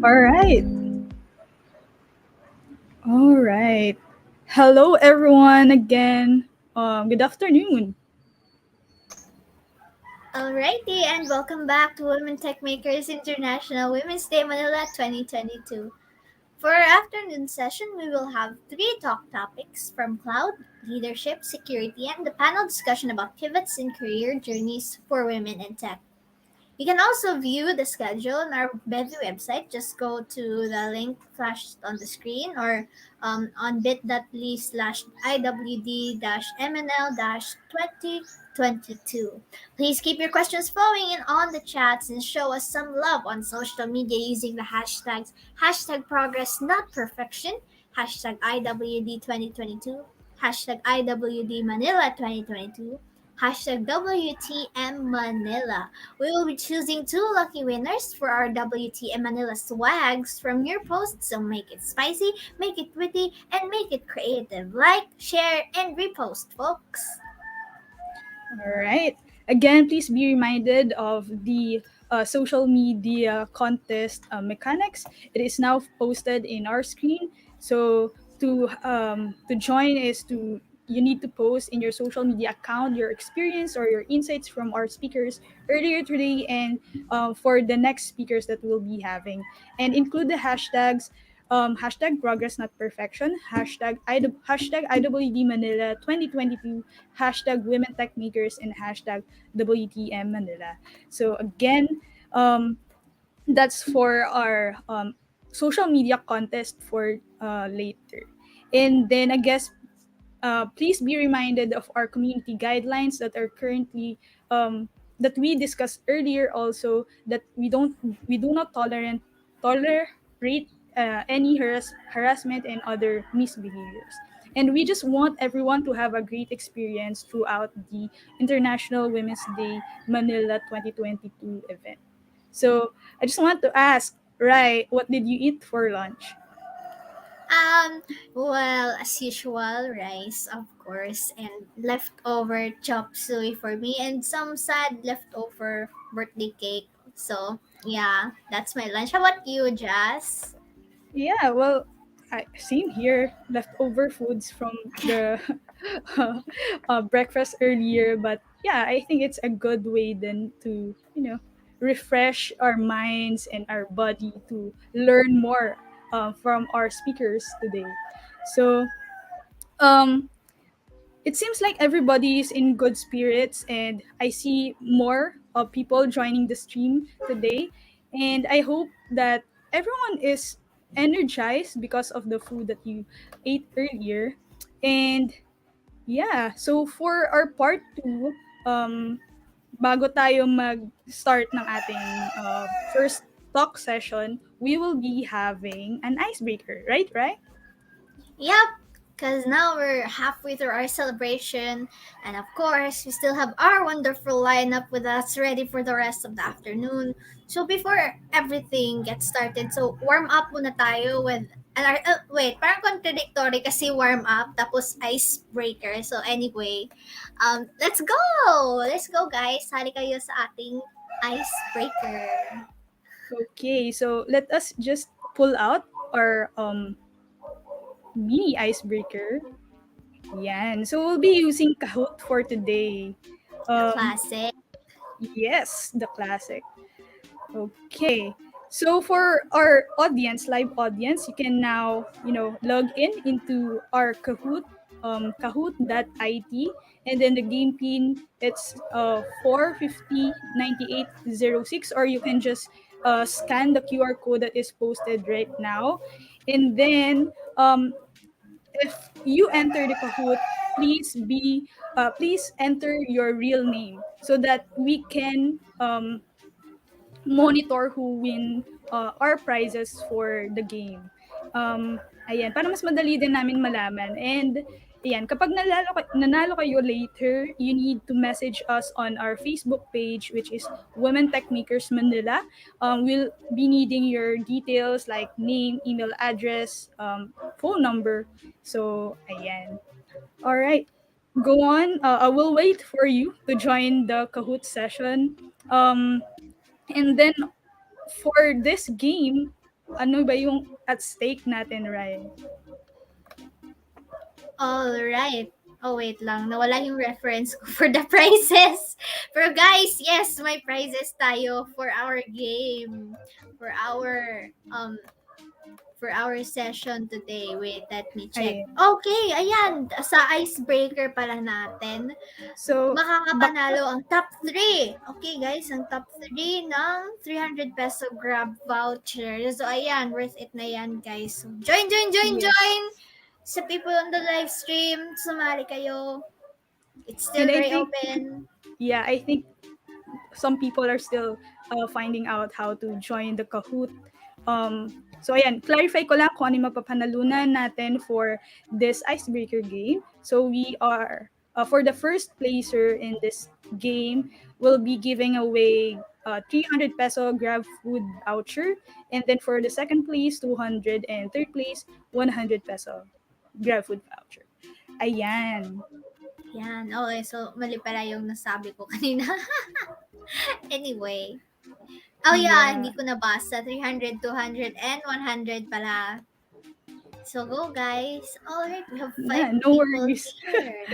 All right. All right. Hello, everyone, again. Good afternoon. Alrighty, and welcome back to Women Techmakers International Women's Day Manila 2022. For our afternoon session, we will have three talk topics from cloud, leadership, security, and the panel discussion about pivots in career journeys for women in tech. You can also view the schedule on our Bevy website. Just go to the link flashed on the screen or on bit.ly slash IWD-MNL-2022. Please keep your questions flowing in on the chats and show us some love on social media using the hashtags hashtag progress not perfection, hashtag IWD 2022, hashtag IWD Manila 2022, hashtag WTM Manila. We will be choosing two lucky winners for our WTM Manila swags from your posts, so make it spicy, make it witty, and make it creative. Like, share, and repost, folks. All right. Again, please be reminded of the social media contest mechanics. It is now posted in our screen. So to join is to you need to post in your social media account your experience or your insights from our speakers earlier today and for the next speakers that we'll be having, and include the hashtags hashtag progress not perfection, hashtag IWD Manila 2022, hashtag Women Tech Makers, and hashtag WTM Manila. So again, um, that's for our social media contest for later. And then I guess please be reminded of our community guidelines that are currently that we discussed earlier also, that we do not tolerate any harassment and other misbehaviors, and we just want everyone to have a great experience throughout the International Women's Day Manila 2022 event. So I just want to ask, right, what did you eat for lunch? Well, as usual, rice, of course, and leftover chop suey for me, and some sad leftover birthday cake. So, yeah, that's my lunch. How about you, Jazz? Yeah, well, same here. Leftover foods from the breakfast earlier, but yeah, I think it's a good way then to refresh our minds and our body to learn more from our speakers today. So um, it seems like everybody is in good spirits, and I see more people joining the stream today, and I hope that everyone is energized because of the food that you ate earlier. And yeah, so for our part 2, bago tayo mag-start ng ating first talk session, we will be having an icebreaker, right? Yep, because now we're halfway through our celebration, and of course, we still have our wonderful lineup with us ready for the rest of the afternoon. So before everything gets started, so warm up muna tayo with wait, parang contradictory kasi warm up tapos icebreaker. So anyway, let's go! Let's go guys! Sali kayo sa ating icebreaker. Okay, so let us just pull out our mini icebreaker. Yan. So we'll be using Kahoot for today. The Um, classic. yes, the classic. Okay. So for our audience, live audience, you can now, log in into our Kahoot, kahoot.it, and then the game pin, it's 4509806, or you can just scan the QR code that is posted right now. And then if you enter the Kahoot, please enter your real name so that we can monitor who win our prizes for the game. Ayan, para mas madali din namin malaman. And ayan, kapag nanalo kayo later, you need to message us on our Facebook page, which is Women Tech Makers Manila. We'll be needing your details like name, email address, phone number. So, ayan. All right. Go on. I will wait for you to join the Kahoot session. And then for this game, ano ba yung at stake natin, Rai? All right. Oh, wait lang. Nawala yung reference ko for the prizes. Pero guys, yes, may prizes tayo for our game. For our session today. Wait, let me check. Ay, Okay, ayan. Sa icebreaker pala natin, so, bak makakapanalo ang top 3. Okay guys, ang top 3 ng 300 peso Grab voucher. So ayan, worth it na yan guys. So, join! yes. Sa people on the live stream, sumali kayo. It's still And I very think, open. yeah, I think some people are still finding out how to join the Kahoot. So ayan, clarify ko lang kung ano yung mapapanalunan natin for this icebreaker game. So we are, for the first placer in this game, we'll be giving away 300 peso Grab food voucher. And then for the second place, 200. And third place, 100 peso Grab food voucher. Ayan. Yan. Okay, so mali pala yung nasabi ko kanina. Anyway. Oh yeah, hindi Yeah. ko nabasa. 300, 200, and 100 pala. So go guys. Alright, we have 5 Yeah, no people worries. here.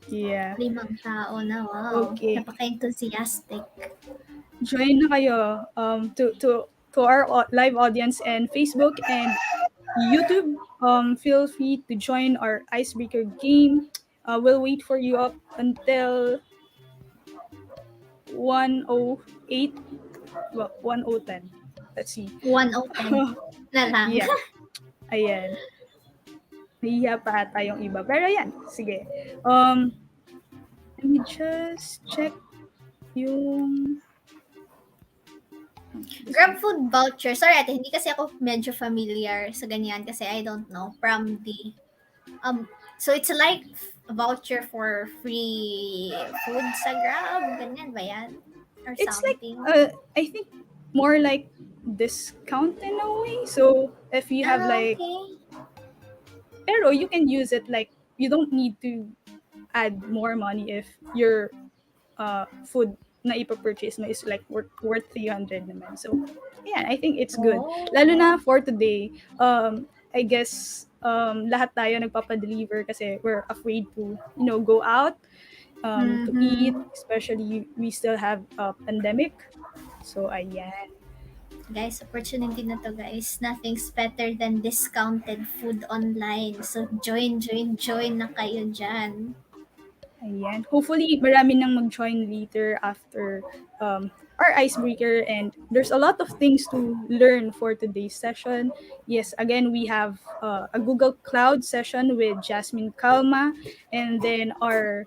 Yeah. 5 tao na. Wow. Okay. Napaka-enthusiastic. Join na kayo to our live audience and Facebook and YouTube. Feel free to join our icebreaker game. We'll wait for you up until 1:08. Well, 1:10. Let's see. 1:10 na lang. Yeah. Ayan. Nahihiya pa ata yung iba. Pero ayan. Sige. Let me just check yung... Grab food voucher. Sorry ate, hindi kasi ako medyo familiar sa ganyan kasi I don't know from the so it's like a voucher for free food sa Grab. Ganyan ba yan? Or It's like, something? I think more like discount in a way. So if you have like, Okay. pero you can use it like, you don't need to add more money if your food na ipapurchase mo is like worth 300 naman. So yeah, I think it's good. Oh. Lalo na for today, I guess lahat tayo nagpapa-deliver kasi we're afraid to, go out to eat, especially we still have a pandemic. So ayan. Guys, opportunity na to guys. Nothing's better than discounted food online. So join na kayo dyan. Ayan. Hopefully, marami nang mag-join later after our icebreaker. And there's a lot of things to learn for today's session. Yes, again, we have a Google Cloud session with Jazmine, Calma, and then our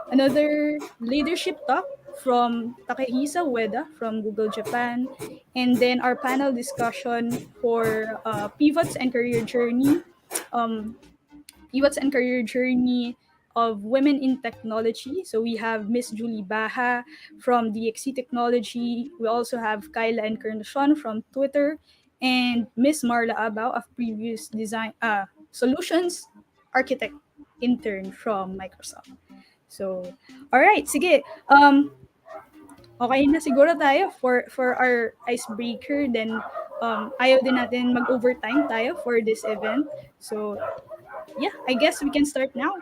another leadership talk from Takehisa Ueda from Google Japan. And then our panel discussion for pivots and career journey. Um, Pivots and Career Journey of Women in Technology. So we have Miss Julie Baja from DXC Technology. We also have Kyla Encarnacion from Twitter and Miss Marla Abao of Previous Design Solutions Architect Intern from Microsoft. So, all right, sige. Okay na siguro tayo for our icebreaker. Then ayaw din natin mag-overtime tayo for this event. So, yeah, I guess we can start now.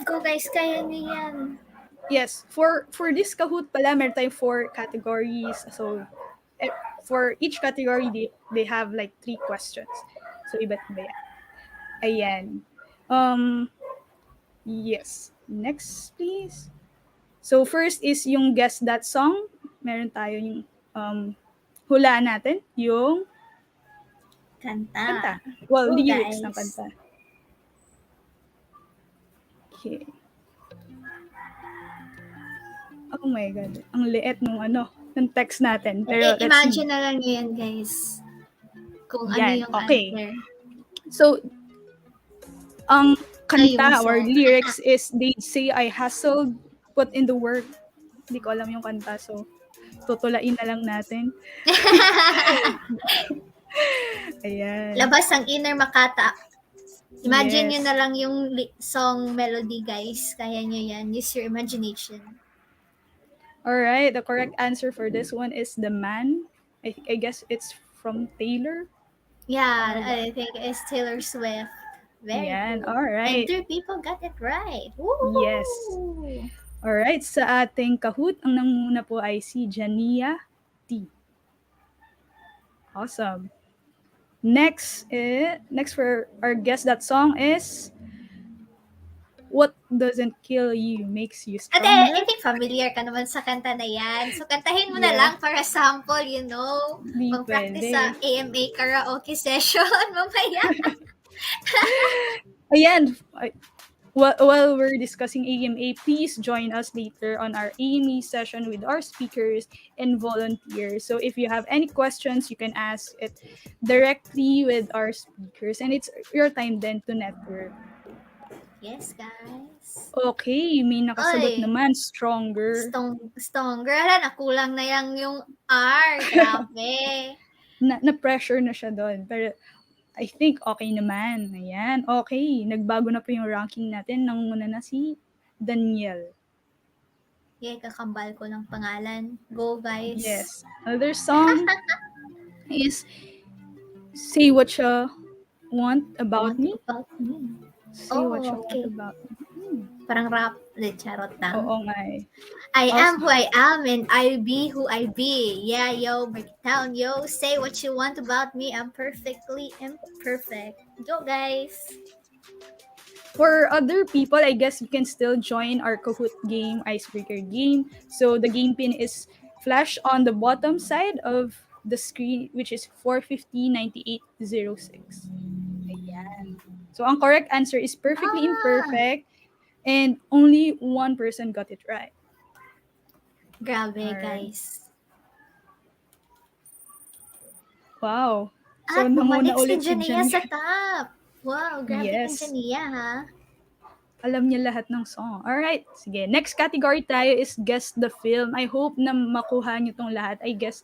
Go guys, kaya niyo yan. Yes, for this Kahoot pala, meron tayong 4 categories. So, for each category, they have like 3 questions. So, iba't iba yan. Ayan. Yes. Next, please. So, first is yung Guess That Song. Meron tayo yung hulaan natin. Yung kanta. Well, Go, lyrics ng guys. kanta. Okay. Oh my God. Ang liit nung ng text natin. Pero let's imagine see. na lang yan, guys. Kung Yan, ano yung okay. answer. So, ang Ay, kanta yung or song. lyrics is They Say I Hustled, Put in the Work. Hindi ko alam yung kanta. So, tutulain na lang natin. Ayan. Labas ang inner Makata. Imagine Yes. nyo na lang yung song melody, guys. Kaya nyo yan. Use your imagination. All right, the correct answer for this one is The Man. I guess it's from Taylor. Yeah, Tama ba? I think it's Taylor Swift. Very Yan, cool. all And right. three people got it right. Yes. Woo! All right, sa ating Kahoot, ang nanguna po ay si Jania T. Awesome. Next for our guess that song is What Doesn't Kill You Makes You Ate, I Stronger. think familiar ka naman sa kanta na yan. So, kantahin mo na Yeah, lang para sample, di Pang-practice pwede. sa AMA karaoke session mamaya. Ayan, while we're discussing AMA, please join us later on our AMA session with our speakers and volunteers. So if you have any questions, you can ask it directly with our speakers, and it's your time then to network. Yes, guys. Okay, may nakasagot Oy, naman, stronger. stronger. Hala, nakulang na yung R. Grabe. Na-pressure na siya doon. Pero I think okay naman. Ayan, okay. Nagbago na po yung ranking natin. Nangunguna na si Daniel. Yay, kakambal ko ng pangalan. Go, guys. Yes. Another song is Say What You Want About Want Me. about me. Say What You Oh, Want okay. About Me. Parang rap. Charot lang. Oo nga eh. I am Awesome. who I am and I be who I be. Yeah, yo, break it down, yo. Say what you want about me. I'm perfectly imperfect. Go, guys. For other people, I guess you can still join our Kahoot game, icebreaker game. So the game pin is flash on the bottom side of the screen, which is 450-9806. Ayan. So ang correct answer is perfectly Ah, imperfect, and only one person got it right. grabe, All right. guys. Wow. So At nanguna bumalik si ulit si Jania Jan. sa top. Wow, grabe kang Yes. Jania, ha? Alam niya lahat ng song. Alright, sige. Next category tayo is Guess the Film. I hope na makuha niyo tong lahat. I guess,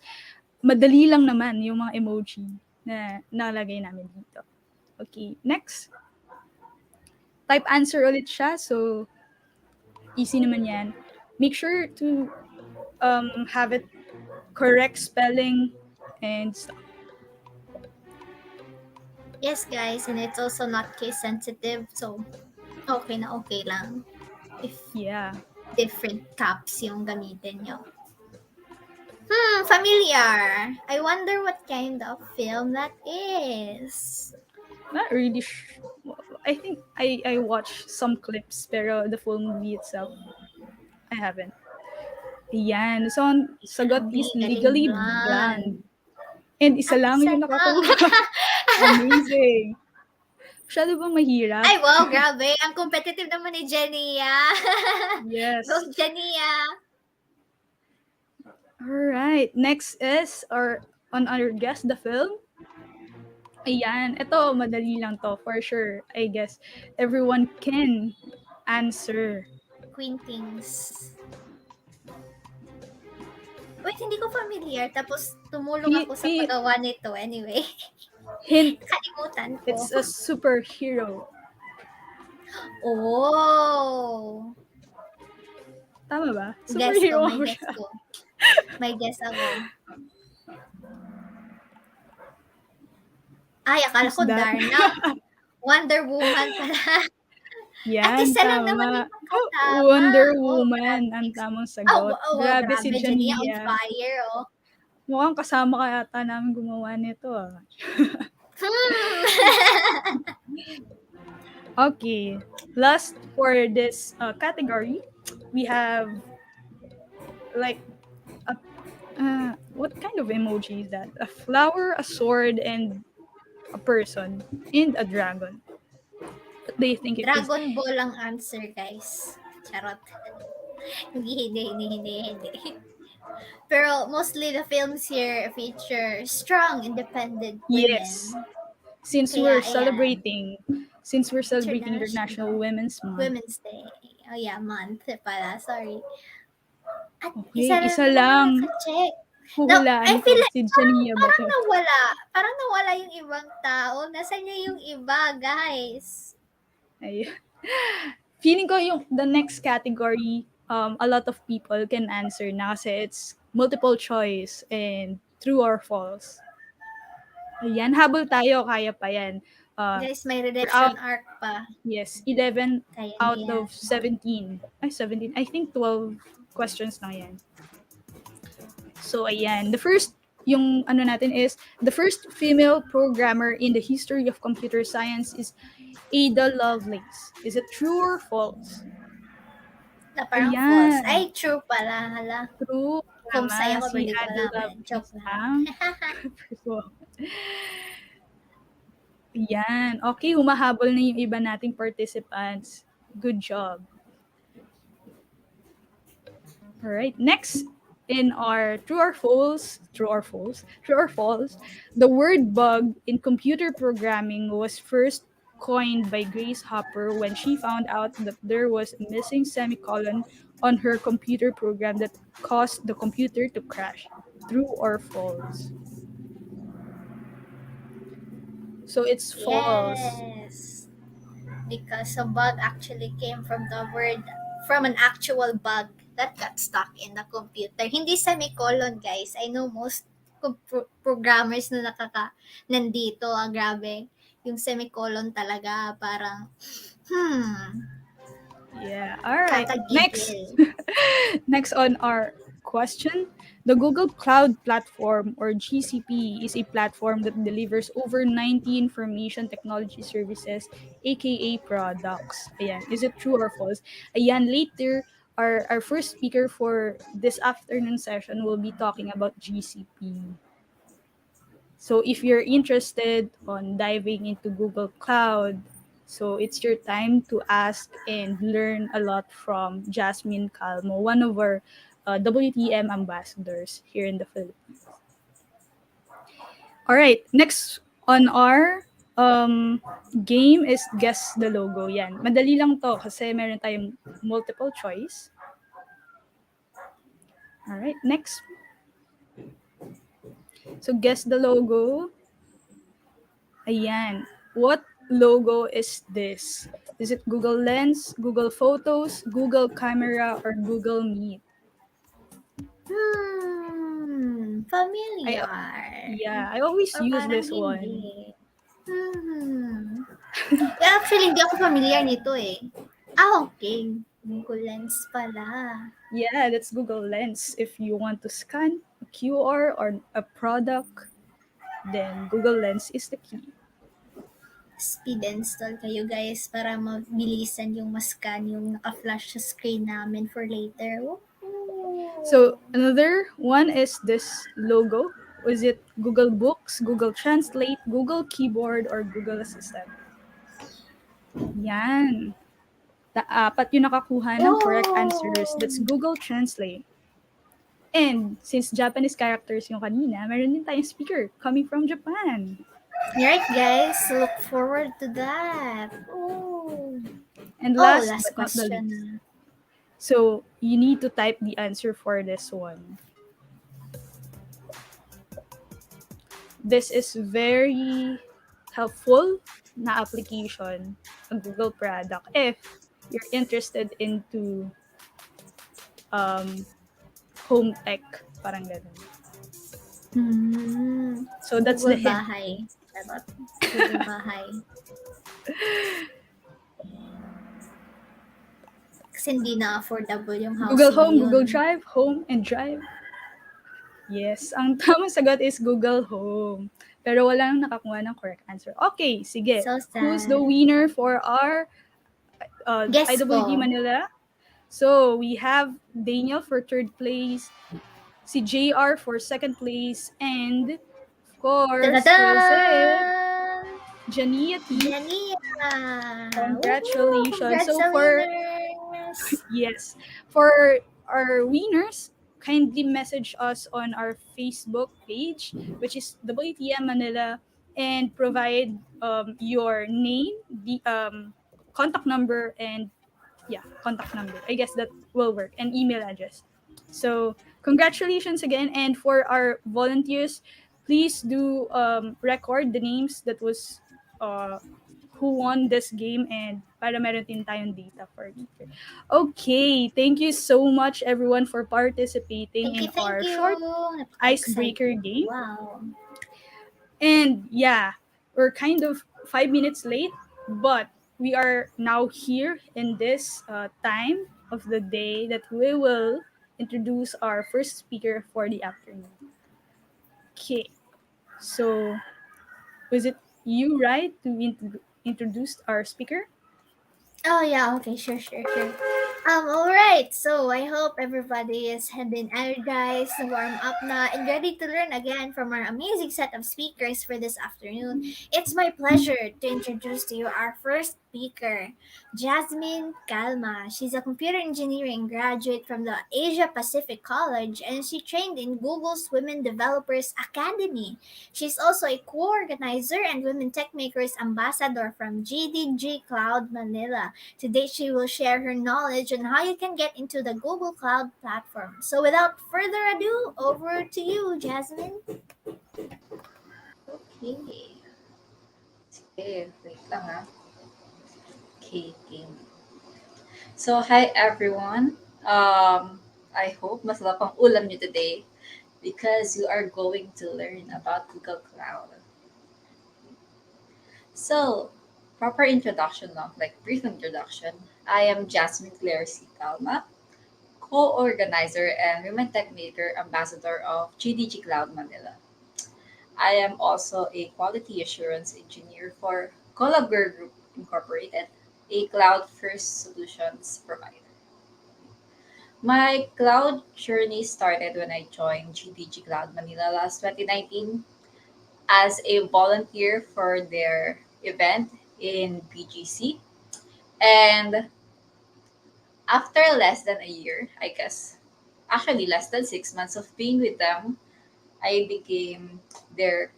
madali lang naman yung mga emoji na nalagay namin dito. Okay, next. Type answer ulit siya. So, easy naman yan. Make sure to have it correct spelling and stuff. Yes, guys, and it's also not case sensitive, so okay lang if Yeah. different caps yung gamitin nyo. Familiar. I wonder what kind of film that is. Not really I think I watched some clips pero the full movie itself, I haven't. Yan. So, ang sagot Grabe, is galing Legally blonde. Blonde. And isa At lang isa yung lang. nakakuha. Amazing. Masyado bang mahirap? Ay, wow, grabe. Ang competitive naman ni Jenia. Go, Yes. Jenia. Alright. Next is on our Guess the Film. Ayan. Ito, madali lang to. For sure. I guess everyone can answer. Queen Things. Wait, hindi ko familiar. Tapos, tumulong ako sa paggawa nito. Anyway, Hint, kalimutan ko. it's a superhero. Oh! Tama ba? Guess ko, Superhero may ako guess siya. ko. May guess ako. Ay, akala Who's ko that? Darna. Wonder Woman pala. At Yan, isa lang naman tama. yung pagkatama. Wonder Oh, Woman grabe. ang tamang Oh, sagot. wow, wow, Grabe si grabe. Jania on Jania. fire, oh. Mukhang kasama ka yata namin gumawa nito ah. Okay. Last for this category, we have like what kind of emoji is that? A flower, a sword, and a person, and a dragon. What do you think it is? Dragon Ball ang answer, guys. Charot. Hindi. Pero mostly the films here feature strong, independent Yes. women. Since Kaya, we're ayan. celebrating International Women's Month. Women's Day. Oh yeah, month pala. Sorry. At Okay, isa lang isa naman yung lang. naka-check. No, I Huhulaan feel ko. like Si Jania ba parang to? nawala. Parang nawala yung ibang tao. Nasaan niya yung iba, guys? Ay. Feeling ko yung the next category, a lot of people can answer na kasi it's multiple choice and true or false. Ayan, habol tayo, kaya pa yan. Guys, may We're out, redemption arc pa. yes, 11 Kaya out niya yan. of 17. Ay, 17. I think 12 questions na yan. So, ayan. The first, yung ano natin is, the first female programmer in the history of computer science is Ada Lovelace. Is it true or false? Na parang false. Ayan. Ay, true pala. Hala. True. Kung saya Tama. ko, Si hindi ko Ada alaman. Joke Lovelace lang. ang Ayan. Okay, humahabol na yung iba nating participants. Good job. Alright, next in our true or false, the word bug in computer programming was first coined by Grace Hopper when she found out that there was a missing semicolon on her computer program that caused the computer to crash. True or false? So it's false. Yes. Because a bug actually came from an actual bug that got stuck in the computer. Hindi semicolon, guys. I know most programmers na nandito, grabe. Yung semicolon talaga, parang, Yeah. All right. Next. kakagigil. Next on our question, the Google Cloud Platform or GCP is a platform that delivers over 90 information technology services, aka products. Ayan, is it true or false? Ayan, later our first speaker for this afternoon session will be talking about GCP. So if you're interested on diving into Google Cloud, so it's your time to ask and learn a lot from Jazmine Calmo, one of our WTM ambassadors here in the Philippines. All right, next on our game is guess the logo. Yan. Madali lang to kasi meron tayong multiple choice. All right, next. So guess the logo. Ayan. What logo is this? Is it Google Lens, Google Photos, Google Camera, or Google Meet? Familiar. I always Or use parang this one. hindi. Yeah, actually, hindi ako familiar nito eh. Okay. Google Lens pala. Yeah, that's Google Lens. If you want to scan a QR or a product, then Google Lens is the key. Speed install kayo guys para mabilisan yung mascan yung naka-flash sa screen namin for later. Woohoo! So another one is this logo. Was it Google Books, Google Translate, Google Keyboard, or Google Assistant? Yan. Apat yung nakakuha ng correct answers. That's Google Translate. And since Japanese characters yung kanina, meron din tayong speaker coming from Japan. Alright guys, look forward to that. Ooh. And last, last but not the question least. na. So you need to type the answer for this one. This is very helpful na application, a Google product, if you're interested into home tech, parang ganun. So that's Google the hint. Bahay. Charot. Google Bahay. Kasi hindi na affordable yung housing Google Home, yun. Google Drive, Home and Drive. Yes, ang tamang sagot is Google Home. Pero wala nang nakakuha ng correct answer. Okay, sige. So sad. Who's the winner for our Guess IWD ko. Manila? So we have Daniel for third place, si JR for second place, and of course, was it Jania T. Jania! Congratulations. Congrats So sa for winners! yes, for our winners, kindly message us on our Facebook page, which is WTM Manila, and provide your name, the contact number, and contact number. I guess that will work, and email address. So congratulations again, and for our volunteers, please do record the names that was who won this game and para meron din tayong data for later. Okay, thank you so much everyone for participating Thank you, in thank our you. short icebreaker Napaka-exciting. game. Wow. And yeah, we're kind of 5 minutes late, but we are now here in this time of the day that we will introduce our first speaker for the afternoon. Okay, so was it you, right, to introduce our speaker? Oh yeah, okay, sure. All right. So I hope everybody is have been energized, warm up na, and ready to learn again from our amazing set of speakers for this afternoon. It's my pleasure to introduce to you our first speaker, Jazmine Calma. She's a computer engineering graduate from the Asia Pacific College, and she trained in Google's Women Developers Academy. She's also a co-organizer and Women Techmakers ambassador from GDG Cloud Manila. Today, she will share her knowledge on how you can get into the Google Cloud platform. So, without further ado, over to you, Jasmine. Okay. Sige, wait lang ha. Okay, game. So, hi everyone. I hope masarap ang ulam niyo today because you are going to learn about Google Cloud. So, proper introduction lang, like brief introduction. I am Jasmine Claire C. Calma, co-organizer and Women Tech Maker Ambassador of GDG Cloud Manila. I am also a quality assurance engineer for Colabor Group Incorporated, a cloud first solutions provider. My cloud journey started when I joined GDG Cloud Manila last 2019 as a volunteer for their event in BGC. And after less than a year, I guess, actually less than 6 months of being with them, I became their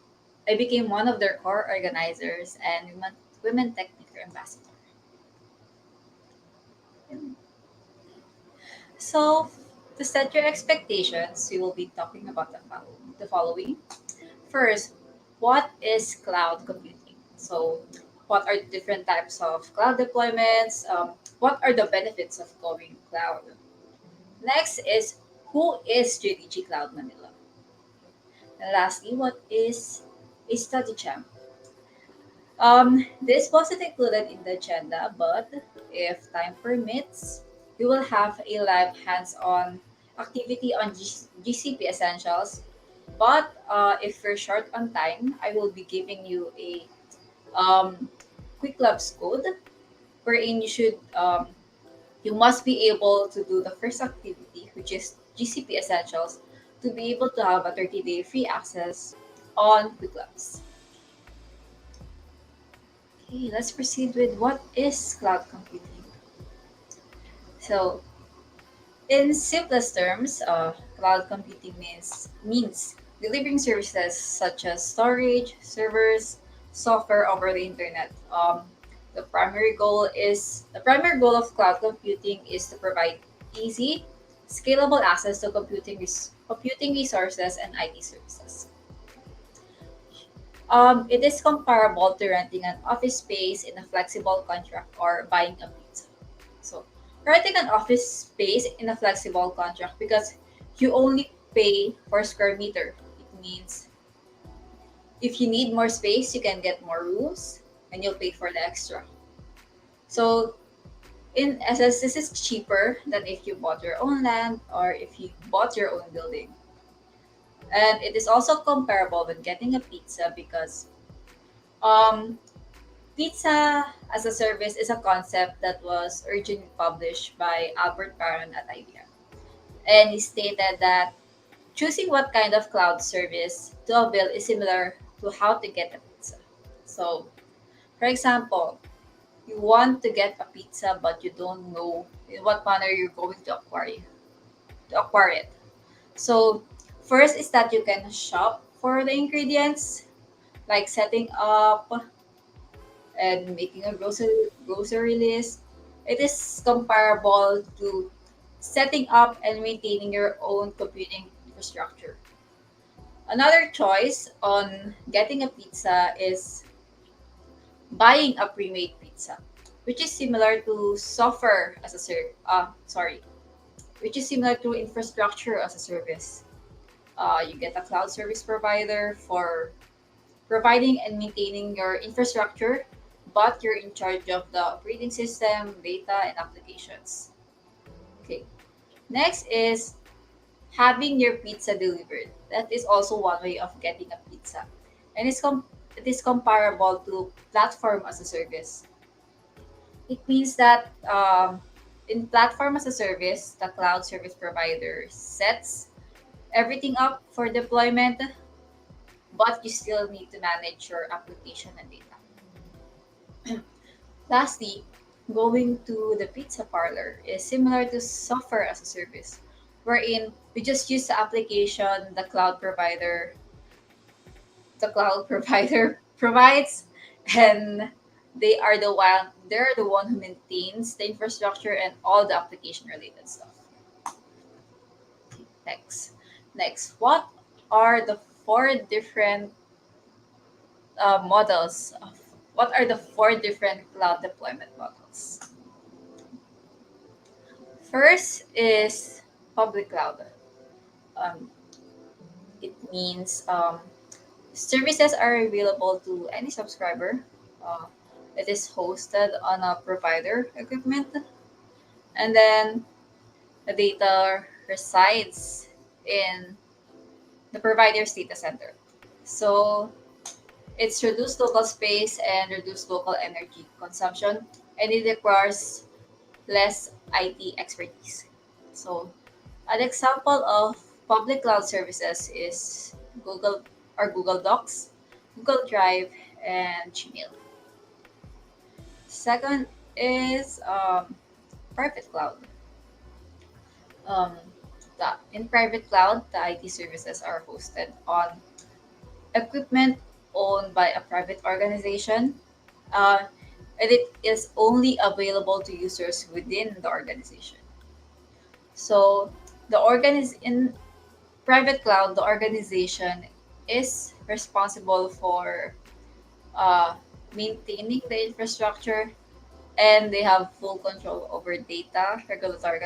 I became one of their core organizers and women technical ambassador. So, to set your expectations, we will be talking about the following. First, what is cloud computing? So, what are the different types of cloud deployments? What are the benefits of going cloud? Next is who is JDG Cloud Manila? And lastly, what is a study champ? This wasn't included in the agenda, but if time permits, we will have a live hands-on activity on GCP Essentials. But if we're short on time, I will be giving you a quick labs code wherein you must be able to do the first activity, which is GCP Essentials, to be able to have a 30-day free access on quick labs. Okay, let's proceed with what is cloud computing. So, in simplest terms, cloud computing means delivering services such as storage, servers, software over the internet. The primary goal of cloud computing is to provide easy, scalable access to computing resources and IT services. It is comparable to renting an office space in a flexible contract or buying a pizza. So, renting an office space in a flexible contract because you only pay per square meter. It means if you need more space, you can get more rooms and you'll pay for the extra. So, in essence, this is cheaper than if you bought your own land or if you bought your own building. And it is also comparable with getting a pizza because um, pizza as a service is a concept that was originally published by Albert Barron at IBM. And he stated that choosing what kind of cloud service to avail is similar to how to get a pizza. So, for example, you want to get a pizza but you don't know in what manner you're going to acquire it. So, first is that you can shop for the ingredients, like setting up and making a grocery list. It is comparable to setting up and maintaining your own computing infrastructure. Another choice on getting a pizza is buying a pre-made pizza, which is similar to software as a which is similar to infrastructure as a service. You get a cloud service provider for providing and maintaining your infrastructure, but you're in charge of the operating system, data, and applications. Okay. Next is having your pizza delivered. That is also one way of getting a pizza. And it is comparable to platform as a service. It means that in platform as a service, the cloud service provider sets everything up for deployment, but you still need to manage your application and data. Lastly, going to the pizza parlor is similar to software as a service, wherein we just use the application the cloud provider provides, and they're the one who maintains the infrastructure and all the application related stuff. Next, what are the four different models of what are the four different cloud deployment models? First is public cloud. Um, it means services are available to any subscriber. Uh, it is hosted on a provider equipment, and then the data resides in the provider's data center. So it's reduced local space and reduced local energy consumption, and it requires less IT expertise. So an example of public cloud services is Google Docs, Google Drive, and Gmail. Second is private cloud. Um, in private cloud, the IT services are hosted on equipment owned by a private organization, uh, and it is only available to users within the organization. So in private cloud, the organization is responsible for uh, maintaining the infrastructure, and they have full control over data, regulatory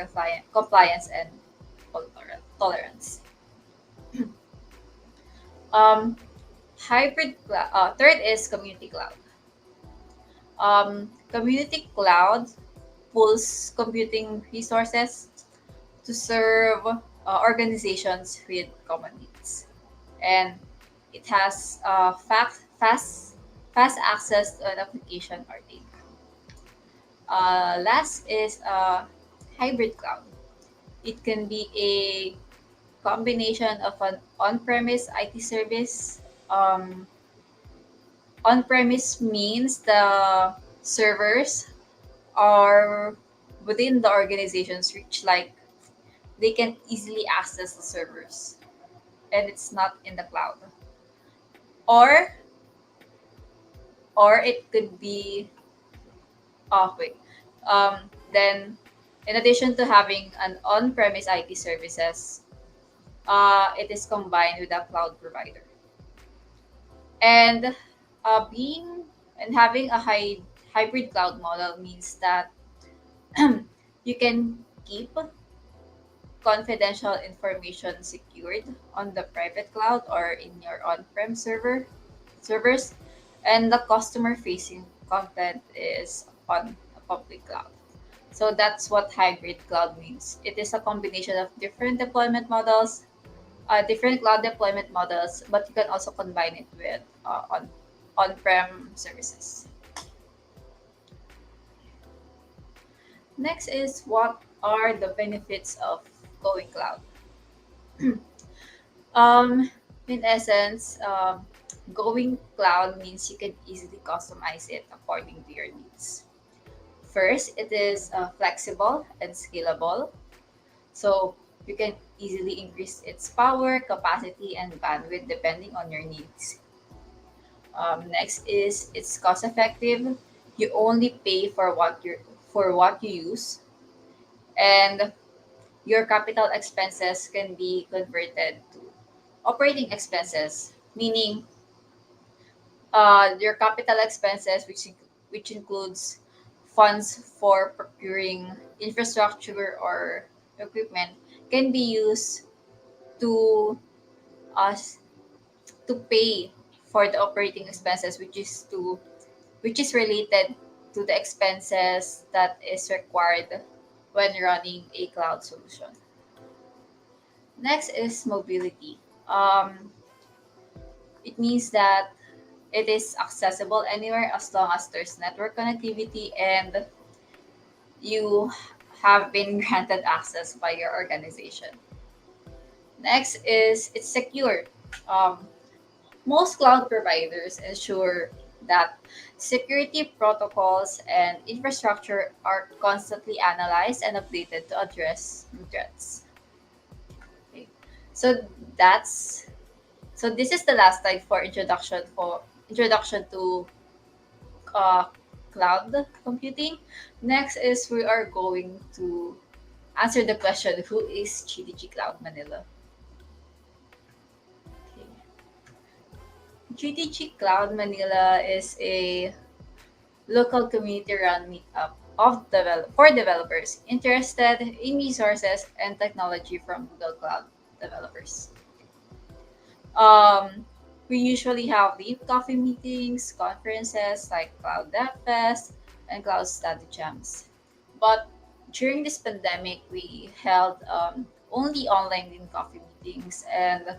compliance, and tolerance. Um, third is community cloud. Community cloud pulls computing resources to serve organizations with common needs, and it has fast access to an application or data. Last is hybrid cloud. It can be a combination of an on-premise IT service. On-premise means the servers are within the organization's reach, like they can easily access the servers, and it's not in the cloud. Or it could be wait. Then in addition to having an on-premise IT services, it is combined with a cloud provider. And being and having a hybrid cloud model means that you can keep confidential information secured on the private cloud or in your on-prem servers, and the customer facing content is on a public cloud. So that's what hybrid cloud means. It is a combination of different cloud deployment models, but you can also combine it with on-prem services. Next is what are the benefits of going cloud? Um, in essence, going cloud means you can easily customize it according to your needs. First, it is flexible and scalable. So you can easily increase its power, capacity, and bandwidth depending on your needs. Next is it's cost effective. You only pay for what you use, and your capital expenses can be converted to operating expenses, meaning your capital expenses, which includes funds for procuring infrastructure or equipment, can be used to us to pay for the operating expenses, which is related to the expenses that is required when running a cloud solution. Next is mobility. It means that it is accessible anywhere as long as there's network connectivity and you have been granted access by your organization. Next is it's secure. Um, Most cloud providers ensure that security protocols and infrastructure are constantly analyzed and updated to address new threats. Okay. So that's this is the last slide for introduction to uh, cloud computing. Next is we are going to answer the question, who is GDG Cloud Manila? Okay. GDG Cloud Manila is a local community-run meetup for developers interested in resources and technology from Google Cloud developers. Um, we usually have live coffee meetings, conferences like Cloud Dev Fest, and Cloud Study Jams. But during this pandemic, we held only online Lean coffee meetings and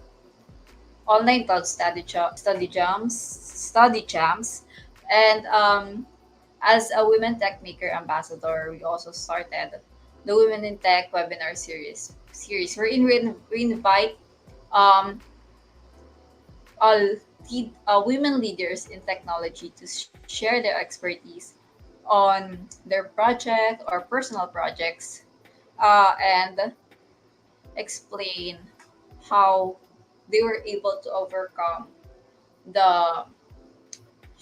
online cloud study jams, and as a Women Techmaker ambassador, we also started the Women in Tech webinar series wherein we invite um, all women leaders in technology to share their expertise on their project or personal projects, and explain how they were able to overcome the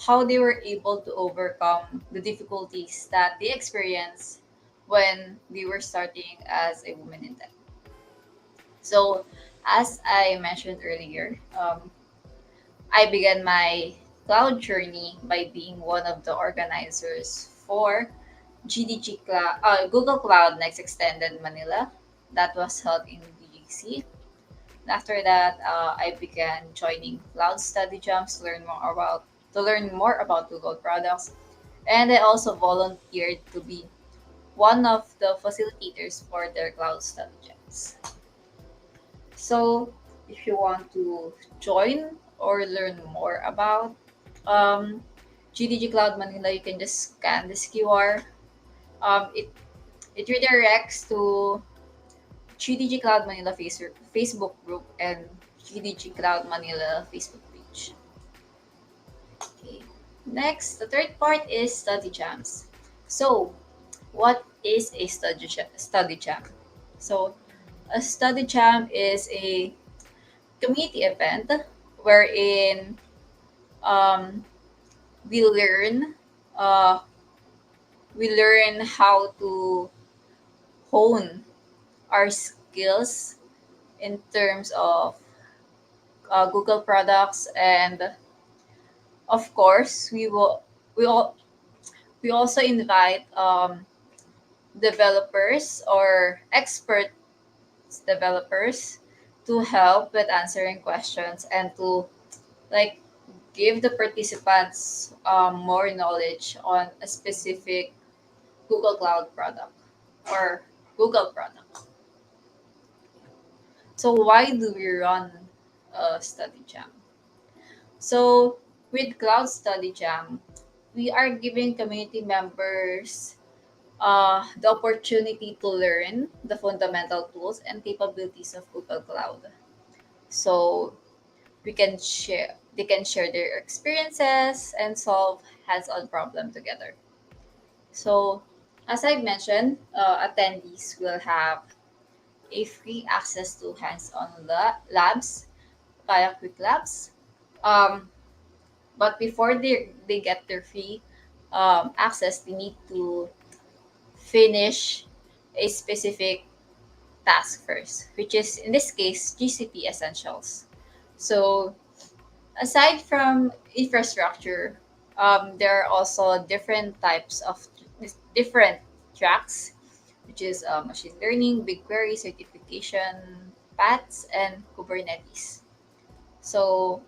how they were able to overcome the difficulties that they experienced when they were starting as a woman in tech. So, as I mentioned earlier, I began my cloud journey by being one of the organizers for Google Cloud Next Extended Manila that was held in BGC. After that, I began joining cloud study jumps to learn more about Google products, and I also volunteered to be one of the facilitators for their cloud study jumps. So, if you want to join or learn more about um, GDG Cloud Manila, you can just scan this QR. It redirects to GDG Cloud Manila Facebook group and GDG Cloud Manila Facebook page. Okay. Next, the third part is study jams. So, what is a study jam? So, a study jam is a community event wherein um, we learn uh, we learn how to hone our skills in terms of Google products, and of course we all we also invite developers or expert developers to help with answering questions and to like give the participants more knowledge on a specific Google Cloud product or Google product. So why do we run a study jam? So with Cloud Study Jam, we are giving community members the opportunity to learn the fundamental tools and capabilities of Google Cloud. So they can share their experiences and solve hands-on problem together. So as I mentioned, attendees will have a free access to hands-on labs via quick labs. Um, but before they get their free access, they need to finish a specific task first, which is in this case GCP essentials. So Aside from infrastructure, there are also different types of different tracks, which is machine learning, BigQuery, certification, paths, and Kubernetes. So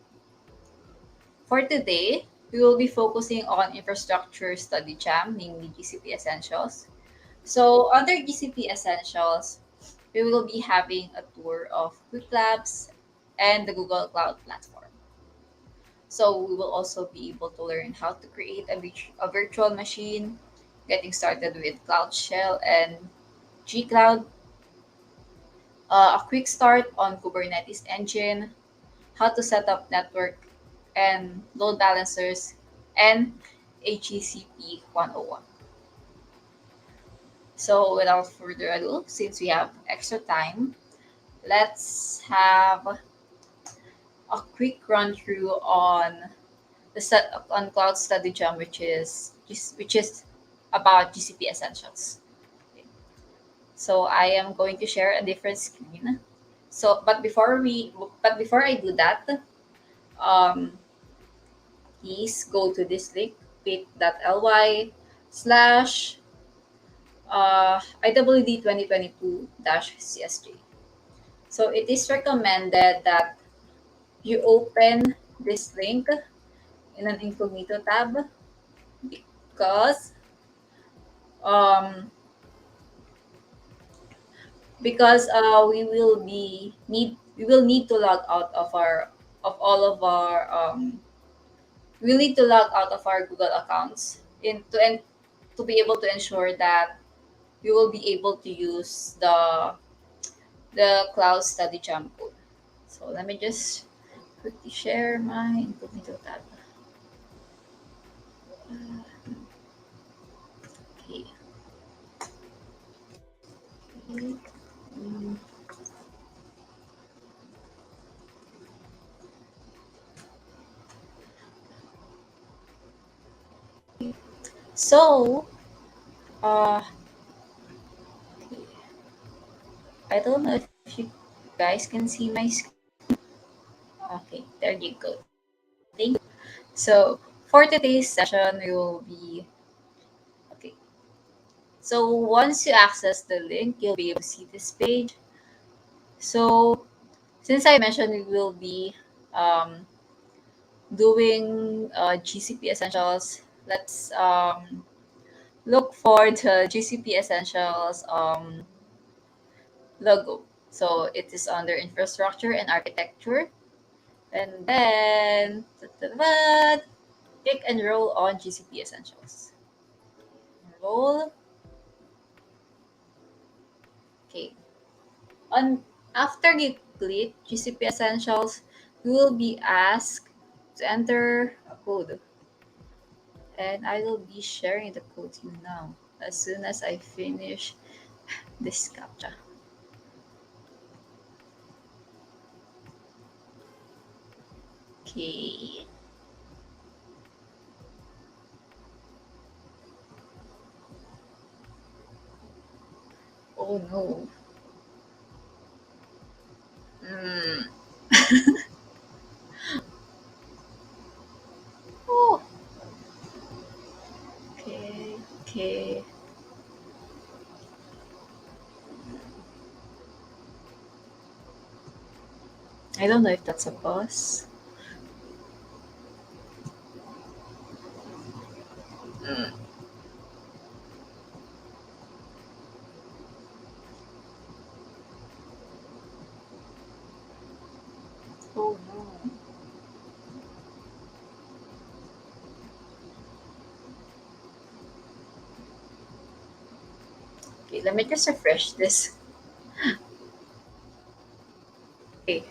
for today, we will be focusing on infrastructure study jam, namely GCP Essentials. So under GCP Essentials, we will be having a tour of Quick Labs and the Google Cloud Platform. So we will also be able to learn how to create a virtual machine, getting started with Cloud Shell and G Cloud, a quick start on Kubernetes engine, how to set up network and load balancers, and HECP 101. So without further ado, since we have extra time, let's have a quick run through on the set on Cloud Study Jam, which is about GCP Essentials. Okay. So I am going to share a different screen. So, but before I do that, um, please go to this link bit.ly/IWD 2022 CSJ. So it is recommended that you open this link in an incognito tab because um, we will need to log out of our of all of our we'll need to log out of our Google accounts and to be able to ensure that we will be able to use the cloud study jam code. So let me just quickly share my incognito tab. Okay. Okay. Mm. So, uh, I don't know if you guys can see my screen. Okay, there you go. Thank you. So, for today's session, we will be okay. So, once you access the link, you'll be able to see this page. So, since I mentioned we will be um, doing GCP Essentials, let's look for the GCP Essentials logo. So, it is under Infrastructure and Architecture. And then, click Enroll on GCP Essentials. Enroll. Okay. On After you click GCP Essentials, you will be asked to enter a code. And I will be sharing the code to you now as soon as I finish this captcha. Okay. Oh no. Hmm. Oh. Okay. Okay. I don't know if that's a bus. Mm. Oh no. Okay, let me just refresh this. Okay,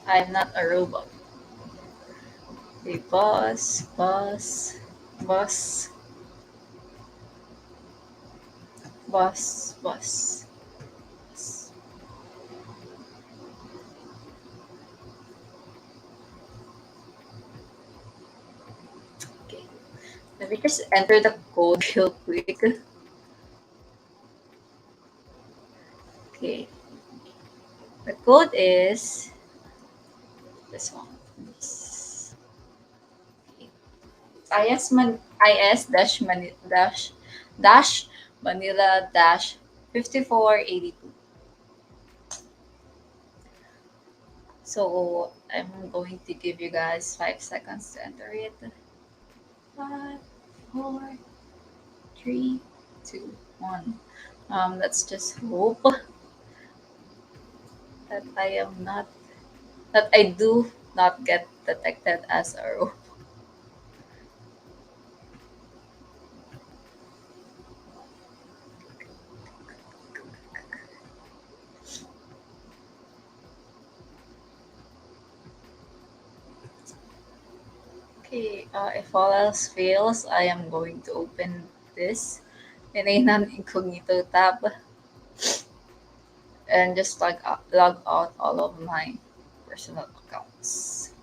I'm not a robot. Okay, bus, bus. Okay, let me just enter the code real quick. Okay, the code is this one. IS dash Manila dash 5482. So I'm going to give you guys 5 seconds to enter it. Five, four, three, two, one. Let's just hope that I do not get detected as a robot. Okay, if all else fails, I am going to open this in a non-incognito tab and just log out all of my personal accounts.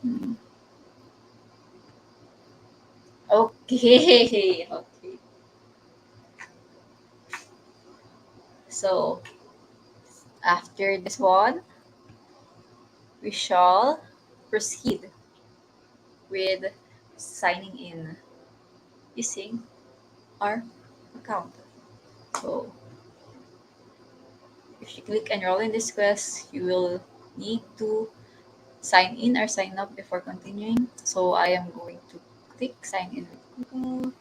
Hmm. Okay, okay. So after this one, we shall proceed with signing in using our account. So if you click enroll in this quest, you will need to sign in or sign up before continuing. So I am going to click sign in with Google.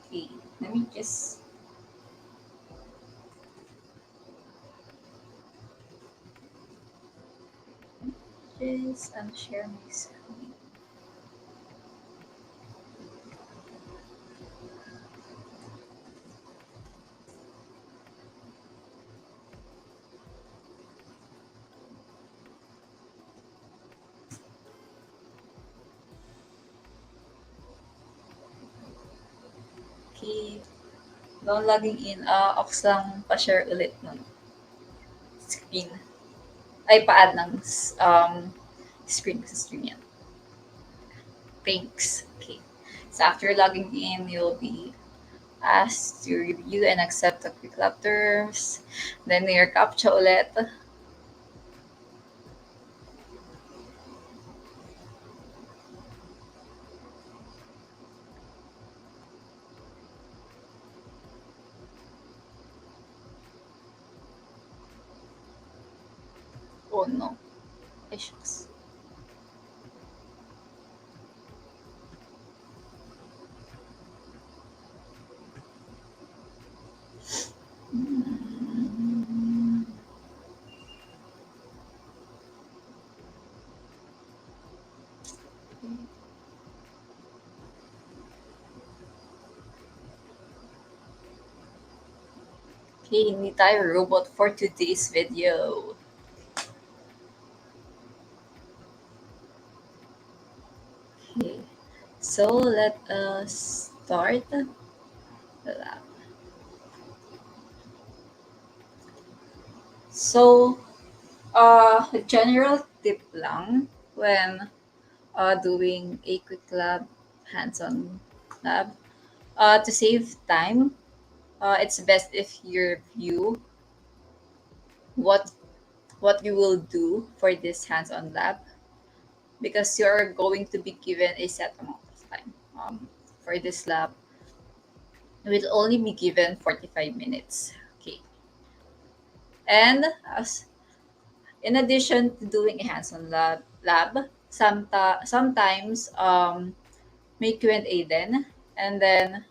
Okay, let me just share my screen. Okay, no logging in. Ox lang pa-share ulit ng screen. Ay, pa-add ng screen sa stream yan. Thanks. Okay. So after logging in, you'll be asked to review and accept the quick lab terms. Then your captcha ulit. Oh no. Ay, shucks. Mm. Okay, hindi tayo robot for today's video. Okay, so let us start the lab. So, general tip lang when doing a quick lab, hands-on lab, to save time, it's best if you review what what you will do for this hands-on lab because you're going to be given a set amount of time. For this lab, you will only be given 45 minutes. Okay. And as in addition to doing a hands-on lab sometimes may Q&A then, and then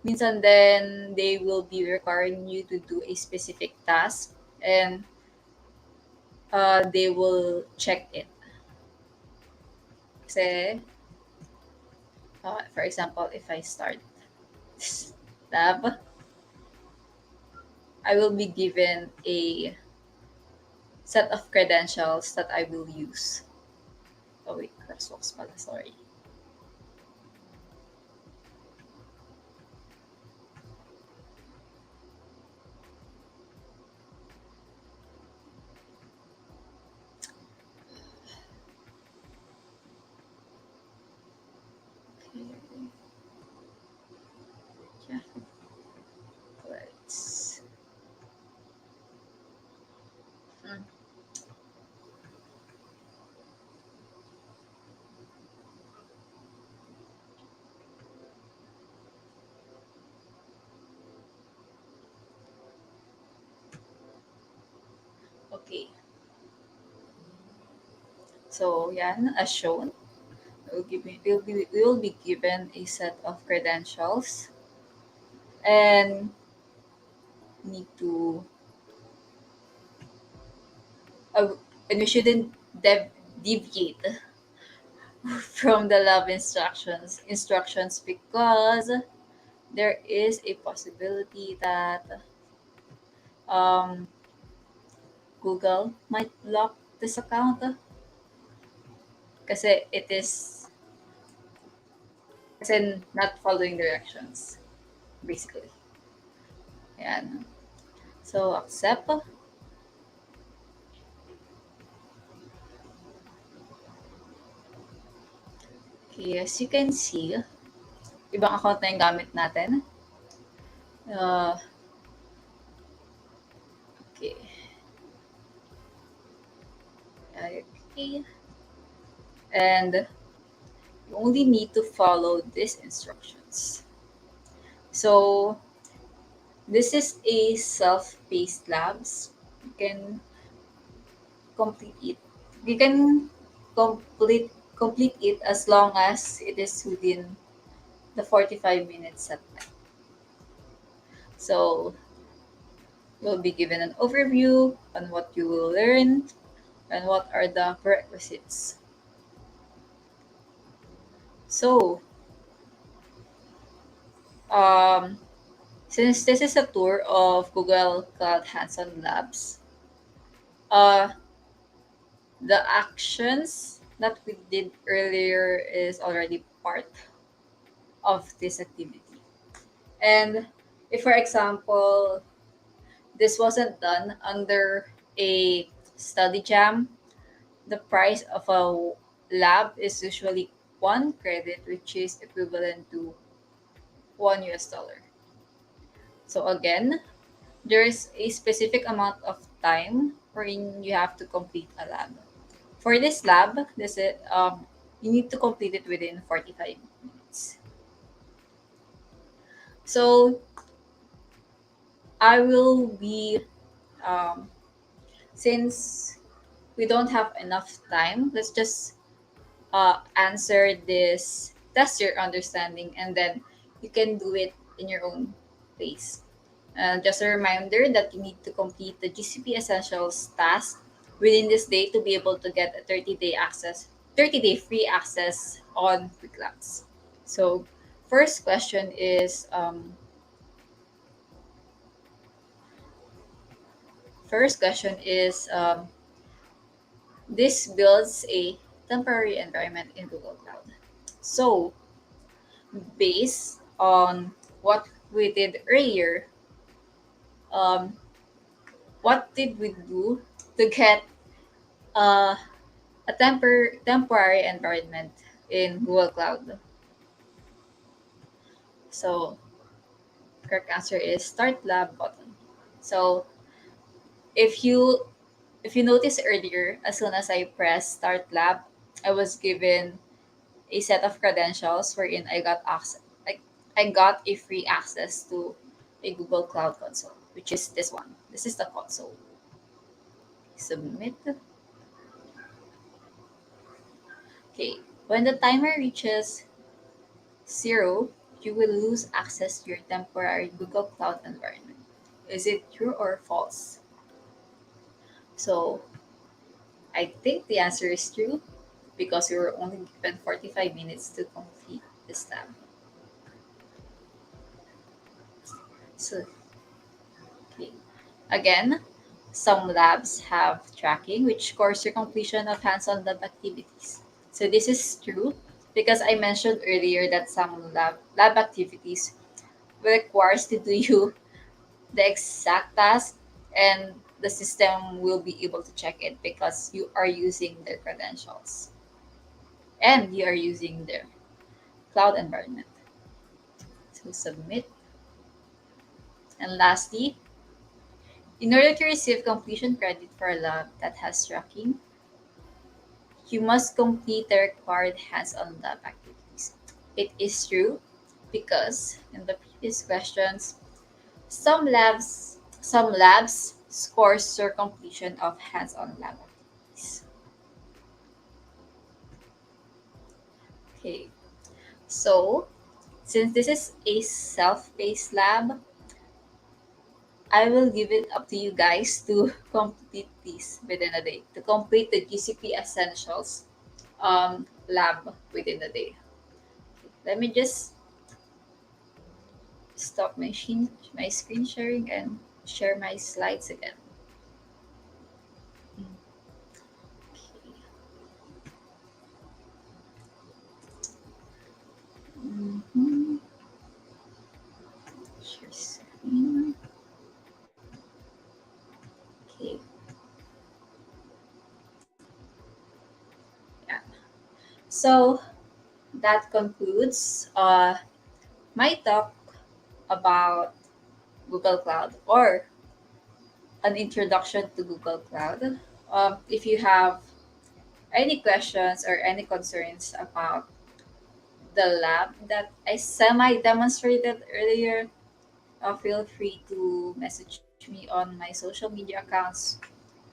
minsan then they will be requiring you to do a specific task and they will check it. Kasi, for example, if I start this lab, I will be given a set of credentials that I will use. Oh wait, crosswalks pala, sorry. Okay, so yan, as shown, we will be given a set of credentials, and need to uh, and we shouldn't deviate from the lab instructions because there is a possibility that um, Google might lock this account kasi it is kasi not following directions basically. Yan. So accept. Okay, as you can see, ibang account na yung gamit natin. Uh, okay. Okay. And you only need to follow these instructions. So this is a self-paced labs. You can complete it. You can complete it as long as it is within the 45 minutes set time. So you'll be given an overview on what you will learn and what are the prerequisites. So um, since this is a tour of Google Cloud Hands-on Labs, uh, the actions that we did earlier is already part of this activity. And if, for example, this wasn't done under a study jam, the price of a lab is usually 1 credit, which is equivalent to $1. So again, there's a specific amount of time wherein you have to complete a lab. For this lab, you need to complete it within 45 minutes. So I will be um, since we don't have enough time, let's just answer this, test your understanding, and then you can do it in your own pace. Just a reminder that you need to complete the GCP Essentials task within this day to be able to get a 30-day free access on QuickLabs. So, first question is this builds a temporary environment in Google Cloud. So, based on what we did earlier, um, what did we do to get uh, a temporary environment in Google Cloud? So, correct answer is start lab button. So, if you if you notice earlier, as soon as I pressed start lab, I was given a set of credentials wherein I got a free access to a Google Cloud Console, which is this one. This is the console. Submit. Okay. When the timer reaches 0, you will lose access to your temporary Google Cloud environment. Is it true or false? So I think the answer is true because we were only given 45 minutes to complete this tab. So, okay. Again, some labs have tracking which scores your completion of hands-on lab activities. So this is true because I mentioned earlier that some lab activities requires to do you the exact task, and the system will be able to check it because you are using their credentials and you are using their cloud environment. So submit. And lastly, in order to receive completion credit for a lab that has tracking, you must complete the required hands-on lab activities. It is true because in the previous questions, some labs scores your completion of hands-on lab activities. Okay, so since this is a self-paced lab, I will give it up to you guys to complete this within a day, to complete the GCP Essentials lab within a day. Let me just stop my screen sharing and share my slides again. Okay. Mhm. Share screen. Okay. Yeah. So that concludes my talk about Google Cloud, or an introduction to Google Cloud. If you have any questions or any concerns about the lab that I semi demonstrated earlier, feel free to message me on my social media accounts,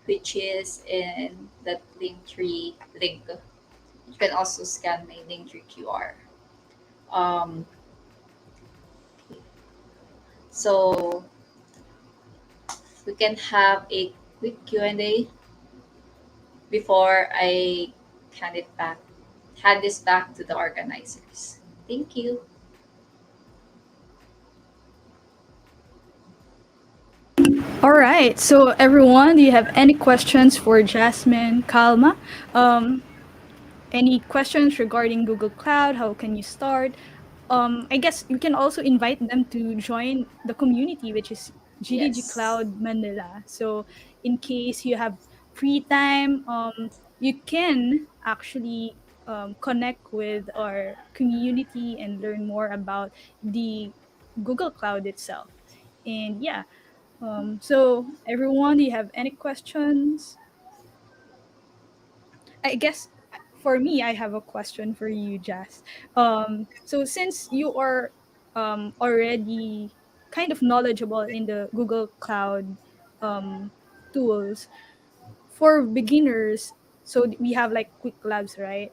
which is in that Linktree link. You can also scan my Linktree QR. Um, so we can have a quick Q&A before I hand it back, hand this back to the organizers. Thank you. All right. So everyone, do you have any questions for Jasmine, Calma? Um, any questions regarding Google Cloud? How can you start? I guess you can also invite them to join the community, which is GDG Yes. Cloud Manila. So, in case you have free time, you can actually connect with our community and learn more about the Google Cloud itself. And yeah, so everyone, do you have any questions? I guess for me, I have a question for you, Jazz. So since you are already kind of knowledgeable in the Google Cloud um, tools for beginners, so we have like quick labs, right?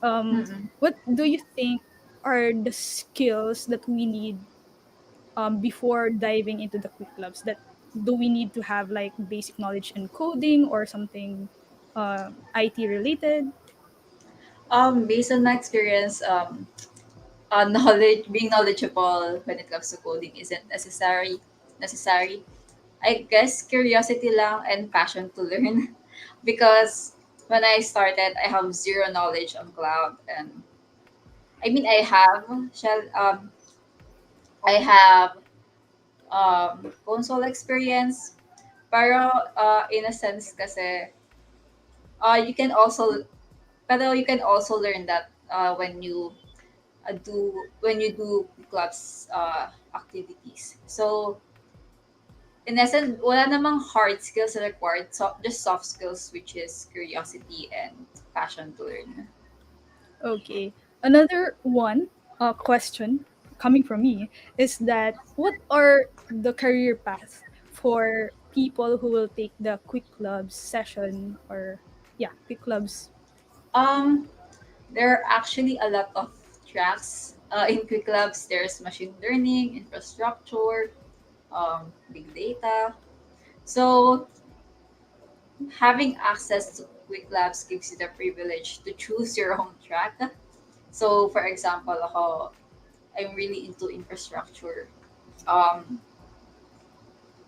Mm-mm. What do you think are the skills that we need before diving into the quick labs? That do we need to have like basic knowledge in coding or something IT related? Based on my experience, knowledge, being knowledgeable when it comes to coding isn't necessary. Necessary. I guess curiosity lang and passion to learn, because when I started, I have zero knowledge on cloud, and I mean I have console experience, pero in a sense kasi you can also pero you can also learn that when you do clubs activities. So in essence, wala namang hard skills required, so just soft skills, which is curiosity and passion to learn. Okay. Another one question coming from me is that what are the career paths for people who will take the quick clubs session, or yeah, quick clubs? Um, there are actually a lot of tracks in Quick Labs. There's machine learning, infrastructure, big data. So having access to Quick Labs gives you the privilege to choose your own track. So for example, ako, I'm really into infrastructure. Um,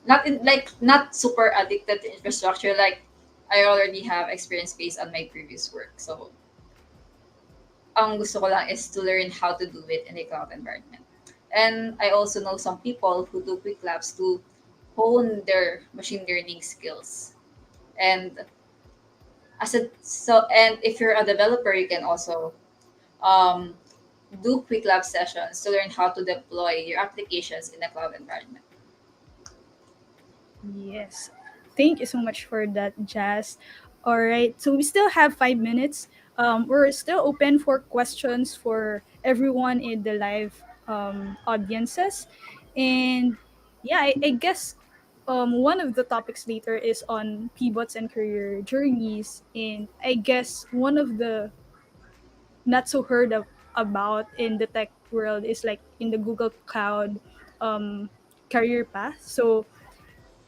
not super addicted to infrastructure. Like I already have experience based on my previous work. So ang gusto ko lang is to learn how to do it in a cloud environment. And I also know some people who do quick labs to hone their machine learning skills. And and if you're a developer, you can also um, do quick lab sessions to learn how to deploy your applications in a cloud environment. Yes. Thank you so much for that, Jazz. All right. So we still have 5 minutes. We're still open for questions for everyone in the live audiences. And yeah, I guess one of the topics later is on pivots and career journeys, and I guess one of the not so heard of, about in the tech world is like in the Google Cloud um, career path. So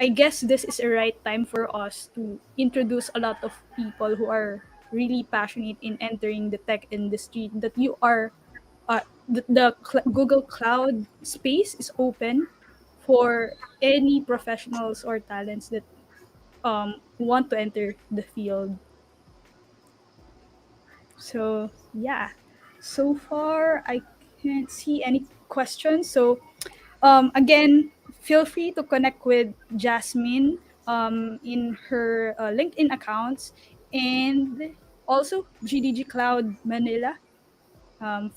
I guess this is a right time for us to introduce a lot of people who are really passionate in entering the tech industry. That you are, Google Cloud space is open for any professionals or talents that want to enter the field. So yeah, so far I can't see any questions. So again, feel free to connect with Jazmine in her LinkedIn accounts, and also GDG Cloud Manila.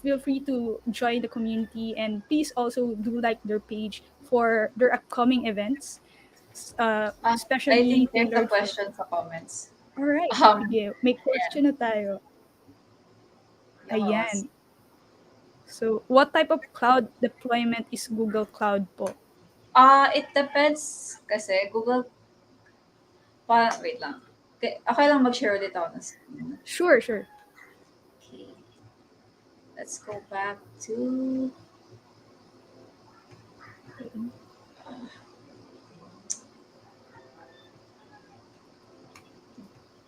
Feel free to join the community, and please also do like their page for their upcoming events, I especially think there's a tailored for. question sa comments. Alright, Um, sige, may question na tayo. yes. Ayan. So, what type of cloud deployment is Google Cloud po? It depends kasi Google wait lang. Okay, okay lang mag-share ulit ako ng screen. Sure, sure. Okay, let's go back to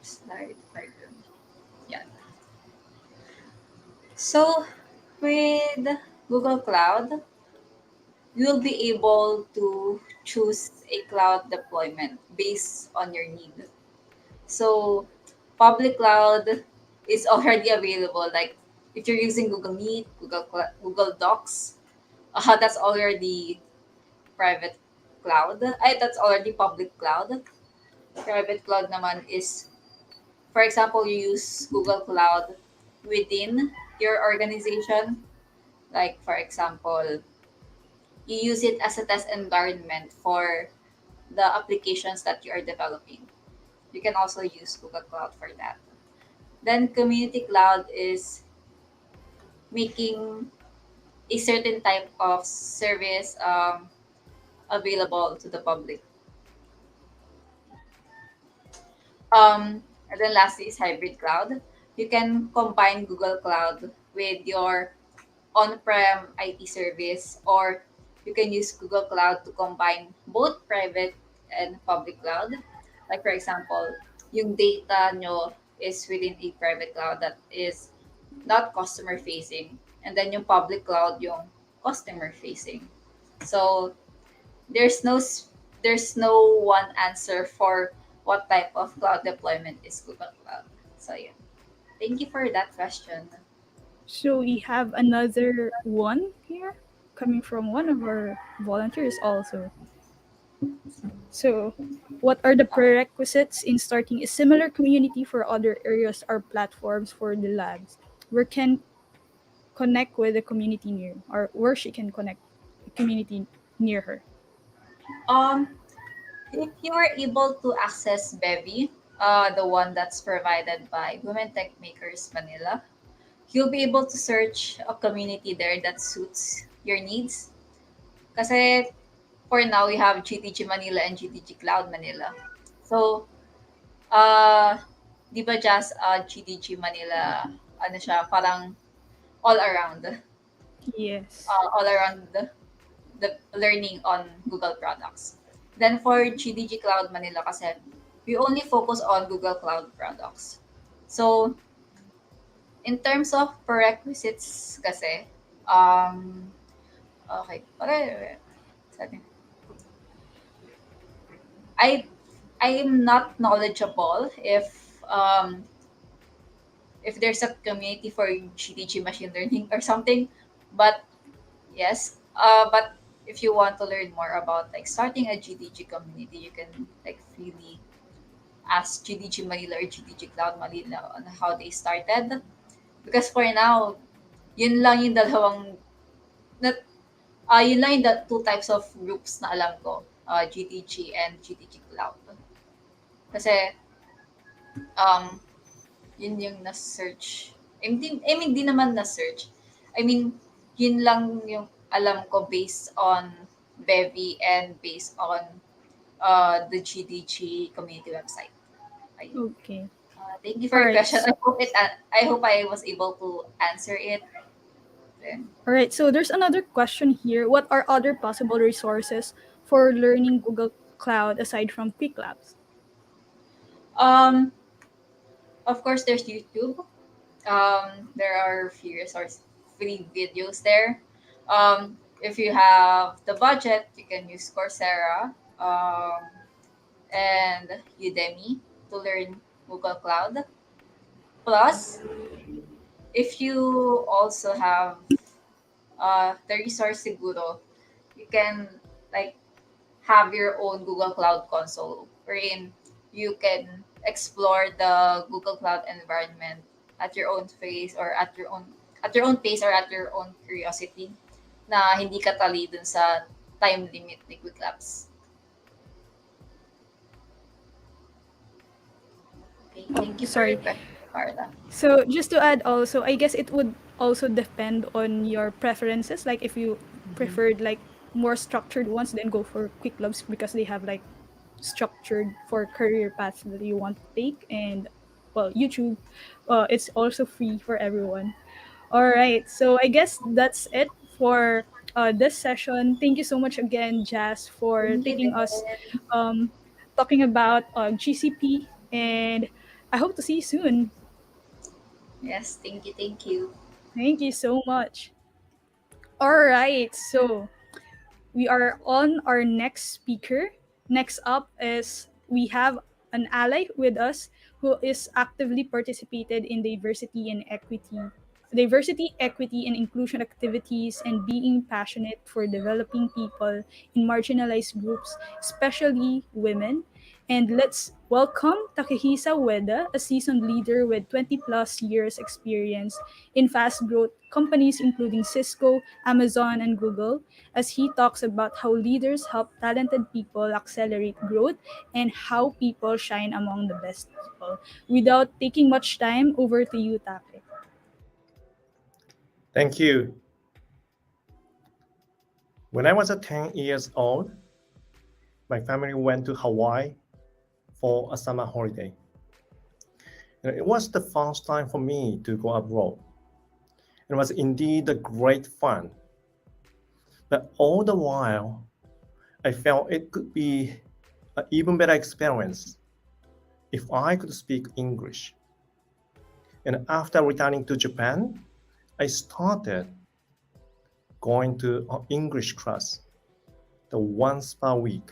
slide 5. Yeah. So, with Google Cloud, you'll be able to choose a cloud deployment based on your need. So, public cloud is already available. Like if you're using Google Meet, Google Docs, that's already private cloud. That's already public cloud. Private cloud naman is, for example, you use Google Cloud within your organization. Like for example, you use it as a test environment for the applications that you are developing. You can also use Google Cloud for that. Then community cloud is making a certain type of service available to the public. And then lastly is hybrid cloud. You can combine Google Cloud with your on-prem IT service, or you can use Google Cloud to combine both private and public cloud. Like for example, yung data nyo is within a private cloud that is not customer facing, and then yung public cloud yung customer facing. So there's no one answer for what type of cloud deployment is Google Cloud. So yeah, thank you for that question. So, we have another one here coming from one of our volunteers also. So, what are the prerequisites in starting a similar community for other areas or platforms for the labs? Where can connect with the community near, or where she can connect the community near her? Um, if you are able to access Bevy, the one that's provided by Women Techmakers Manila, you'll be able to search a community there that suits your needs. Kasi for now, we have GTG Manila and GTG Cloud Manila. So, uh, di ba just GTG Manila, ano siya, parang all around, Yes. all around the learning on Google products. Then for GDG Cloud Manila kasi, we only focus on Google Cloud products. So, in terms of prerequisites kasi, um, okay, okay, I I am not knowledgeable if there's a community for GDG machine learning or something, but yes. But if you want to learn more about like starting a GDG community, you can like freely ask GDG Manila or GDG Cloud Manila on how they started. Because for now, yun lang yung dalawang na, yun lang yung two types of groups na alam ko, GDG and GDG Cloud. Kasi um yun yung na-search. I mean, di naman na-search. I mean, yun lang yung alam ko based on Bevy and based on the GDG community website. Ayun. Okay. Thank you for All your right. question. So, I hope I was able to answer it. Then, all right. So there's another question here. What are other possible resources for learning Google Cloud aside from Quick Labs? um, of course, there's YouTube. There are few resource free videos there. If you have the budget, you can use Coursera and Udemy to learn Google Cloud. Plus, if you also have the resource Siguro, you can like have your own Google Cloud console wherein you can explore the Google Cloud environment at your own pace or at your own pace or at your own curiosity na hindi ka tali dun sa time limit ni Quick Labs. Okay, Oh, thank you for your sorry. question, Carla. So just to add also, I guess it would also depend on your preferences. Like if you Mhm. preferred like more structured ones, then go for Quick Labs because they have like structured for career paths that you want to take. And well, YouTube, it's also free for everyone. All right, so I guess that's it for this session. Thank you so much again, Jazz, for Thank you taking din. us um, talking about GCP, and I hope to see you soon. Yes, thank you. Thank you so much. All right, so we are on our next speaker. Next up is we have an ally with us who is actively participated in diversity, equity, and inclusion activities and being passionate for developing people in marginalized groups, especially women. And let's welcome Takehisa Ueda, a seasoned leader with 20 plus years experience in fast growth companies including Cisco, Amazon, and Google, as he talks about how leaders help talented people accelerate growth and how people shine among the best people. Without taking much time, over to you, Take. Thank you. When I was 10 years old, my family went to Hawaii for a summer holiday. It was the first time for me to go abroad. It was indeed a great fun. But all the while, I felt it could be an even better experience if I could speak English. And after returning to Japan, I started going to an English class the once per week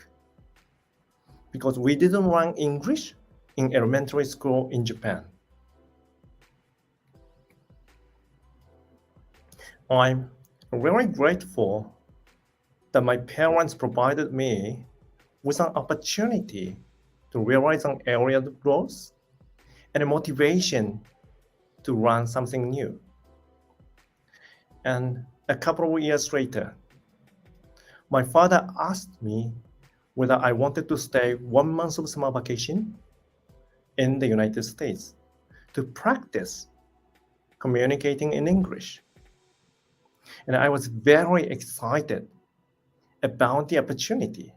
because we didn't learn English in elementary school in Japan. I'm very grateful that my parents provided me with an opportunity to realize an area of growth and a motivation to learn something new. And a couple of years later, my father asked me whether I wanted to stay 1 month of summer vacation in the United States to practice communicating in English. And I was very excited about the opportunity.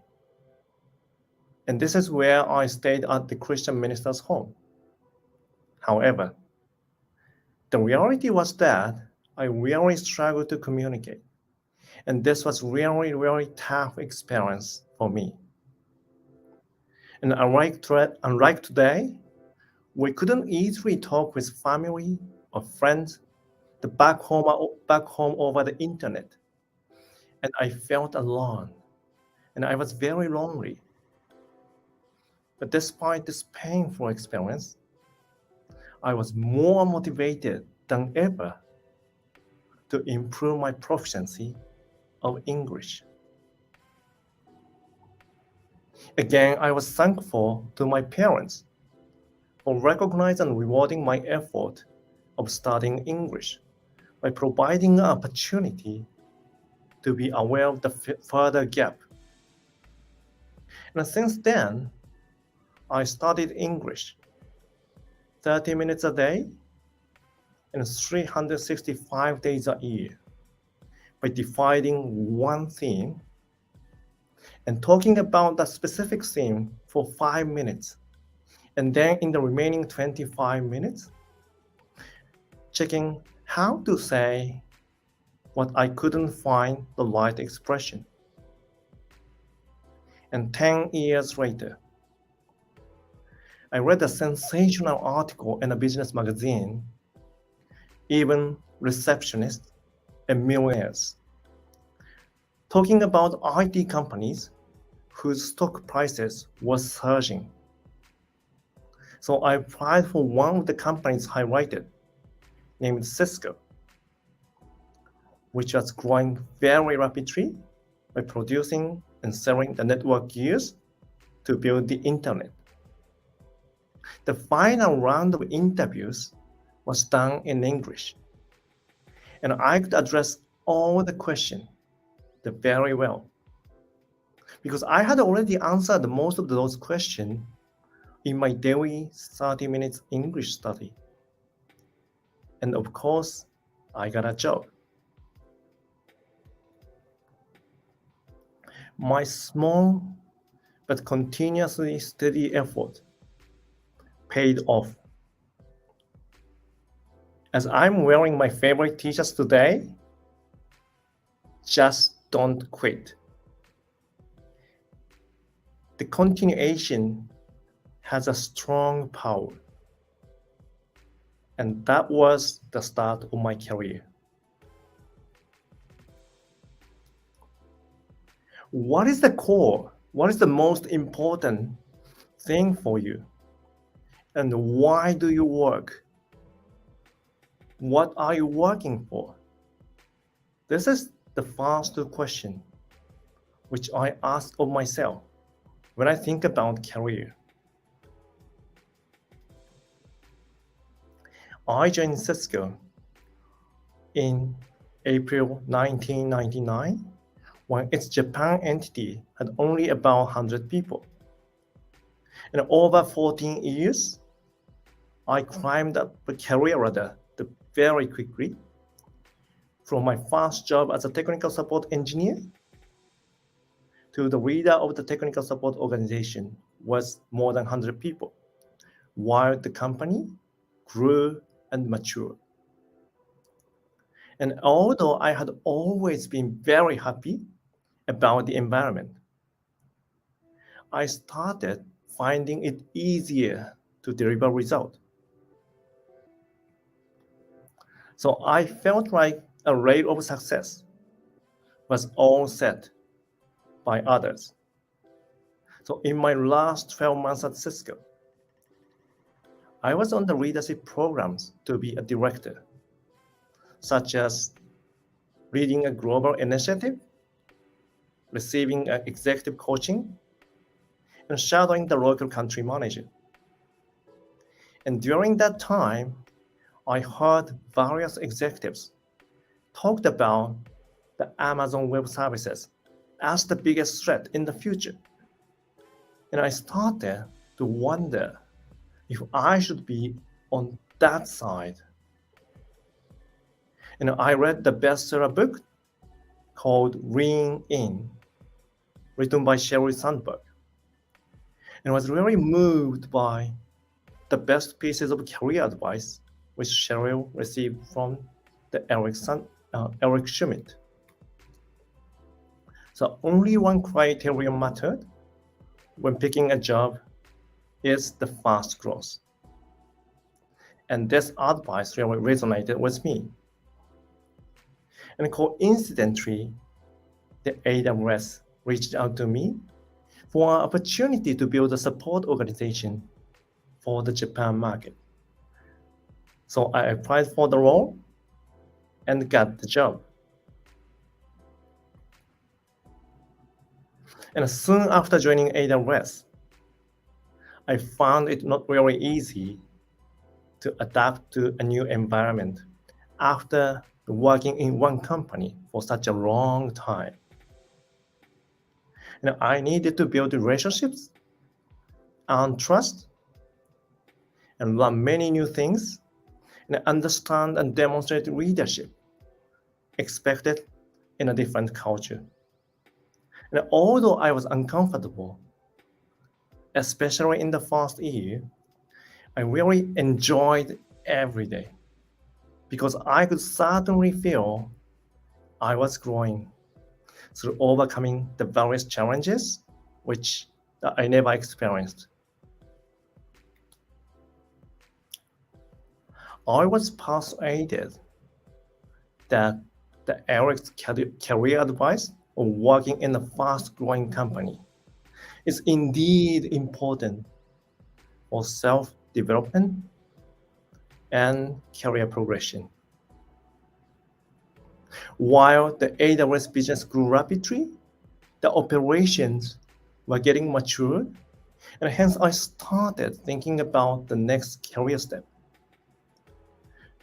And this is where I stayed at the Christian minister's home. However, the reality was that I really struggled to communicate. And this was really, really tough experience for me. And unlike today, we couldn't easily talk with family or friends back home over the internet. And I felt alone. And I was very lonely. But despite this painful experience, I was more motivated than ever to improve my proficiency of English. Again, I was thankful to my parents for recognizing and rewarding my effort of studying English by providing an opportunity to be aware of the further gap. And since then, I studied English 30 minutes a day and 365 days a year by dividing one theme and talking about that specific theme for 5 minutes. And then in the remaining 25 minutes, checking how to say what I couldn't find the right expression. And 10 years later, I read a sensational article in a business magazine. Even receptionists and millionaires talking about IT companies whose stock prices were surging. So I applied for one of the companies highlighted, named Cisco, which was growing very rapidly by producing and selling the network gears to build the internet. The final round of interviews was done in English, and I could address all the questions very well, because I had already answered most of those questions in my daily 30 minutes English study. And of course, I got a job. My small but continuously steady effort paid off. As I'm wearing my favorite t-shirts today, just don't quit. The continuation has a strong power. And that was the start of my career. What is the core? What is the most important thing for you? And why do you work? What are you working for? This is the first question which I ask of myself when I think about career. I joined Cisco in April 1999 when its Japan entity had only about 100 people. And over 14 years, I climbed up the career ladder very quickly. From my first job as a technical support engineer to the leader of the technical support organization was more than 100 people, while the company grew and matured. And although I had always been very happy about the environment, I started finding it easier to deliver results. So I felt like a rate of success was all set by others. So in my last 12 months at Cisco, I was on the leadership programs to be a director, such as leading a global initiative, receiving executive coaching, and shadowing the local country manager. And during that time, I heard various executives talked about the Amazon Web Services as the biggest threat in the future. And I started to wonder if I should be on that side. And I read the bestseller book called Lean In, written by Sheryl Sandberg, and was really moved by the best pieces of career advice which Sheryl received from the Eric Schmidt. So only one criterion mattered when picking a job is the fast growth. And this advice really resonated with me. And coincidentally, the AWS reached out to me for an opportunity to build a support organization for the Japan market. So I applied for the role and got the job. And soon after joining AWS, I found it not really easy to adapt to a new environment after working in one company for such a long time. And I needed to build relationships and trust and learn many new things and understand and demonstrate leadership expected in a different culture. And although I was uncomfortable, especially in the first year, I really enjoyed every day because I could certainly feel I was growing through overcoming the various challenges which I never experienced. I was persuaded that the Eric's career advice of working in a fast-growing company is indeed important for self-development and career progression. While the AWS business grew rapidly, the operations were getting mature, and hence I started thinking about the next career step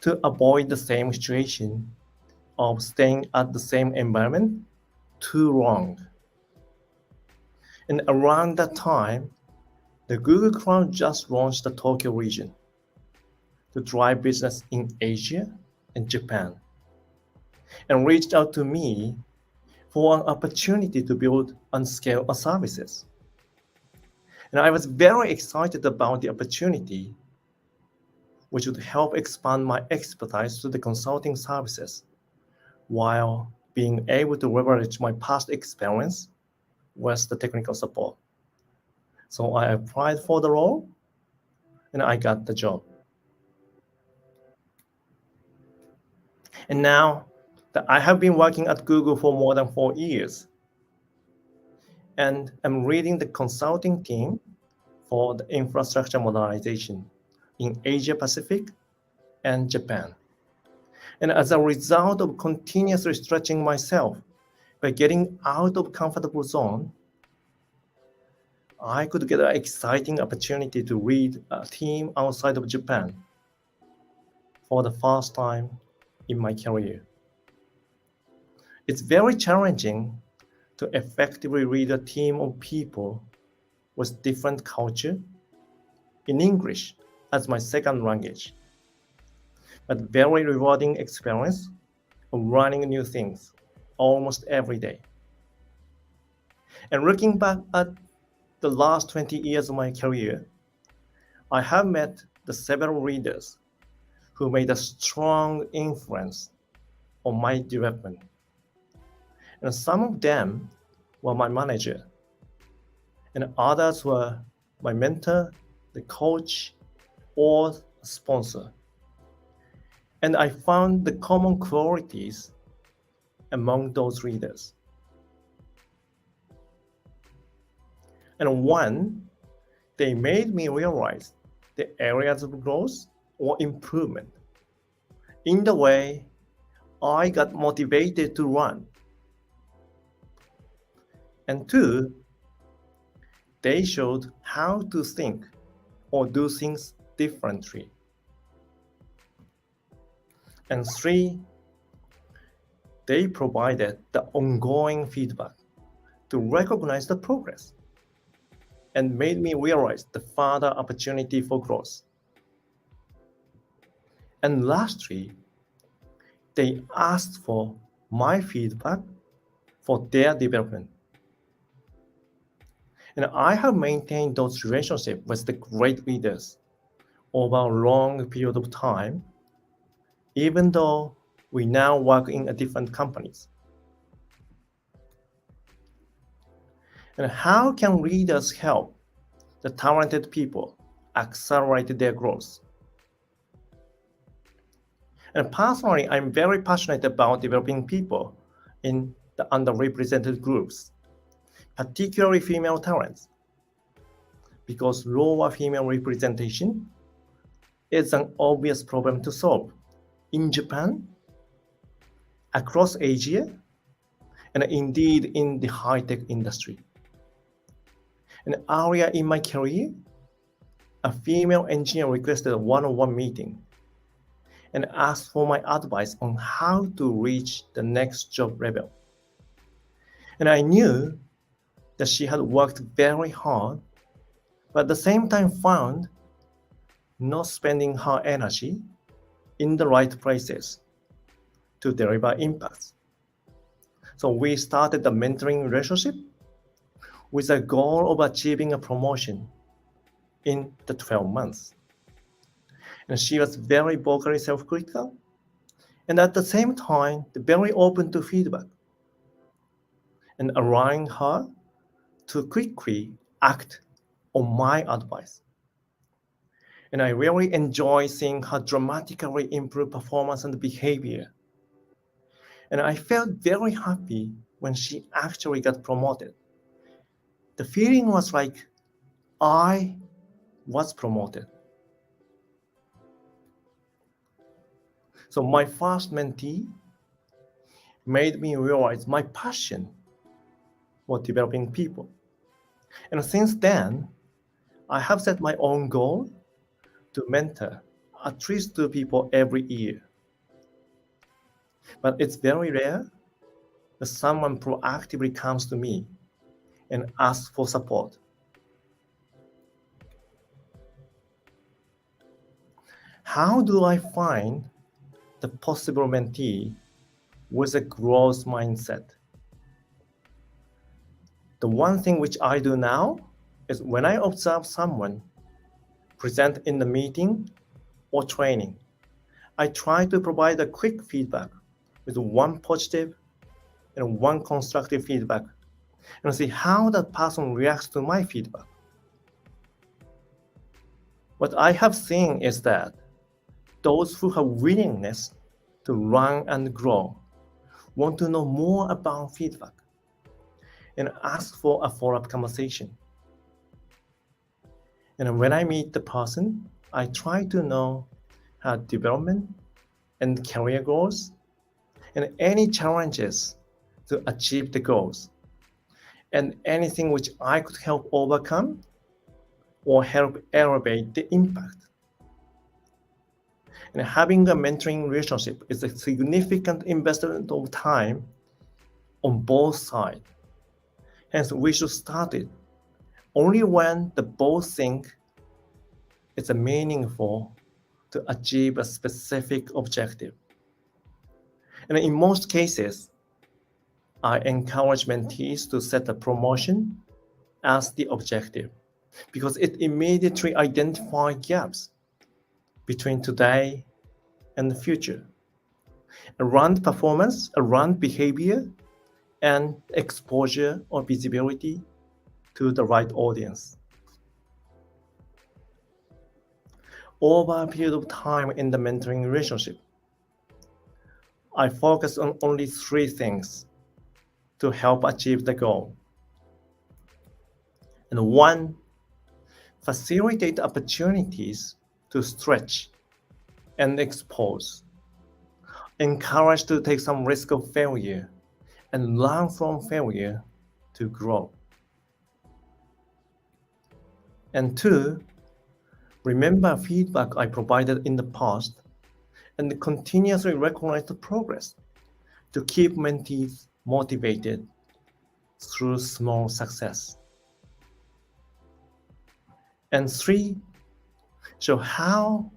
to avoid the same situation of staying at the same environment too long. And around that time, the Google Cloud just launched the Tokyo region to drive business in Asia and Japan, and reached out to me for an opportunity to build and scale our services. And I was very excited about the opportunity, which would help expand my expertise to the consulting services while being able to leverage my past experience with the technical support. So I applied for the role and I got the job. And now that I have been working at Google for more than 4 years, and I'm leading the consulting team for the infrastructure modernization in Asia Pacific and Japan. And as a result of continuously stretching myself by getting out of comfortable zone, I could get an exciting opportunity to lead a team outside of Japan for the first time in my career. It's very challenging to effectively lead a team of people with different culture in English as my second language, but very rewarding experience of learning new things almost every day. And looking back at the last 20 years of my career, I have met the several leaders who made a strong influence on my development. And some of them were my manager, and others were my mentor, the coach, or sponsor. And I found the common qualities among those leaders. And one, they made me realize the areas of growth or improvement in the way I got motivated to run. And two, they showed how to think or do things differently. And three, they provided the ongoing feedback to recognize the progress and made me realize the further opportunity for growth. And lastly, they asked for my feedback for their development. And I have maintained those relationships with the great leaders over a long period of time, even though we now work in different companies. And how can leaders help the talented people accelerate their growth? And personally, I'm very passionate about developing people in the underrepresented groups, particularly female talents, because lower female representation is an obvious problem to solve in Japan, across Asia, and indeed in the high-tech industry. And earlier in my career, a female engineer requested a one-on-one meeting and asked for my advice on how to reach the next job level. And I knew that she had worked very hard, but at the same time found not spending her energy in the right places to deliver impacts. So we started a mentoring relationship with a goal of achieving a promotion in the 12 months. And she was very vocally self-critical, and at the same time, very open to feedback, and allowing her to quickly act on my advice. And I really enjoy seeing her dramatically improve performance and behavior. And I felt very happy when she actually got promoted. The feeling was like I was promoted. So my first mentee made me realize my passion for developing people. And since then, I have set my own goal to mentor at least 2 people every year. But it's very rare that someone proactively comes to me and asks for support. How do I find the possible mentee with a growth mindset? The one thing which I do now is when I observe someone present in the meeting or training, I try to provide a quick feedback with one positive and one constructive feedback and see how that person reacts to my feedback. What I have seen is that those who have willingness to learn and grow want to know more about feedback and ask for a follow-up conversation. And when I meet the person, I try to know her development and career goals and any challenges to achieve the goals and anything which I could help overcome or help elevate the impact. And having a mentoring relationship is a significant investment of time on both sides. Hence, we should start it only when the both think it's meaningful to achieve a specific objective. And in most cases, I encourage mentees to set a promotion as the objective because it immediately identifies gaps between today and the future, around performance, around behavior, and exposure or visibility to the right audience. Over a period of time in the mentoring relationship, I focus on only 3 things to help achieve the goal. And 1, facilitate opportunities to stretch and expose. Encourage to take some risk of failure and learn from failure to grow. And 2, remember feedback I provided in the past and continuously recognize the progress to keep mentees motivated through small success. And 3, show how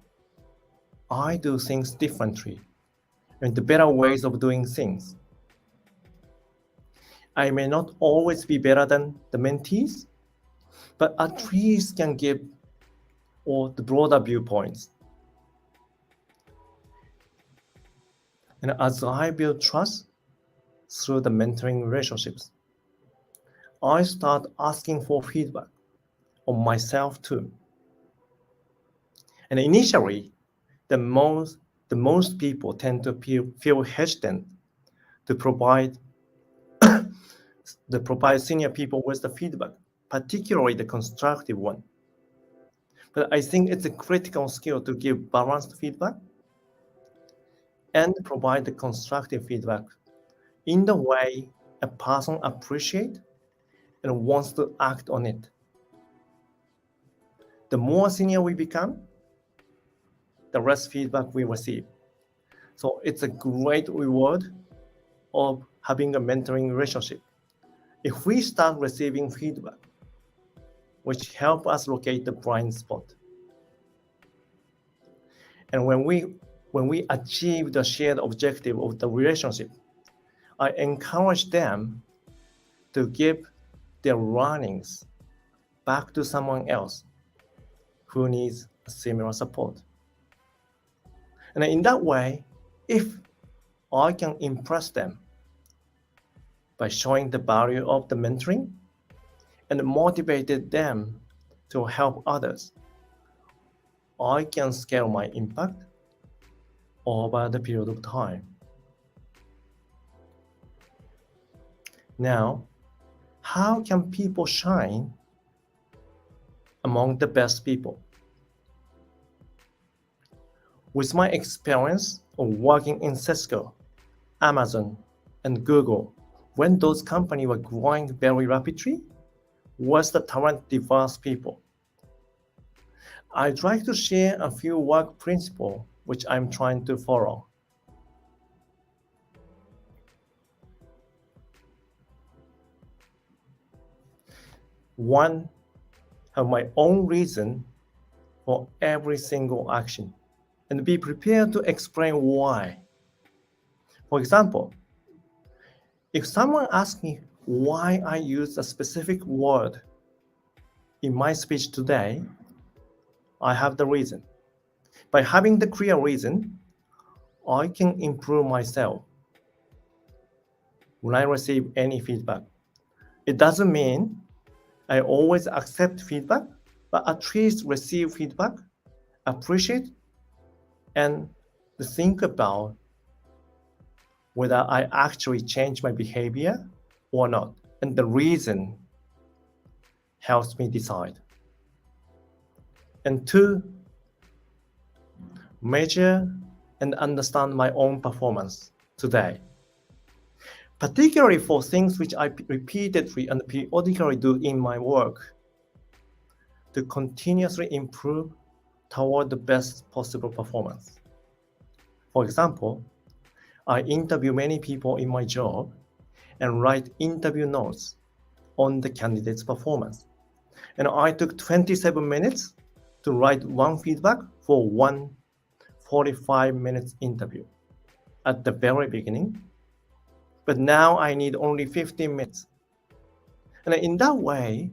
I do things differently and the better ways of doing things. I may not always be better than the mentees, but at least can give or the broader viewpoints. And as I build trust through the mentoring relationships, I start asking for feedback on myself too. And initially, the most people tend to feel hesitant to provide senior people with the feedback, particularly the constructive one. But I think it's a critical skill to give balanced feedback and provide the constructive feedback in the way a person appreciates and wants to act on it. The more senior we become, the less feedback we receive. So it's a great reward of having a mentoring relationship. If we start receiving feedback, which help us locate the blind spot. And when we achieve the shared objective of the relationship, I encourage them to give their runnings back to someone else who needs similar support. And in that way, if I can impress them by showing the value of the mentoring and motivated them to help others, I can scale my impact over the period of time. Now, how can people shine among the best people? With my experience of working in Cisco, Amazon, and Google, when those companies were growing very rapidly, was the talent diverse people. I'd like to share a few work principles which I'm trying to follow. One, have my own reason for every single action and be prepared to explain why. For example, if someone asks me why I use a specific word in my speech today, I have the reason. By having the clear reason, I can improve myself when I receive any feedback. It doesn't mean I always accept feedback, but at least receive feedback, appreciate, and think about whether I actually change my behavior or not. And the reason helps me decide. And two, measure and understand my own performance today, particularly for things which I repeatedly and periodically do in my work to continuously improve toward the best possible performance. For example, I interview many people in my job and write interview notes on the candidate's performance. And I took 27 minutes to write one feedback for one 45 minutes interview at the very beginning. But now I need only 15 minutes. And in that way,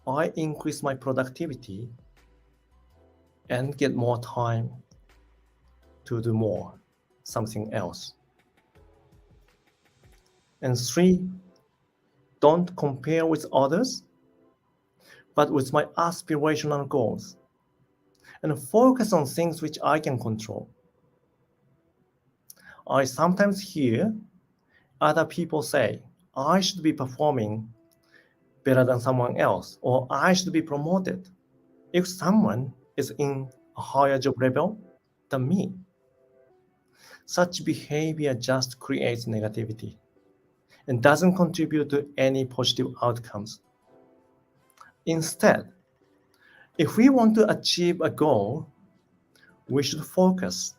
I increase my productivity and get more time to do more, something else. And three, don't compare with others, but with my aspirational goals. And focus on things which I can control. I sometimes hear other people say, I should be performing better than someone else, or I should be promoted if someone is in a higher job level than me. Such behavior just creates negativity and doesn't contribute to any positive outcomes. Instead, if we want to achieve a goal, we should focus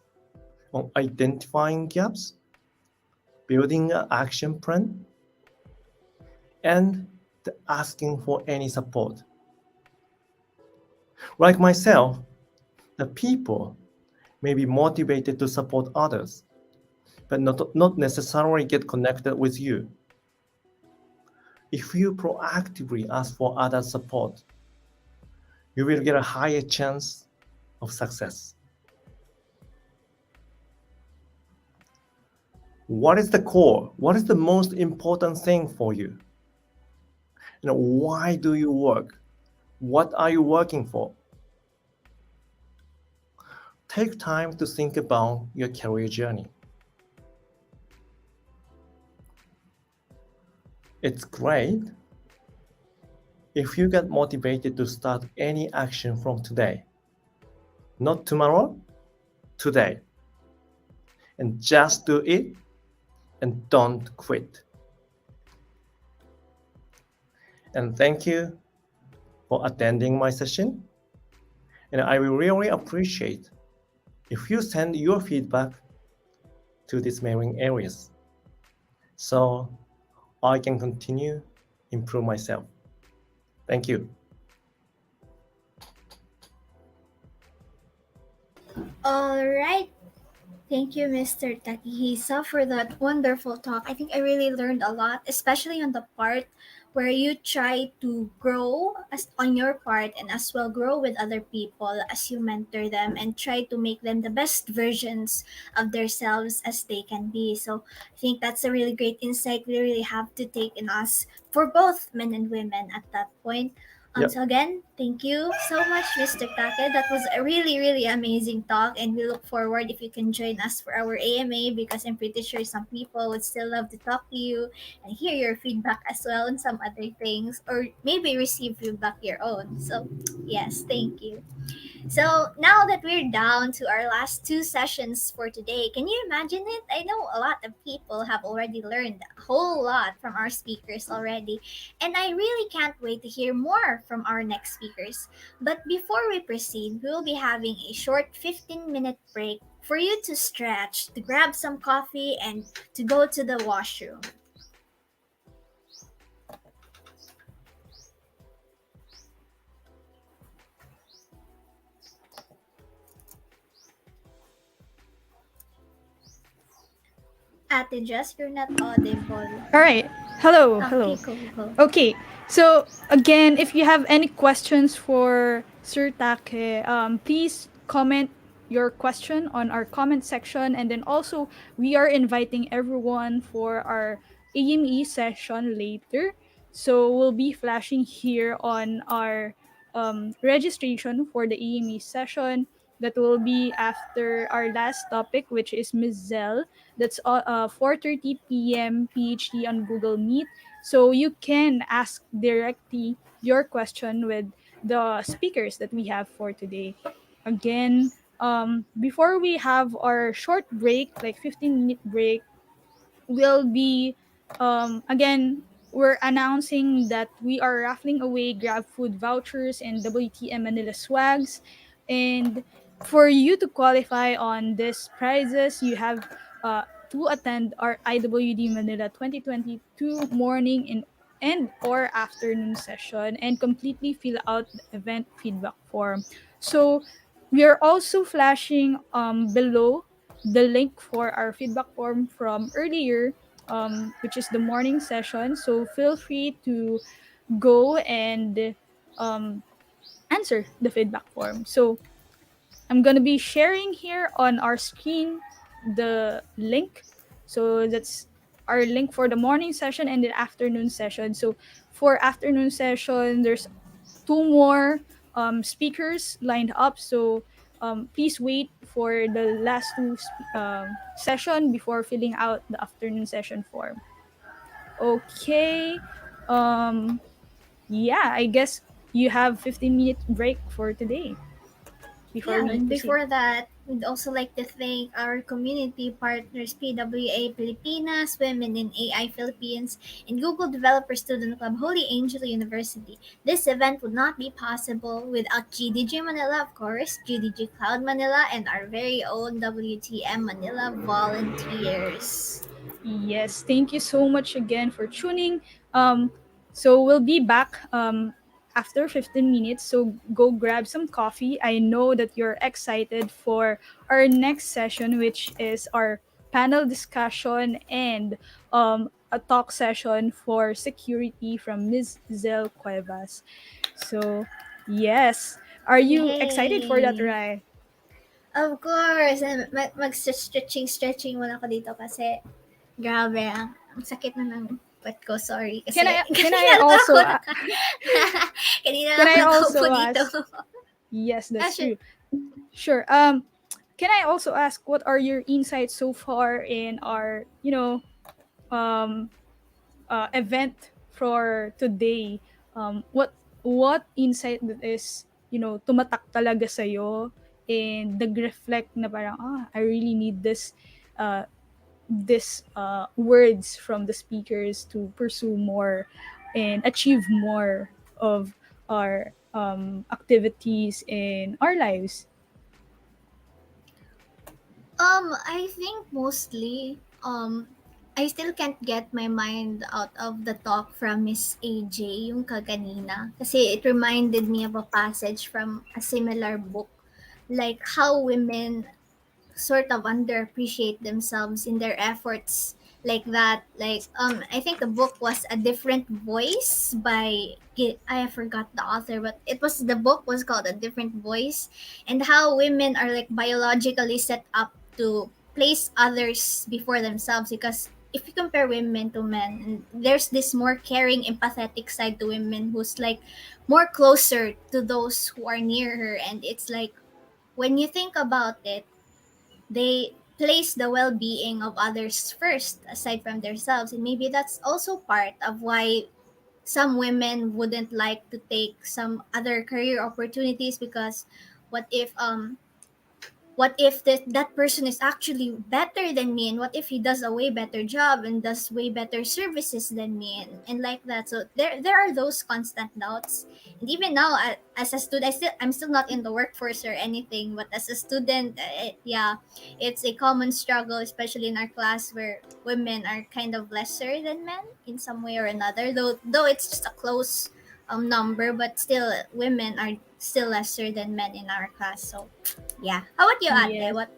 on identifying gaps, building an action plan, and asking for any support. Like myself, the people may be motivated to support others, but not necessarily get connected with you. If you proactively ask for other support, you will get a higher chance of success. What is the core? What is the most important thing for you? Why do you work? What are you working for? Take time to think about your career journey. It's great if you get motivated to start any action from today. Not tomorrow, today. And just do it and don't quit. And thank you for attending my session. And I will really appreciate if you send your feedback to these mailing areas so I can continue improve myself. Thank you. All right. Thank you, Mr. Takehisa, for that wonderful talk. I think I really learned a lot, especially on the part where you try to grow as on your part and as well grow with other people as you mentor them and try to make them the best versions of themselves as they can be. So I think that's a really great insight we really have to take in us for both men and women at that point. Yep. So again, thank you so much, Mr. Take. That was a really, really amazing talk, and we look forward if you can join us for our AMA, because I'm pretty sure some people would still love to talk to you and hear your feedback as well on some other things, or maybe receive feedback your own. So yes, thank you. So now that we're down to our last two sessions for today, can you imagine it? I know a lot of people have already learned a whole lot from our speakers already, and I really can't wait to hear more from our next speakers. But before we proceed, we will be having a short 15-minute break for you to stretch, to grab some coffee, and to go to the washroom. Ate Jess, you're not audible. All right. Hello, Okay, hello. cool, cool. Okay, so again, if you have any questions for Sir Take, please comment your question on our comment section, and then also we are inviting everyone for our AME session later. So we'll be flashing here on our registration for the AME session. That will be after our last topic, which is Ms. Zelle. That's 4:30 p.m. PhD on Google Meet, so you can ask directly your question with the speakers that we have for today. Again, before we have our short break, like 15-minute break, will be again, we're announcing that we are raffling away Grab Food vouchers and WTM Manila swags. And for you to qualify on these prizes, you have to attend our IWD Manila 2022 morning and or afternoon session and completely fill out the event feedback form. So we are also flashing below the link for our feedback form from earlier, which is the morning session. So feel free to go and um, answer the feedback form. So I'm going to be sharing here on our screen the link. So that's our link for the morning session and the afternoon session. So for afternoon session, there's two more speakers lined up. So please wait for the last two session before filling out the afternoon session form. Okay. Um, yeah, I guess you have 15-minute break for today before Yeah, we and proceed. before that, we'd also like to thank our community partners PWA Pilipinas, Women in AI Philippines, and Google Developer Student Club Holy Angel University. This event would not be possible without GDG Manila, of course, GDG Cloud Manila, and our very own WTM Manila volunteers. Yes, thank you so much again for tuning. So we'll be back after 15 minutes. So go grab some coffee. I know that you're excited for our next session, which is our panel discussion and a talk session for security from Ms. Zelle Cuevas. So, yes. Are you excited for that, Yay! Rai? Of course! Mag-stretching muna ako dito kasi grabe, ang sakit na ng puwet ko, sorry. Can Kasi I can kanina I lang also ako kanina can lang ako I nakaupo also dito. ask? Yes, that's Sure. true. Sure. Can I also ask what are your insights so far in our, um, event for today? What insight that is, tumatak talaga sa'yo and nag-reflect na parang, I really need this words from the speakers to pursue more and achieve more of our activities in our lives. I think mostly, I still can't get my mind out of the talk from Miss AJ, yung kaganina. Kasi it reminded me of a passage from a similar book. Like how women sort of underappreciate themselves in their efforts like that. Like I think the book was A Different Voice by I forgot the author, but the book was called A Different Voice, and how women are like biologically set up to place others before themselves. Because if you compare women to men, and there's this more caring, empathetic side to women who's like more closer to those who are near her. And it's like, when you think about it, they place the well-being of others first aside from themselves. And maybe that's also part of why some women wouldn't like to take some other career opportunities. Because what if that person is actually better than me, and what if he does a way better job and does way better services than me, and like that. So there are those constant doubts. And even now, as a student, I'm still not in the workforce or anything, but as a student, yeah, it's a common struggle, especially in our class, where women are kind of lesser than men in some way or another, though it's just a close number, but still women are still lesser than men in our class. So yeah. How about you, Ate? Yes. What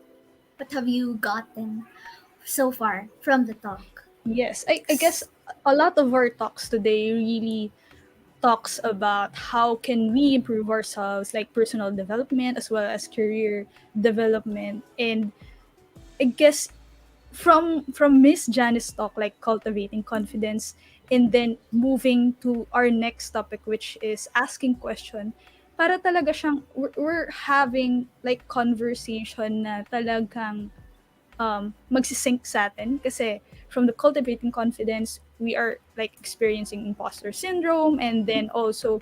have you gotten so far from the talk? Yes. I guess a lot of our talks today really talks about how can we improve ourselves, like personal development as well as career development. And I guess from Miss Janice's talk, like cultivating confidence, and then moving to our next topic, which is asking question, para talaga siyang we're having like conversation na talagang magsisync sa atin. Kasi from the cultivating confidence, we are like experiencing imposter syndrome, and then also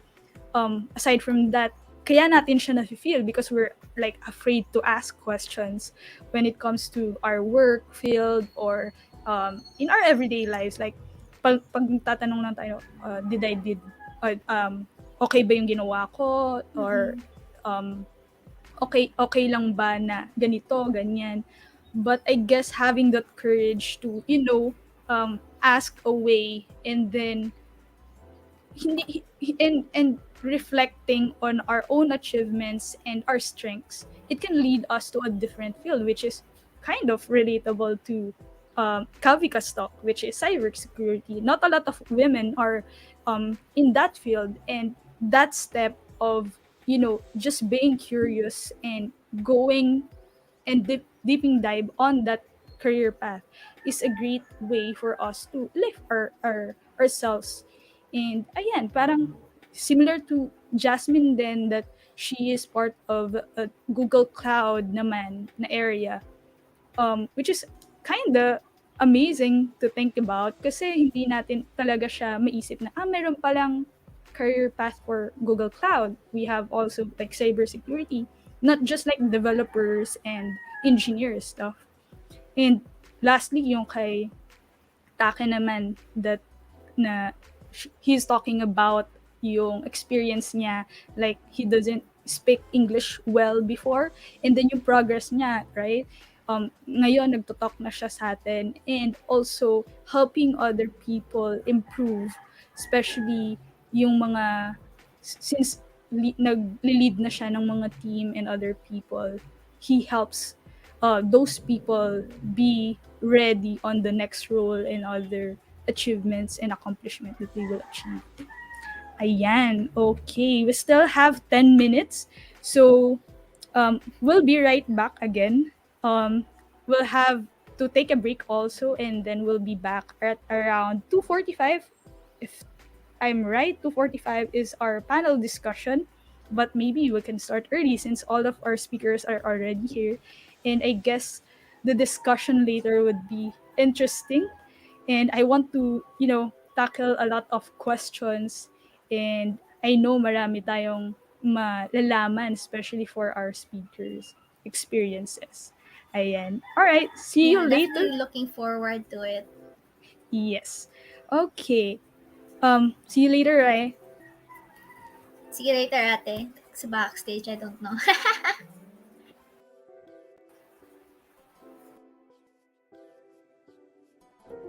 aside from that, kaya natin siya na-feel because we're like afraid to ask questions when it comes to our work field or in our everyday lives. Like, pag tatanong lang tayo, okay ba yung ginawa ko? Or, Mm-mm. okay lang ba na ganito, ganyan. But I guess having that courage to, ask away, and then and reflecting on our own achievements and our strengths, it can lead us to a different field, which is kind of relatable to Kavika's talk, which is cybersecurity. Not a lot of women are in that field, and that step of just being curious and going and deeping dive on that career path is a great way for us to lift ourselves. And ayan, parang similar to Jazmine then, that she is part of a Google Cloud naman na area, which is kind of amazing to think about kasi hindi natin talaga siya maisip na meron palang career path for Google Cloud. We have also like cybersecurity, not just like developers and engineers stuff. And lastly, yung kay Take naman, that na he's talking about yung experience niya, like he doesn't speak English well before, and then yung progress niya, right? Ngayon nagto-talk na siya sa atin, and also helping other people improve, especially yung mga since nag-lead na siya ng mga team and other people, he helps those people be ready on the next role and other achievements and accomplishment that they will achieve. Ayan, okay. We still have 10 minutes. So, we'll be right back again. We'll have to take a break also, and then we'll be back at around 2:45. If I'm right, 2:45 is our panel discussion, but maybe we can start early since all of our speakers are already here. And I guess the discussion later would be interesting. And I want to, tackle a lot of questions. And I know marami tayong malalaman, especially for our speakers' experiences. Ayan. All right. See you Yeah, later. definitely looking forward to it. Yes. Okay. See you later, right? See you later, Ate. Sa backstage, I don't know.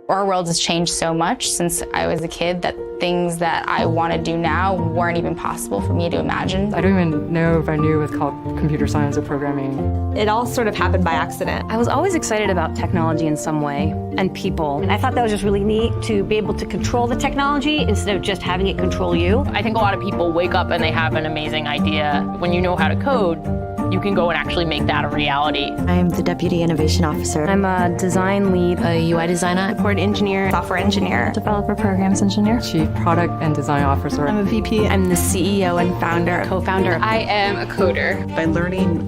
Our world has changed so much since I was a kid that things that I want to do now weren't even possible for me to imagine. I don't even know if I knew it was called computer science or programming. It all sort of happened by accident. I was always excited about technology in some way and people. And I thought that was just really neat to be able to control the technology instead of just having it control you. I think a lot of people wake up and they have an amazing idea. When you know how to code, you can go and actually make that a reality. I'm the Deputy Innovation Officer. I'm a design lead, a UI designer, support engineer, Software engineer, developer programs engineer, Chief Product and Design Officer. I'm a VP. I'm the CEO and founder, co-founder. I am a coder. By learning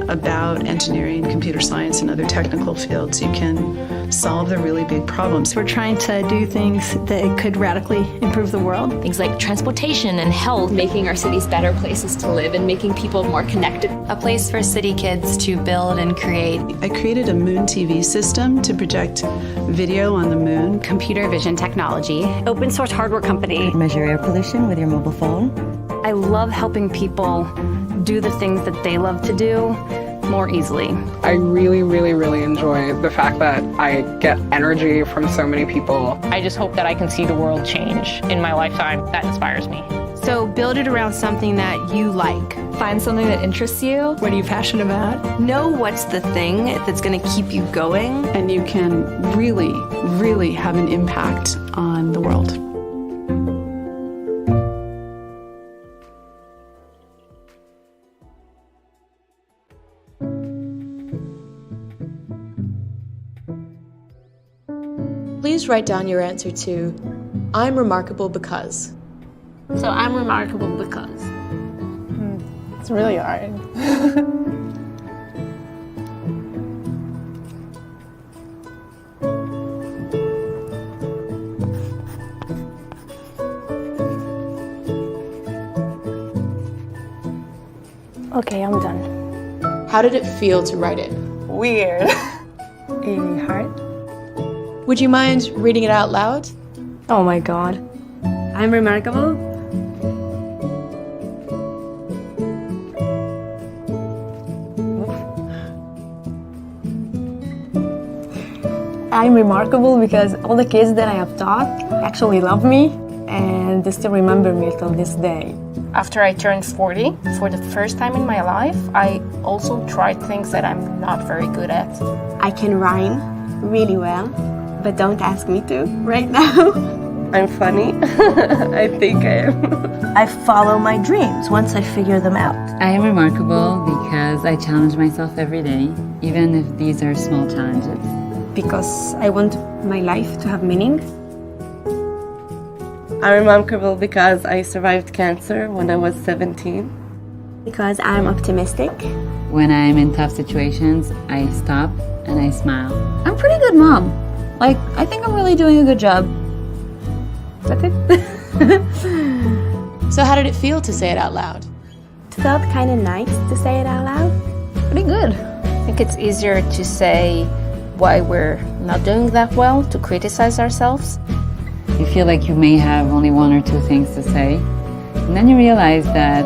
about engineering, computer science, and other technical fields, you can solve the really big problems. We're trying to do things that could radically improve the world. Things like transportation and health. Making our cities better places to live and making people more connected. A place for city kids to build and create. I created a moon TV system to project video on the moon. Computer vision technology. Open source hardware company. Measure air pollution with your mobile phone. I love helping people do the things that they love to do more easily. I really, really, really enjoy the fact that I get energy from so many people. I just hope that I can see the world change in my lifetime. That inspires me. So build it around something that you like. Find something that interests you. What are you passionate about? Know what's the thing that's going to keep you going. And you can really, really have an impact on the world. Please write down your answer to I'm remarkable because. So I'm remarkable because. It's really hard. Okay, I'm done. How did it feel to write it? Weird. Hard. Would you mind reading it out loud? Oh my God. I'm remarkable. I'm remarkable because all the kids that I have taught actually love me and they still remember me till this day. After I turned 40, for the first time in my life, I also tried things that I'm not very good at. I can rhyme really well, but don't ask me to right now. I'm funny. I think I am. I follow my dreams once I figure them out. I am remarkable because I challenge myself every day, even if these are small challenges. Because I want my life to have meaning. I'm remarkable because I survived cancer when I was 17. Because I'm optimistic. When I'm in tough situations, I stop and I smile. I'm a pretty good mom. Like, I think I'm really doing a good job. That's it. So how did it feel to say it out loud? It felt kind of nice to say it out loud. Pretty good. I think it's easier to say why we're not doing that well, to criticize ourselves. You feel like you may have only one or two things to say, and then you realize that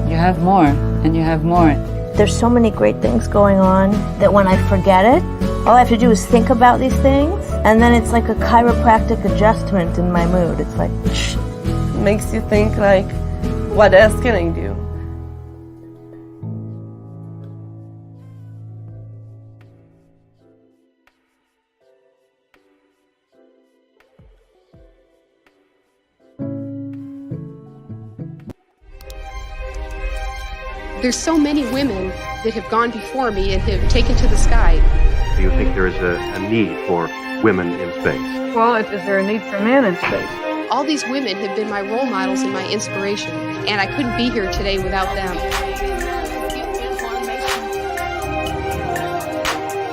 you have more, and you have more. There's so many great things going on that when I forget it, all I have to do is think about these things, and then it's like a chiropractic adjustment in my mood. It's like, makes you think like, what else can I do? There's so many women that have gone before me and have taken to the sky. Do you think there is a need for women in space? Well, is there a need for men in space? All these women have been my role models and my inspiration, and I couldn't be here today without them.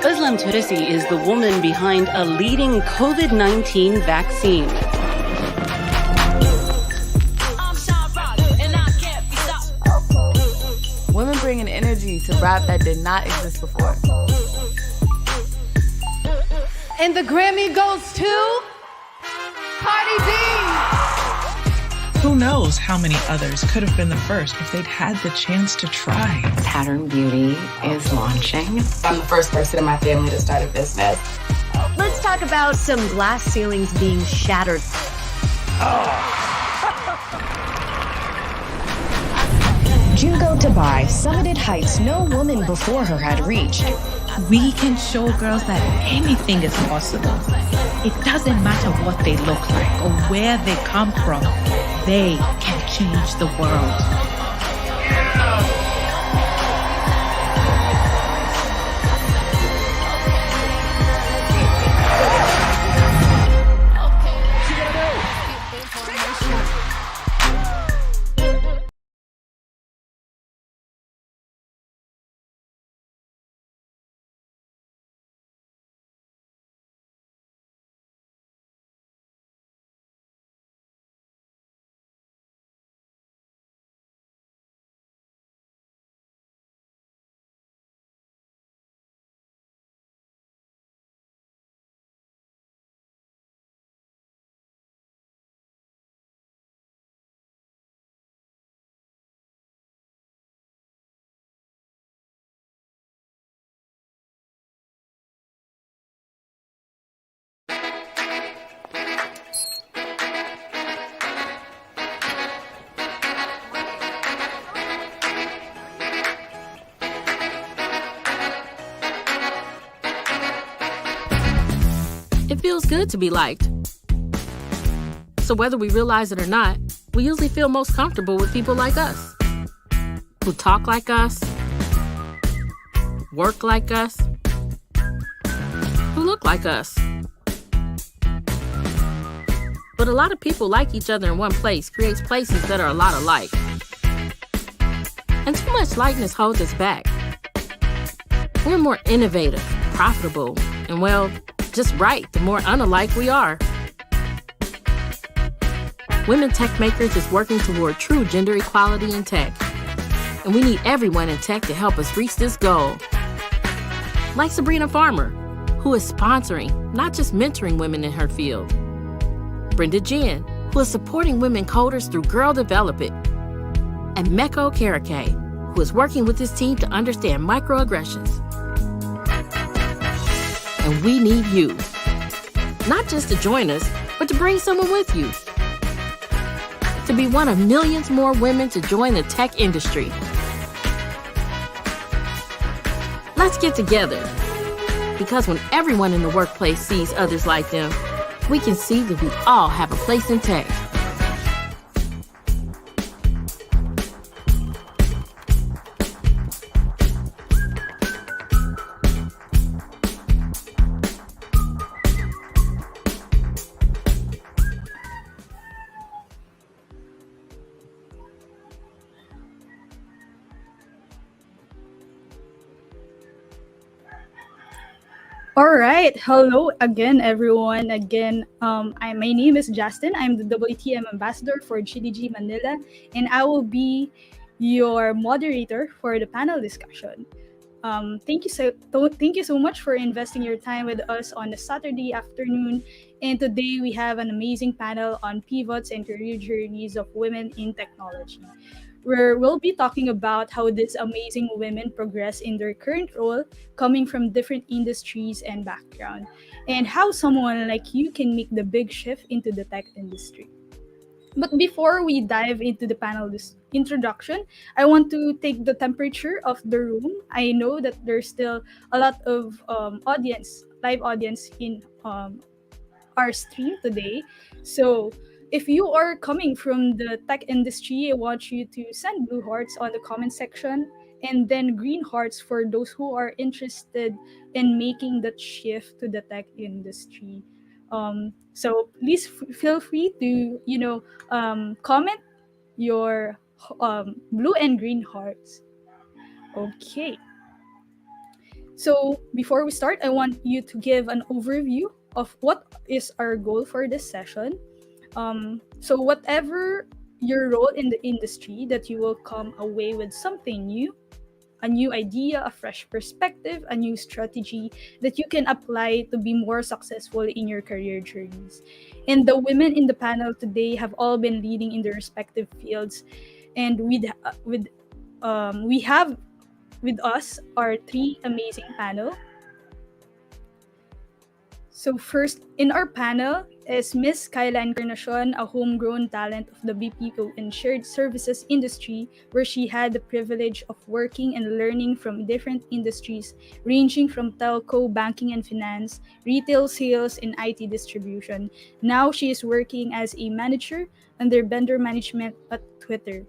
Özlem Türeci is the woman behind a leading COVID-19 vaccine. Women bring an energy to rap that did not exist before. And the Grammy goes to Cardi B. Who knows how many others could have been the first if they'd had the chance to try. Pattern Beauty is launching. I'm the first person in my family to start a business. let's talk about some glass ceilings being shattered. Junko Tabai summited heights no woman before her had reached. We can show girls that anything is possible. It doesn't matter what they look like or where they come from. They can change the world. It feels good to be liked. So whether we realize it or not, we usually feel most comfortable with people like us, who talk like us, work like us, who look like us. But a lot of people like each other in one place creates places that are a lot alike. And too much likeness holds us back. We're more innovative, profitable, and well, just right the more unalike we are. Women Techmakers is working toward true gender equality in tech. And we need everyone in tech to help us reach this goal. Like Sabrina Farmer, who is sponsoring, not just mentoring women in her field. Brenda Jen, who is supporting women coders through Girl Develop It. And Meko Karake, who is working with his team to understand microaggressions. And we need you. Not just to join us, but to bring someone with you. To be one of millions more women to join the tech industry. Let's get together. Because when everyone in the workplace sees others like them, we can see that we all have a place in tech. All right. Hello again, everyone. Again, my name is Justin. I'm the WTM ambassador for GDG Manila, and I will be your moderator for the panel discussion. Thank you so much for investing your time with us on a Saturday afternoon. And today we have an amazing panel on pivots and career journeys of women in technology, where we'll be talking about how these amazing women progress in their current role, coming from different industries and background, and how someone like you can make the big shift into the tech industry. But before we dive into the panel introduction, I want to take the temperature of the room. I know that there's still a lot of live audience in our stream today. So if you are coming from the tech industry, I want you to send blue hearts on the comment section, and then green hearts for those who are interested in making that shift to the tech industry. So please feel free to, comment your blue and green hearts. Okay. So before we start, I want you to give an overview of what is our goal for this session. So whatever your role in the industry, that you will come away with something new, a new idea, a fresh perspective, a new strategy that you can apply to be more successful in your career journeys. And the women in the panel today have all been leading in their respective fields. And we have with us our three amazing panel. So first in our panel is Miss Kyla Encarnacion, a homegrown talent of the BPO and shared services industry, where she had the privilege of working and learning from different industries ranging from telco, banking and finance, retail sales, and IT distribution. Now she is working as a manager under vendor management at Twitter.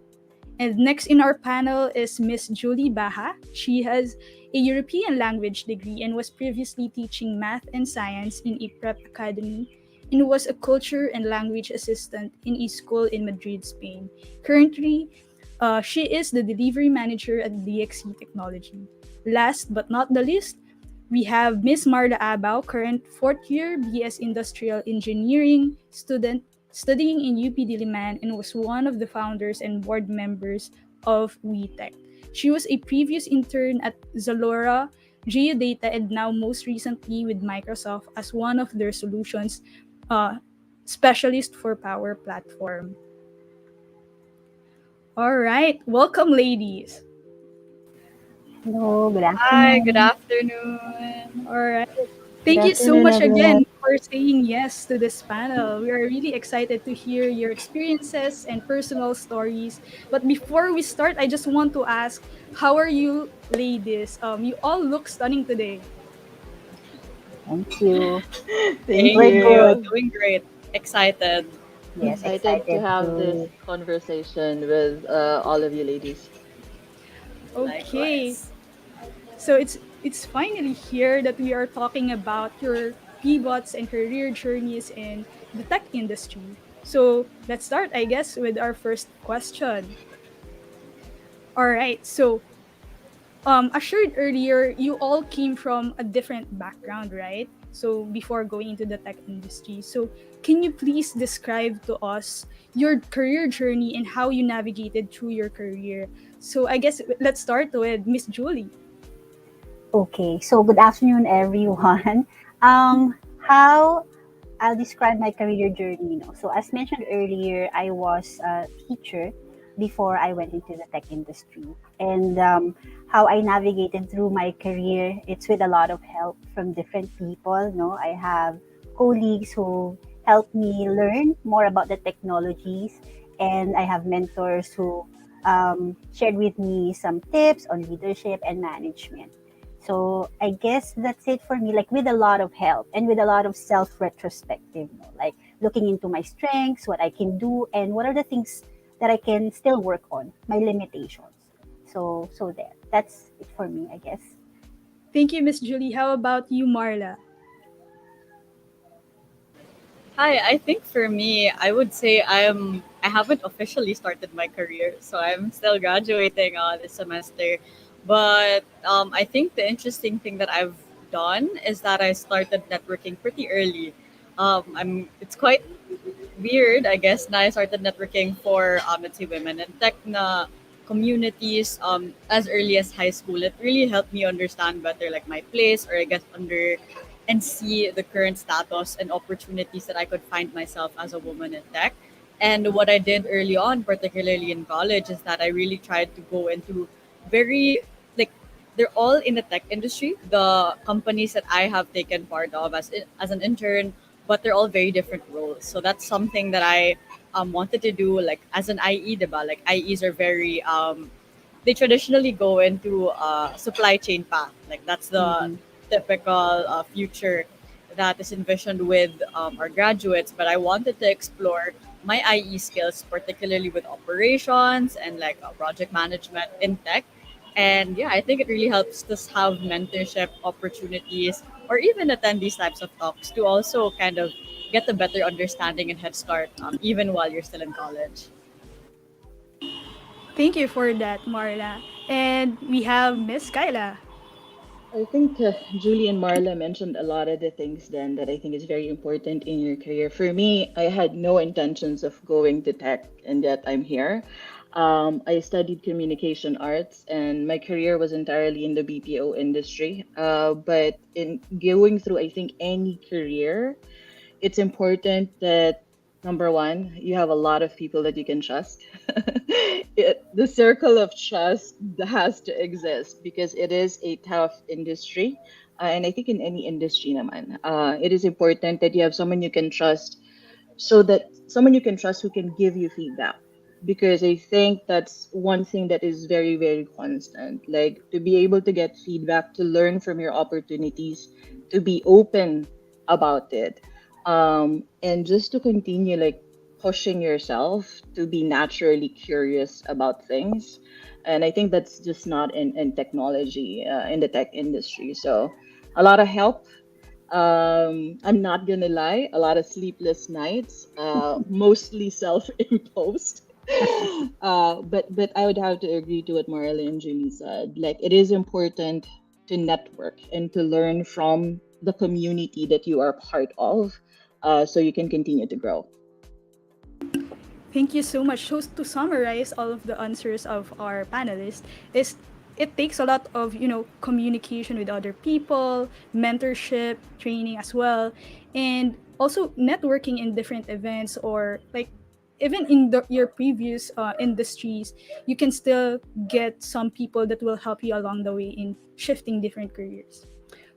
And next in our panel is Miss Julie Baja. She has a European language degree and was previously teaching math and science in a prep academy and was a culture and language assistant in a school in Madrid, Spain. Currently, she is the delivery manager at DXC Technology. Last but not the least, we have Miss Marla Abao, current fourth year BS Industrial Engineering student studying in UP Diliman and was one of the founders and board members of WeTech. She was a previous intern at Zalora, Geodata, and now most recently with Microsoft as one of their solutions specialist for Power Platform. All right, welcome, ladies. Hello, good afternoon. Hi, good afternoon. All right. Thank you so much again for saying yes to this panel. We are really excited to hear your experiences and personal stories. But before we start, I just want to ask, how are you, ladies? You all look stunning today. Thank you. Thank We're you. good. Doing great. Excited. Yes, Excited to have too. this conversation with all of you ladies. Okay. So it's finally here that we are talking about your pivots and career journeys in the tech industry. So let's start, I guess, with our first question. All right. So as shared earlier, you all came from a different background, right? So before going into the tech industry. So can you please describe to us your career journey and how you navigated through your career? So I guess let's start with Miss Julie. Okay, so good afternoon, everyone. How I'll describe my career journey. So as mentioned earlier, I was a teacher before I went into the tech industry. And how I navigated through my career, it's with a lot of help from different people. I have colleagues who help me learn more about the technologies, and I have mentors who shared with me some tips on leadership and management. So I guess that's it for me, like with a lot of help and with a lot of self-retrospective, like looking into my strengths, what I can do, and what are the things that I can still work on, my limitations. So that's it for me, I guess. Thank you, Miss Julie. How about you, Marla? Hi, I think for me, I would say I haven't officially started my career, so I'm still graduating this semester. But I think the interesting thing that I've done is that I started networking pretty early. It's quite weird, I guess, na I started networking for let's say women in tech na communities as early as high school. It really helped me understand better like my place, or I guess under and see the current status and opportunities that I could find myself as a woman in tech. And what I did early on, particularly in college, is that I really tried to go into very like they're all in the tech industry. The companies that I have taken part of as an intern, but they're all very different roles. So that's something that I wanted to do. Like as an IE, diba? Like IEs are very they traditionally go into supply chain path. Like that's the typical future that is envisioned with our graduates. But I wanted to explore my IE skills, particularly with operations and like project management in tech. And yeah, I think it really helps us have mentorship opportunities or even attend these types of talks to also kind of get a better understanding and head start even while you're still in college. Thank you for that, Marla. And we have Miss Kyla. I think Julie and Marla mentioned a lot of the things then that I think is very important in your career. For me, I had no intentions of going to tech, and yet I'm here. I studied communication arts, and my career was entirely in the BPO industry. But in going through, I think, any career, it's important that Number one, you have a lot of people that you can trust. The circle of trust has to exist because it is a tough industry. And I think in any industry naman, it is important that you have someone you can trust, so that someone you can trust who can give you feedback, because I think that's one thing that is very, very constant, like to be able to get feedback, to learn from your opportunities, to be open about it, and just to continue like pushing yourself to be naturally curious about things. And I think that's just not in technology, in the tech industry. So a lot of help, I'm not gonna lie, a lot of sleepless nights, mostly self-imposed. But I would have to agree to what Marla and Julie said. Like it is important to network and to learn from the community that you are part of, so you can continue to grow. Thank you so much. So to summarize all of the answers of our panelists is it takes a lot of, communication with other people, mentorship, training as well, and also networking in different events, or like even in your previous industries, you can still get some people that will help you along the way in shifting different careers.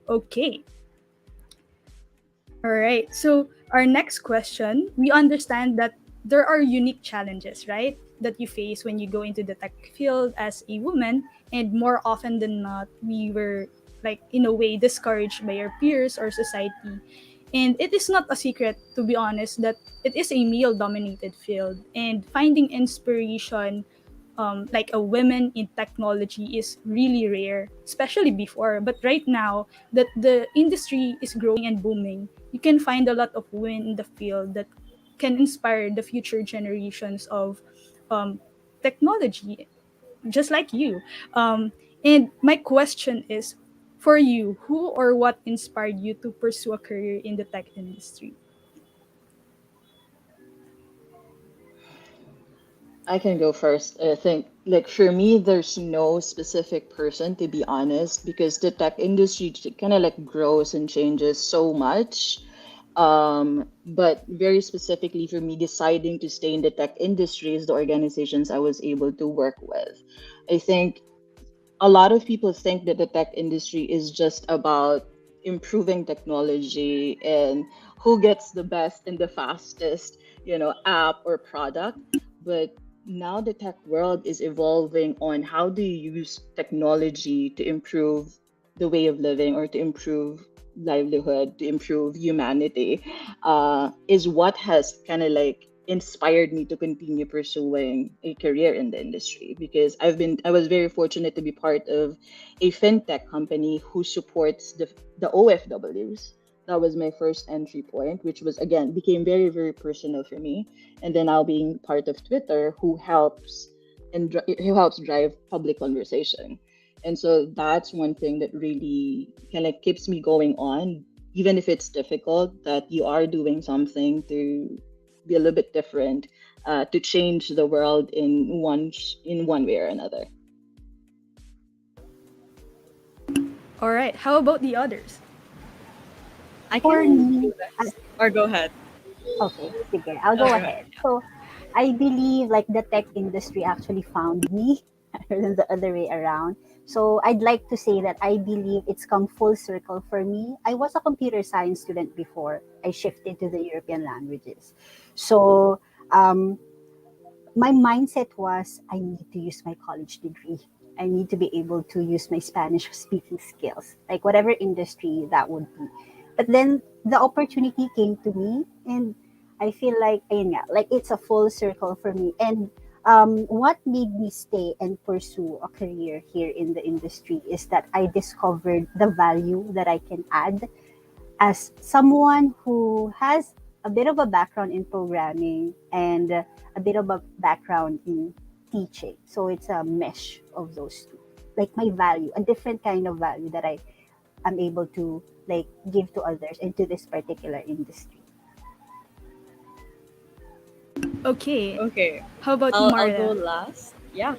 Okay. All right. So our next question, we understand that there are unique challenges, right, that you face when you go into the tech field as a woman, and more often than not, we were like in a way discouraged by our peers or society. And it is not a secret, to be honest, that it is a male-dominated field, and finding inspiration like a women in technology is really rare, especially before. But right now that the industry is growing and booming, you can find a lot of women in the field that can inspire the future generations of technology, just like you. And my question is, for you, who or what inspired you to pursue a career in the tech industry? I can go first. I think, like, for me, there's no specific person, to be honest, because the tech industry kind of like grows and changes so much. But very specifically for me, deciding to stay in the tech industry is the organizations I was able to work with. I think a lot of people think that the tech industry is just about improving technology and who gets the best and the fastest, app or product. But now the tech world is evolving on how do you use technology to improve the way of living, or to improve livelihood, to improve humanity, is what has kind of like inspired me to continue pursuing a career in the industry, because I was very fortunate to be part of a fintech company who supports the OFWs. That was my first entry point, which was again became very, very personal for me. And then now being part of Twitter, who helps drive public conversation. And so that's one thing that really kind of keeps me going on, even if it's difficult, that you are doing something to be a little bit different, to change the world in one way or another. All right, how about the others? I For can me, do this. Or go ahead. okay, sige, I'll go ahead. So, I believe like the tech industry actually found me rather than the other way around. So, I'd like to say that I believe it's come full circle for me. I was a computer science student before I shifted to the European languages. So, my mindset was I need to use my college degree. I need to be able to use my Spanish speaking skills, like whatever industry that would be. But then the opportunity came to me, and I feel like, ayun nga, like it's a full circle for me. And what made me stay and pursue a career here in the industry is that I discovered the value that I can add as someone who has a bit of a background in programming and a bit of a background in teaching. So it's a mesh of those two. Like my value, a different kind of value that I am able to like give to others and to this particular industry. Okay. Okay. How about you, I'll go Marla? last. Yeah.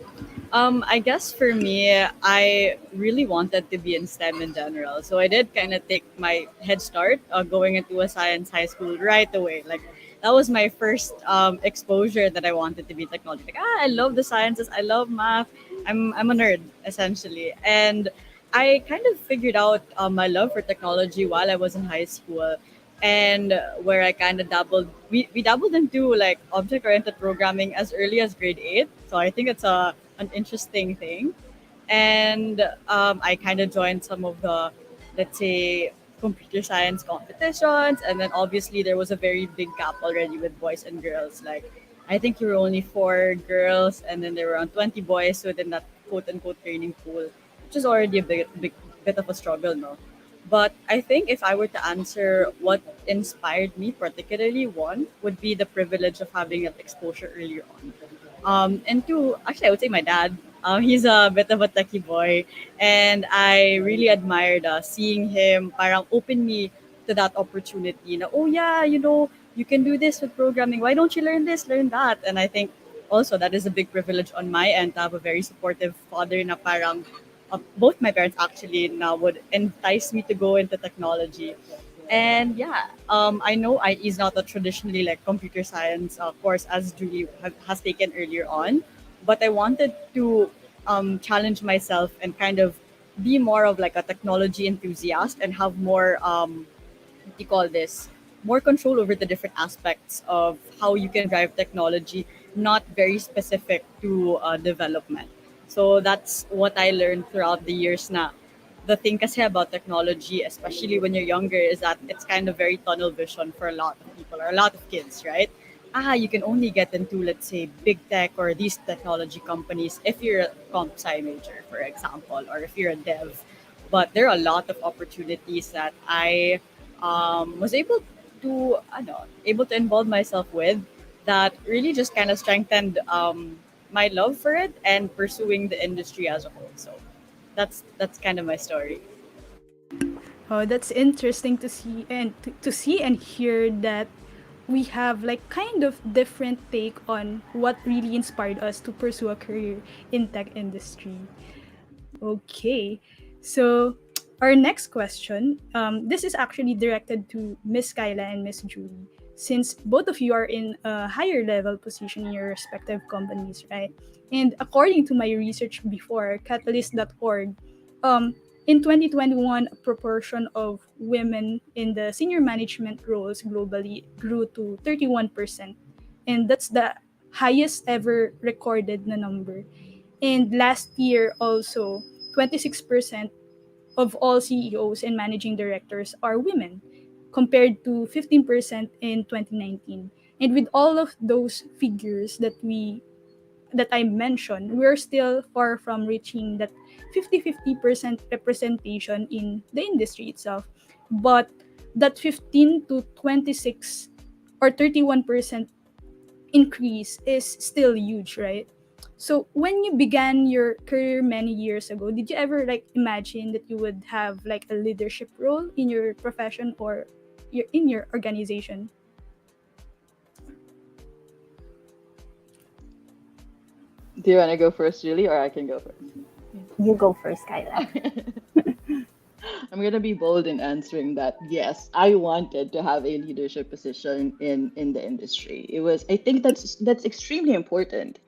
I guess for me, I really wanted to be in STEM in general. So I did kind of take my head start going into a science high school right away. Like that was my first exposure that I wanted to be technology. Like, I love the sciences, I love math. I'm a nerd essentially, and I kind of figured out my love for technology while I was in high school, and where I kind of dabbled. We dabbled into like object-oriented programming as early as grade 8. So I think it's a an interesting thing, and I kind of joined some of the, let's say, computer science competitions, and then obviously there was a very big gap already with boys and girls. Like, I think you were only 4 girls, and then there were around 20 boys within that quote unquote training pool, which is already a big bit of a struggle, no? But I think if I were to answer what inspired me particularly, one would be the privilege of having that exposure earlier on. And two, actually, I would say my dad. He's a bit of a techie boy, and I really admired seeing him parang open me to that opportunity. Na, oh yeah, you can do this with programming. Why don't you learn this, learn that? And I think also that is a big privilege on my end to have a very supportive father na parang both my parents actually now would entice me to go into technology. And yeah, I know IE is not a traditionally like computer science course as Julie has taken earlier on, but I wanted to challenge myself and kind of be more of like a technology enthusiast and have more what do you call this, more control over the different aspects of how you can drive technology, not very specific to development. So that's what I learned throughout the years na. The thing kasi about technology, especially when you're younger, is that it's kind of very tunnel vision for a lot of people or a lot of kids, right? You can only get into, let's say, big tech or these technology companies if you're a comp sci major, for example, or if you're a dev. But there are a lot of opportunities that I was able to involve myself with, that really just kind of strengthened my love for it and pursuing the industry as a whole. So that's kind of my story. Oh, that's interesting to see and to see and hear that we have like kind of different take on what really inspired us to pursue a career in tech industry. Okay, so our next question, this is actually directed to Miss Kyla and Miss Julie, since both of you are in a higher level position in your respective companies, right? And according to my research before, Catalyst.org, um, in 2021, a proportion of women in the senior management roles globally grew to 31%. And that's the highest ever recorded na number. And last year also, 26% of all CEOs and managing directors are women, compared to 15% in 2019. And with all of those figures that I mentioned, we're still far from reaching that 50-50% representation in the industry itself. But that 15 to 26 or 31% increase is still huge, right? So when you began your career many years ago, did you ever like imagine that you would have like a leadership role in your profession or in your organization? Do you want to go first, Julie, or I can go first? You go first, Kyla. I'm gonna be bold in answering that. Yes, I wanted to have a leadership position in the industry. It was, I think that's extremely important.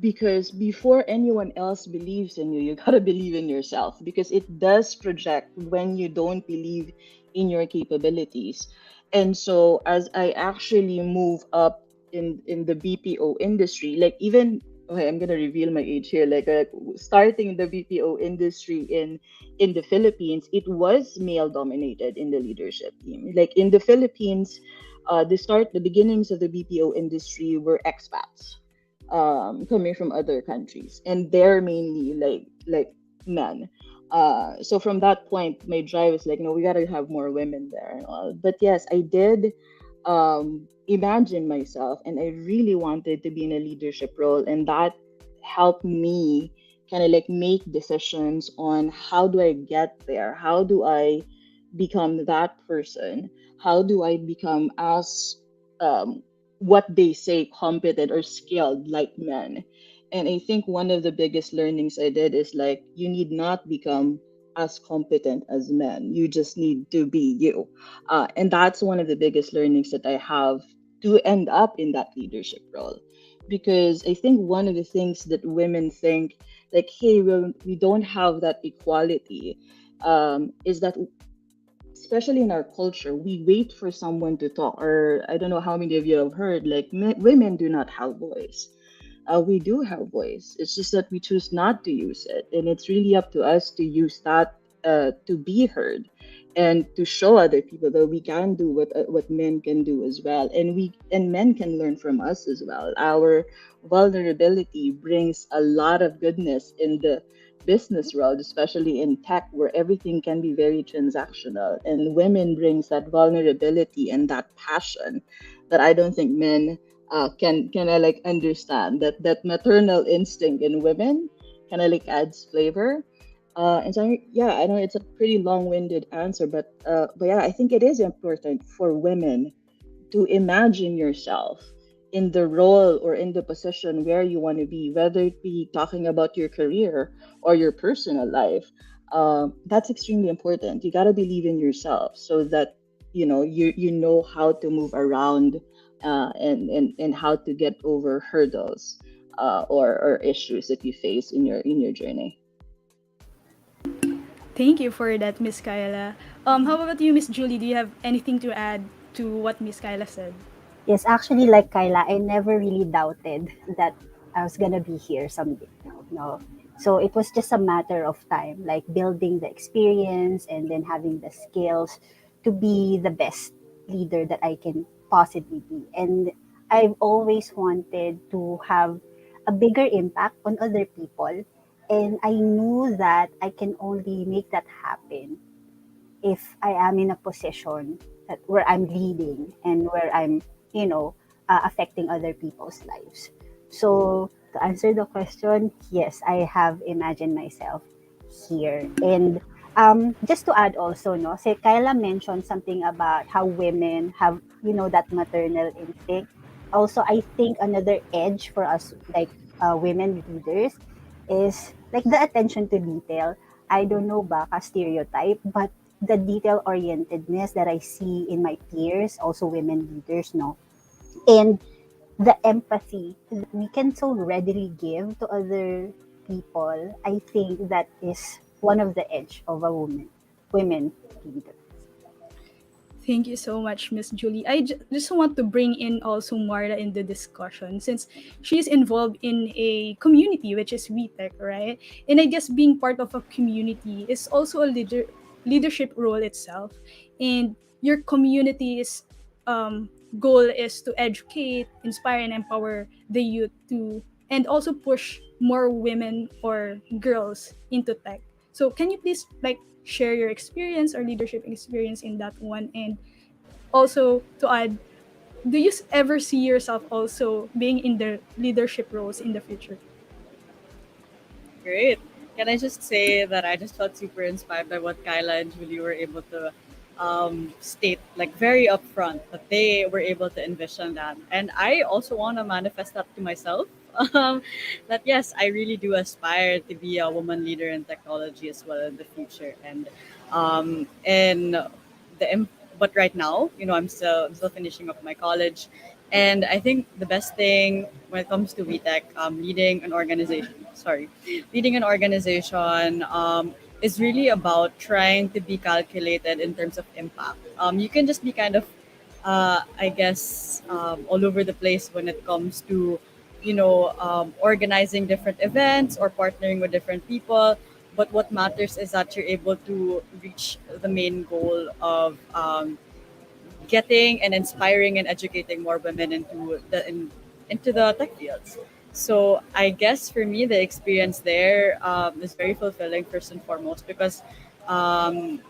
Because before anyone else believes in you, you gotta believe in yourself, because it does project when you don't believe in your capabilities. And so as I actually move up in the BPO industry, like even, okay, I'm gonna reveal my age here. Like starting in the BPO industry in the Philippines, it was male dominated in the leadership team. Like in the Philippines, the beginnings of the BPO industry were expats coming from other countries, and they're mainly like men. So from that point, my drive is like, no, we gotta have more women there and all. But yes, I did imagine myself, and I really wanted to be in a leadership role, and that helped me kind of like make decisions on how do I get there, how do I become that person, how do I become as what they say competent or skilled like men. And I think one of the biggest learnings I did is like, you need not become as competent as men, you just need to be you. And that's one of the biggest learnings that I have to end up in that leadership role. Because I think one of the things that women think, like, hey, we don't have that equality, is that especially in our culture, we wait for someone to talk. Or I don't know how many of you have heard, like, women do not have voice. We do have voice. It's just that we choose not to use it, and it's really up to us to use that to be heard, and to show other people that we can do what men can do as well, and men can learn from us as well. Our vulnerability brings a lot of goodness in the business world, especially in tech, where everything can be very transactional, and women brings that vulnerability and that passion that I don't think men can I like understand. That maternal instinct in women kind of like adds flavor. And so yeah, I know it's a pretty long-winded answer, but yeah, I think it is important for women to imagine yourself in the role or in the position where you want to be, whether it be talking about your career or your personal life. That's extremely important. You got to believe in yourself so that you know how to move around, and how to get over hurdles, or issues that you face in your journey. Thank you for that, Miss Kyla. How about you, Miss Julie? Do you have anything to add to what Miss Kyla said? Yes, actually, like Kyla, I never really doubted that I was gonna be here someday. No, so it was just a matter of time, like building the experience and then having the skills to be the best leader that I can possibly be. And I've always wanted to have a bigger impact on other people, and I knew that I can only make that happen if I am in a position that where I'm leading and where I'm, affecting other people's lives. So to answer the question, yes, I have imagined myself here. And just to add also, no, say Kyla mentioned something about how women have, that maternal instinct. Also, I think another edge for us, like women leaders, is like the attention to detail. I don't know baka stereotype, but the detail orientedness that I see in my peers, also women leaders, no, and the empathy that we can so readily give to other people, I think that is one of the edge of a women leader. Thank you so much, Miss Julie. I just want to bring in also Marla in the discussion since she's involved in a community which is WeTech, right? And I guess being part of a community is also a leadership role itself. And your community's goal is to educate, inspire, and empower the youth to, and also push more women or girls into tech. So can you please like share your experience or leadership experience in that one? And also to add, do you ever see yourself also being in the leadership roles in the future? Great. Can I just say that I just felt super inspired by what Kyla and Julie were able to state, like very upfront, that they were able to envision that. And I also want to manifest that to myself. Um, that yes, I really do aspire to be a woman leader in technology as well in the future. And but right now, I'm still finishing up my college, and I think the best thing when it comes to VTech, leading an organization is really about trying to be calculated in terms of impact. You can just be kind of, I guess, all over the place when it comes to, organizing different events or partnering with different people. But what matters is that you're able to reach the main goal of getting and inspiring and educating more women into the tech fields. So I guess for me, the experience there is very fulfilling first and foremost because in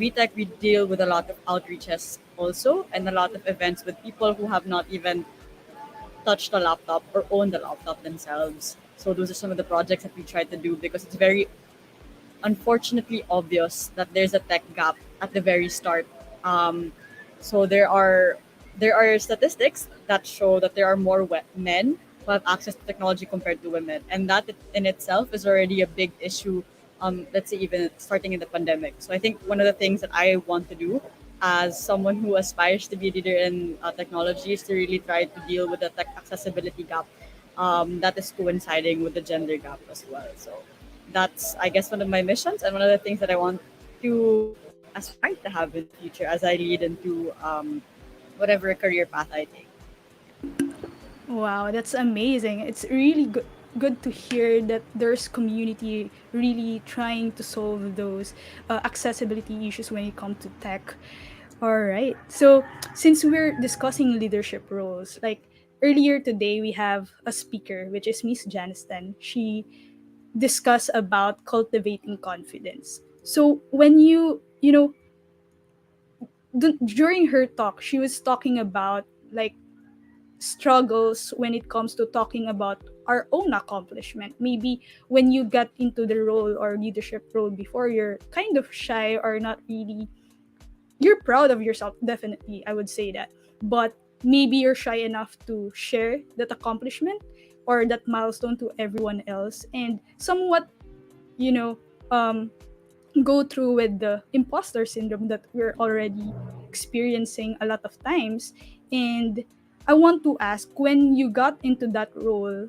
VTech we deal with a lot of outreaches also and a lot of events with people who have not even touched a laptop or owned a laptop themselves. So those are some of the projects that we try to do because it's very unfortunately obvious that there's a tech gap at the very start. So there are statistics that show that there are more men who have access to technology compared to women, and that in itself is already a big issue. Let's say even starting in the pandemic. So I think one of the things that I want to do as someone who aspires to be a leader in technology is to really try to deal with the tech accessibility gap that is coinciding with the gender gap as well. So that's, I guess, one of my missions and one of the things that I want to aspire to have in the future as I lead into whatever career path I take. Wow, that's amazing. It's really good to hear that there's community really trying to solve those accessibility issues when it comes to tech. All right. So, since we're discussing leadership roles, like earlier today we have a speaker which is Miss Janiston. She discussed about cultivating confidence. So, when during her talk, she was talking about like struggles when it comes to talking about our own accomplishment. Maybe when you got into the role or leadership role before, you're kind of shy or not really, you're proud of yourself, definitely, I would say that. But maybe you're shy enough to share that accomplishment or that milestone to everyone else, and somewhat, you know, um, go through with the imposter syndrome that we're already experiencing a lot of times. And I want to ask, when you got into that role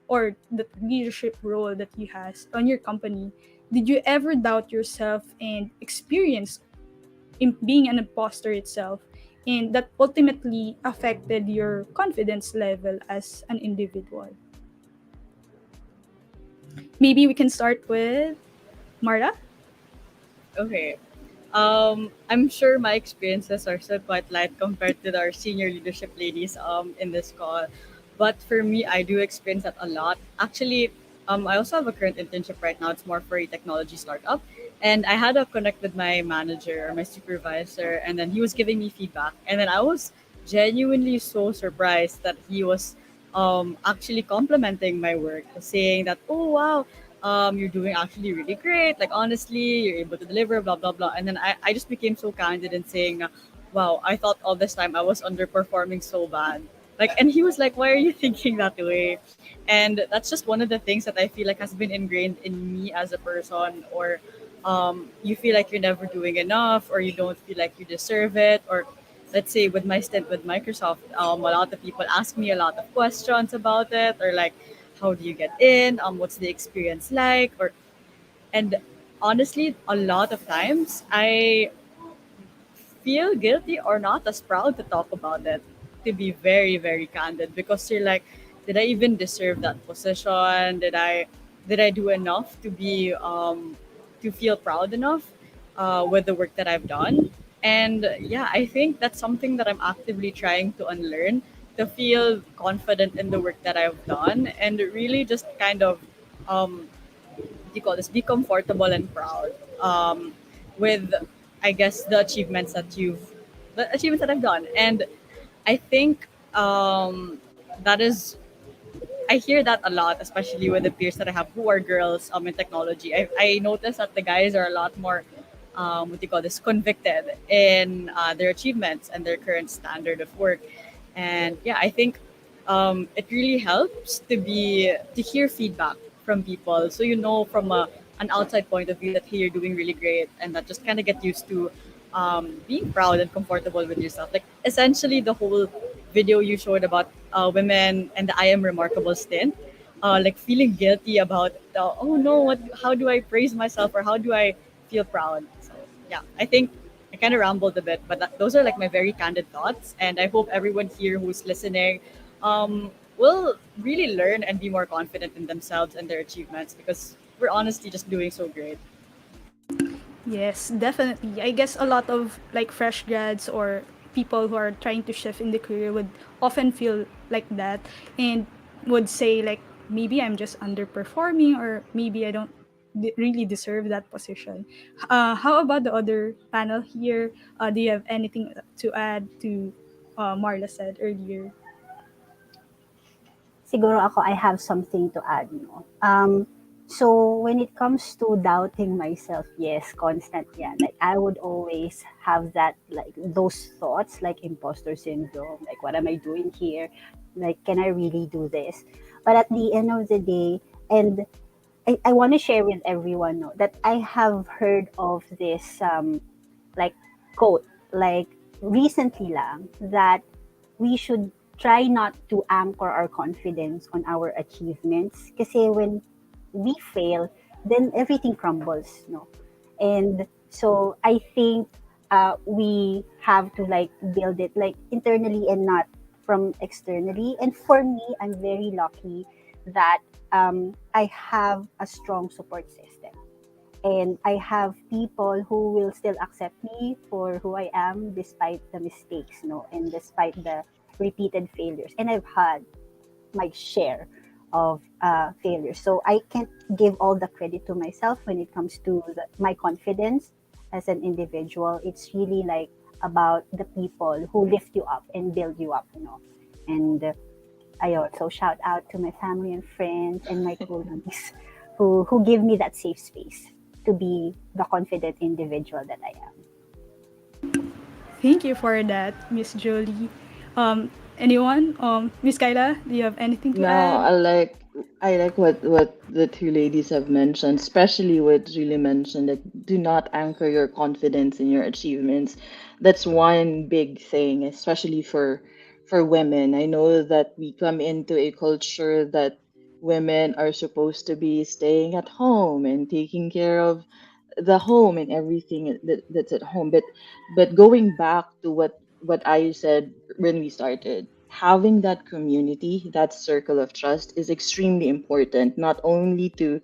or that leadership role that you has on your company, did you ever doubt yourself and experience being an imposter itself, and that ultimately affected your confidence level as an individual? Maybe we can start with Marla. Okay. I'm sure my experiences are still quite light compared to our senior leadership ladies in this call. But for me, I do experience that a lot. Actually, I also have a current internship right now. It's more for a technology startup. And I had a connect with my manager or my supervisor, and then he was giving me feedback. And then I was genuinely so surprised that he was actually complimenting my work, saying that, oh, wow, you're doing actually really great. Like, honestly, you're able to deliver, blah, blah, blah. And then I just became so candid in saying, wow, I thought all this time I was underperforming so bad. Like, and he was like, why are you thinking that way? And that's just one of the things that I feel like has been ingrained in me as a person, or you feel like you're never doing enough, or you don't feel like you deserve it, or let's say with my stint with Microsoft, a lot of people ask me a lot of questions about it, or like, how do you get in? What's the experience like? Or and honestly, a lot of times I feel guilty or not as proud to talk about it. To be very, very candid, because you're like, did I even deserve that position? Did I do enough to feel proud enough with the work that I've done? And yeah, I think that's something that I'm actively trying to unlearn, to feel confident in the work that I've done, and really just kind of what do you call this, be comfortable and proud with, I guess, the achievements that I've done. And I think that is, I hear that a lot, especially with the peers that I have who are girls in technology. I notice that the guys are a lot more, what do you call this, convicted in their achievements and their current standard of work. And yeah, I think it really helps to hear feedback from people, so you know from an outside point of view that, hey, you're doing really great, and that just kind of get used to being proud and comfortable with yourself. Like, essentially, the whole video you showed about women and the I am remarkable stint, like feeling guilty about, oh no, how do I praise myself, or how do I feel proud? So yeah, I think I kind of rambled a bit, but those are like my very candid thoughts, and I hope everyone here who's listening will really learn and be more confident in themselves and their achievements, because we're honestly just doing so great. Yes, definitely. I guess a lot of like fresh grads or people who are trying to shift in the career would often feel like that, and would say like, maybe I'm just underperforming, or maybe I don't really deserve that position. How about the other panel here? Do you have anything to add to Marla said earlier? Siguro ako, I have something to add, no? So when it comes to doubting myself, yes, constant yan. Like, I would always have that, like, those thoughts, like imposter syndrome, like, what am I doing here? Like, can I really do this? But at the end of the day, and I want to share with everyone, no, that I have heard of this, like, quote. like recently lang that we should try not to anchor our confidence on our achievements. Kasi when we fail, then everything crumbles, no? And so I think we have to like build it like internally and not from externally. And for me, I'm very lucky that I have a strong support system. And I have people who will still accept me for who I am despite the mistakes, no, and despite the repeated failures. And I've had my share of failures. So I can't give all the credit to myself when it comes to my confidence as an individual. It's really like about the people who lift you up and build you up, you know. And I also shout out to my family and friends and my colleagues who give me that safe space to be the confident individual that I am. Thank you for that, Miss Jolie. Anyone? Miss Kyla, do you have anything to No, add? I like what the two ladies have mentioned, especially what Julie mentioned, that do not anchor your confidence in your achievements. That's one big thing, especially for women. I know that we come into a culture that women are supposed to be staying at home and taking care of the home and everything that's at home. But going back to what I said when we started, having that community, that circle of trust is extremely important, not only to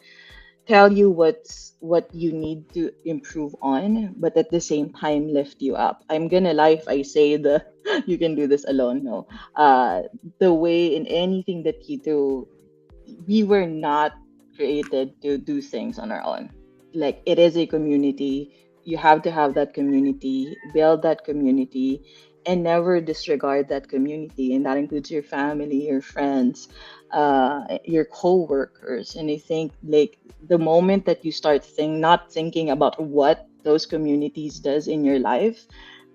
tell you what you need to improve on, but at the same time lift you up. I'm gonna lie if I say the you can do this alone. No. The way in anything that you do, we were not created to do things on our own. Like it is a community. You have to have that community, build that community, and never disregard that community. And that includes your family, your friends, your co-workers. And I think like the moment that you start not thinking about what those communities does in your life,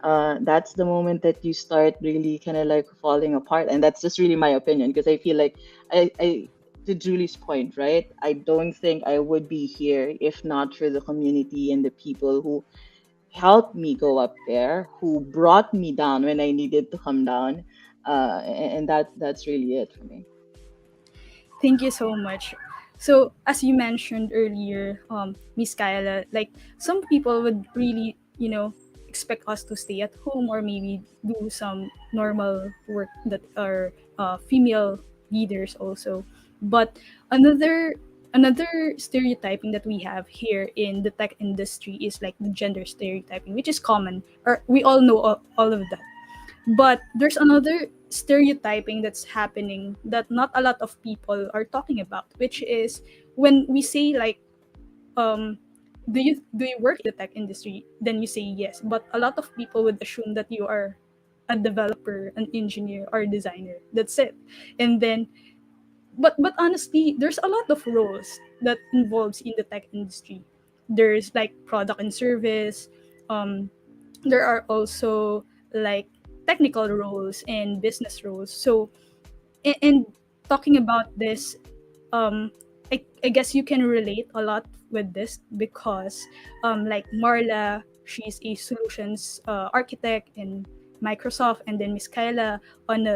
that's the moment that you start really kind of like falling apart. And that's just really my opinion because I feel like I to Julie's point, right? I don't think I would be here if not for the community and the people who helped me go up there, who brought me down when I needed to come down. And that's really it for me. Thank you so much. So, as you mentioned earlier, Miss Kyla, like some people would really, expect us to stay at home or maybe do some normal work that are female leaders also. But another another stereotyping that we have here in the tech industry is like the gender stereotyping, which is common, or we all know all of that. But there's another stereotyping that's happening that not a lot of people are talking about, which is when we say like, um, do you work in the tech industry? Then you say yes. But a lot of people would assume that you are a developer, an engineer, or a designer. That's it. And then, but honestly, there's a lot of roles that involves in the tech industry. There's like product and service. Um, there are also like technical roles and business roles. So, and talking about this, I guess you can relate a lot with this because, like Marla, she's a solutions architect in Microsoft, and then Miss Kyla on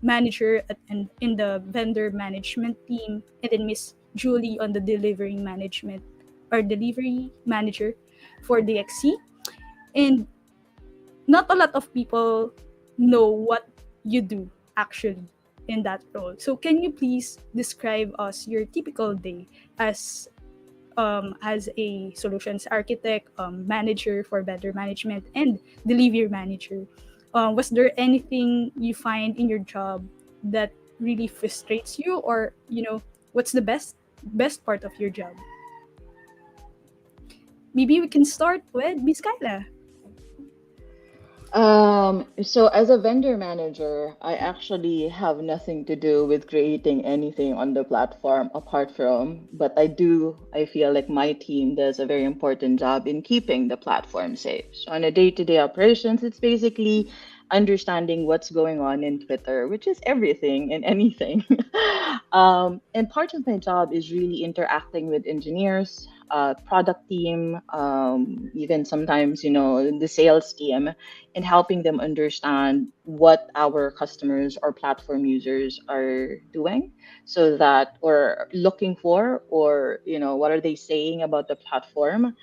manager and in the vendor management team, and then Miss Julie on the delivery management or delivery manager for DXC. And not a lot of people know what you do actually in that role. So can you please describe us your typical day as a solutions architect, manager for vendor management, and delivery manager? Was there anything you find in your job that really frustrates you, or what's the best part of your job? Maybe we can start with Miss Kyla. So as a vendor manager, I actually have nothing to do with creating anything on the platform apart from, but I feel like my team does a very important job in keeping the platform safe. So on a day-to-day operations, it's basically understanding what's going on in Twitter, which is everything and anything. And part of my job is really interacting with engineers, product team, even sometimes, the sales team, and helping them understand what our customers or platform users are doing, so that, or looking for, or, what are they saying about the platform.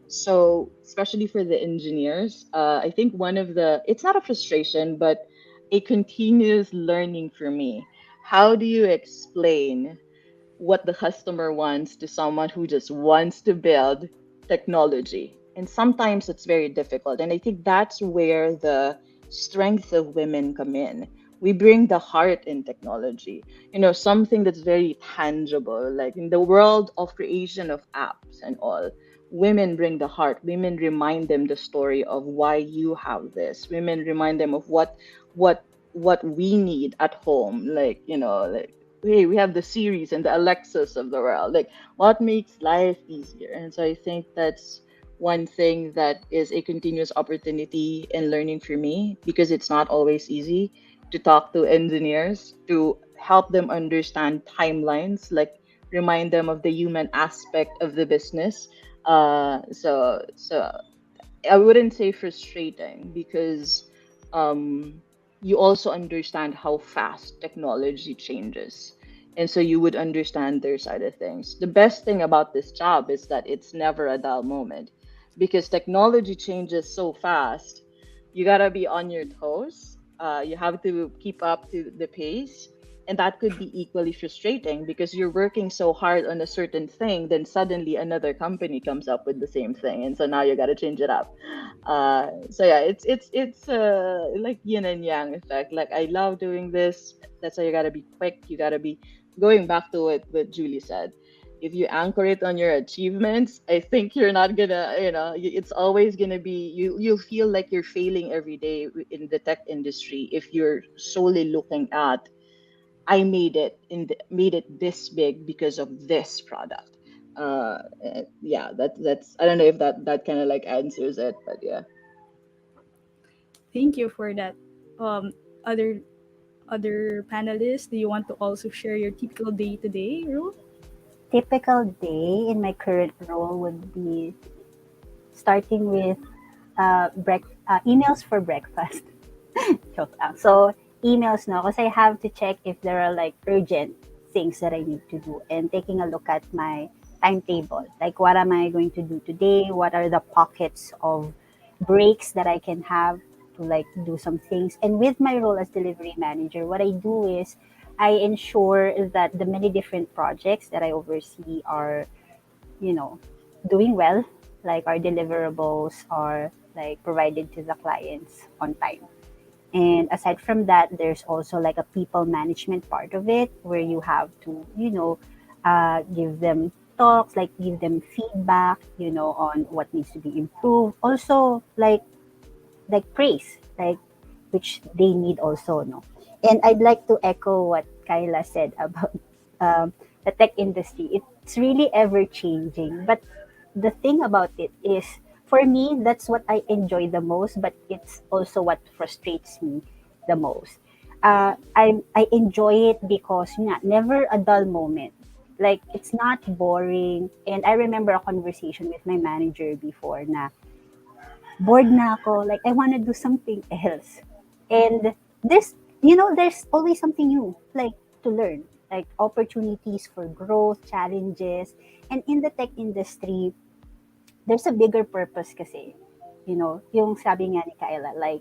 So especially for the engineers, I think it's not a frustration, but a continuous learning for me. How do you explain what the customer wants to someone who just wants to build technology? And sometimes it's very difficult. And I think that's where the strength of women come in. We bring the heart in technology, something that's very tangible, like in the world of creation of apps and all. Women bring the heart. Women remind them the story of why you have this. Women remind them of what what we need at home, like, like, hey, we have the series and the Alexas of the world. Like, what makes life easier? And so I think that's one thing that is a continuous opportunity and learning for me, because it's not always easy to talk to engineers, to help them understand timelines, like remind them of the human aspect of the business. So I wouldn't say frustrating, because um, you also understand how fast technology changes. And so you would understand their side of things. The best thing about this job is that it's never a dull moment, because technology changes so fast. You got to be on your toes. You have to keep up to the pace. And that could be equally frustrating, because you're working so hard on a certain thing, then suddenly another company comes up with the same thing, and so now you got to change it up. So yeah, it's like yin and yang effect. Like, I love doing this. That's why you got to be quick. You got to be going back to what Julie said. If you anchor it on your achievements, I think you're not gonna, it's always gonna be, you feel like you're failing every day in the tech industry if you're solely looking at, I made it this big because of this product. Yeah, that's, I don't know if that kind of like answers it, but yeah. Thank you for that. Um, other other panelists, do you want to also share your typical day to day rule? Typical day in my current role would be starting with emails for breakfast. Joke lang. So emails, no, because I have to check if there are like urgent things that I need to do, and taking a look at my timetable. Like, what am I going to do today? What are the pockets of breaks that I can have to like do some things? And with my role as delivery manager, what I do is I ensure that the many different projects that I oversee are, you know, doing well, like our deliverables are like provided to the clients on time. And aside from that, there's also like a people management part of it, where you have to, give them talks, like give them feedback, on what needs to be improved. Also, like praise, like which they need also, no. And I'd like to echo what Kyla said about the tech industry. It's really ever changing, but the thing about it is, for me, that's what I enjoy the most, but it's also what frustrates me the most. I enjoy it because never a dull moment. Like, it's not boring. And I remember a conversation with my manager before na bored na ako. Like, I want to do something else. And there's always something new, like, to learn, like opportunities for growth, challenges. And in the tech industry, there's a bigger purpose kasi. Yung sabi nga ni Kyla, like,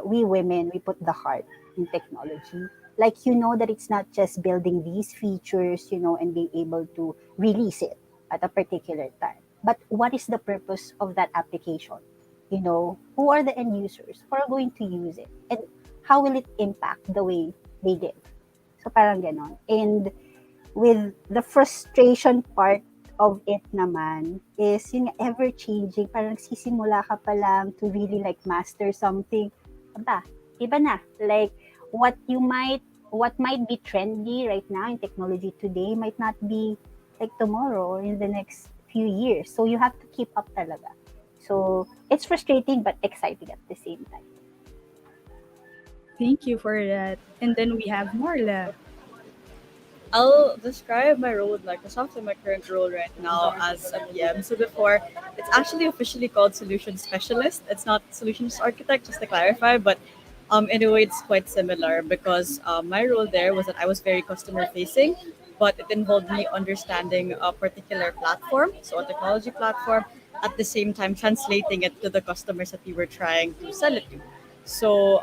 we women, we put the heart in technology. Like, that it's not just building these features, and being able to release it at a particular time. But what is the purpose of that application? Who are the end users who are going to use it? And how will it impact the way they live? So parang ganon. And with the frustration part of it naman is yung ever changing, parang sisimula ka pa lang to really like master something. Aba, iba na. Like, what might be trendy right now in technology today might not be like tomorrow or in the next few years. So you have to keep up talaga. So it's frustrating but exciting at the same time. Thank you for that. And then we have Marla. I'll describe my role with Microsoft and my current role right now as a PM. So before, it's actually officially called Solution Specialist. It's not Solutions Architect, just to clarify, but in a way, it's quite similar because my role there was that I was very customer facing, but it involved me understanding a particular platform, so a technology platform, at the same time translating it to the customers that we were trying to sell it to. So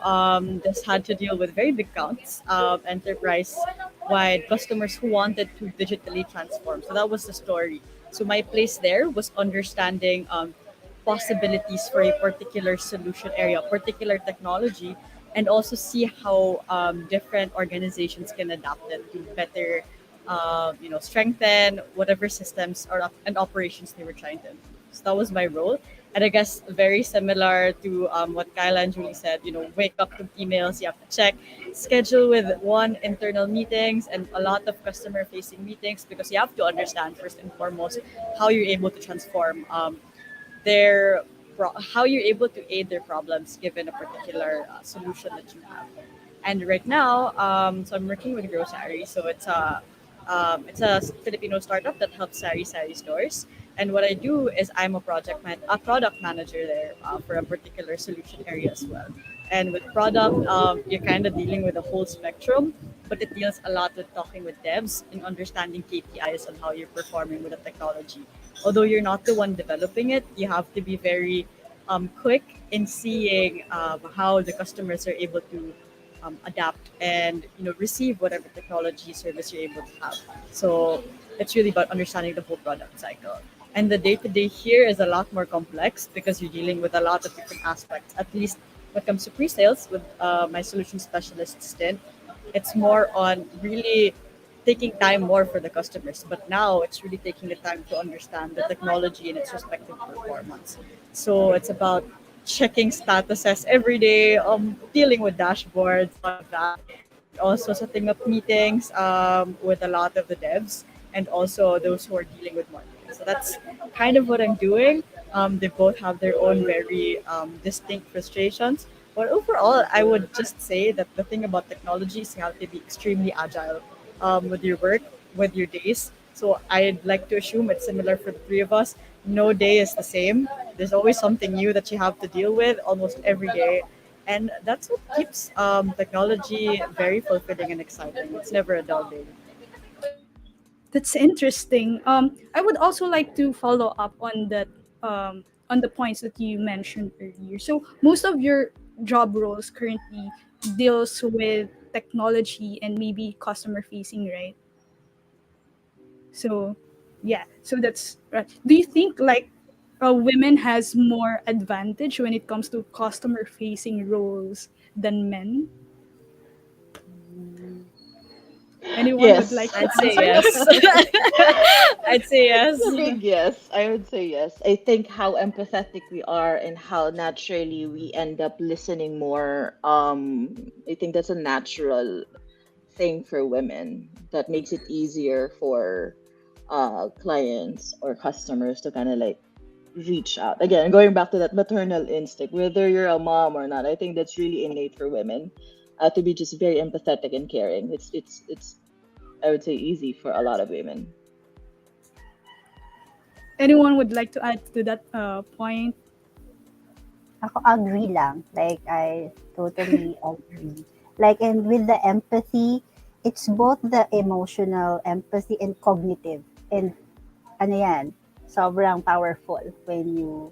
this had to deal with very big counts, enterprise-wide customers who wanted to digitally transform. So that was the story. So my place there was understanding possibilities for a particular solution area, particular technology, and also see how different organizations can adapt it to better, strengthen whatever systems and operations they were trying to improve. So that was my role. And I guess very similar to what Kyla and Julie said, wake up to emails, you have to check, schedule with one internal meetings and a lot of customer facing meetings because you have to understand first and foremost how you're able to transform how you're able to aid their problems given a particular solution that you have. And right now, so I'm working with Grocery. So it's a Filipino startup that helps sari stores. And what I do is I'm a product manager there for a particular solution area as well. And with product, you're kind of dealing with the whole spectrum, but it deals a lot with talking with devs and understanding KPIs on how you're performing with the technology. Although you're not the one developing it, you have to be very quick in seeing how the customers are able to adapt and receive whatever technology service you're able to have. So it's really about understanding the whole product cycle. And the day to day here is a lot more complex because you're dealing with a lot of different aspects. At least when it comes to pre-sales with my solution specialist stint, it's more on really taking time more for the customers. But now it's really taking the time to understand the technology and its respective performance. So it's about checking statuses every day, dealing with dashboards, all of that. Also setting up meetings with a lot of the devs and also those who are dealing with marketing. So that's kind of what I'm doing. They both have their own very distinct frustrations. But overall, I would just say that the thing about technology is you have to be extremely agile with your work, with your days. So I'd like to assume it's similar for the three of us. No day is the same. There's always something new that you have to deal with almost every day. And that's what keeps technology very fulfilling and exciting. It's never a dull day. That's interesting. I would also like to follow up on the points that you mentioned earlier. So most of your job roles currently deals with technology and maybe customer facing, right? So yeah, so that's right. Do you think like women has more advantage when it comes to customer facing roles than men? Anyone would Yes. like to I'd say answer? yes. I'd say yes. It's a big yes. I would say yes. I think how empathetic we are and how naturally we end up listening more. I think that's a natural thing for women that makes it easier for clients or customers to kind of like reach out. Again, going back to that maternal instinct, whether you're a mom or not, I think that's really innate for women to be just very empathetic and caring. It's I would say easy for a lot of women. Anyone would like to add to that point? Ako agree lang. Like, I totally agree. Like, and with the empathy, it's both the emotional empathy and cognitive. And ano yan, sobrang powerful when you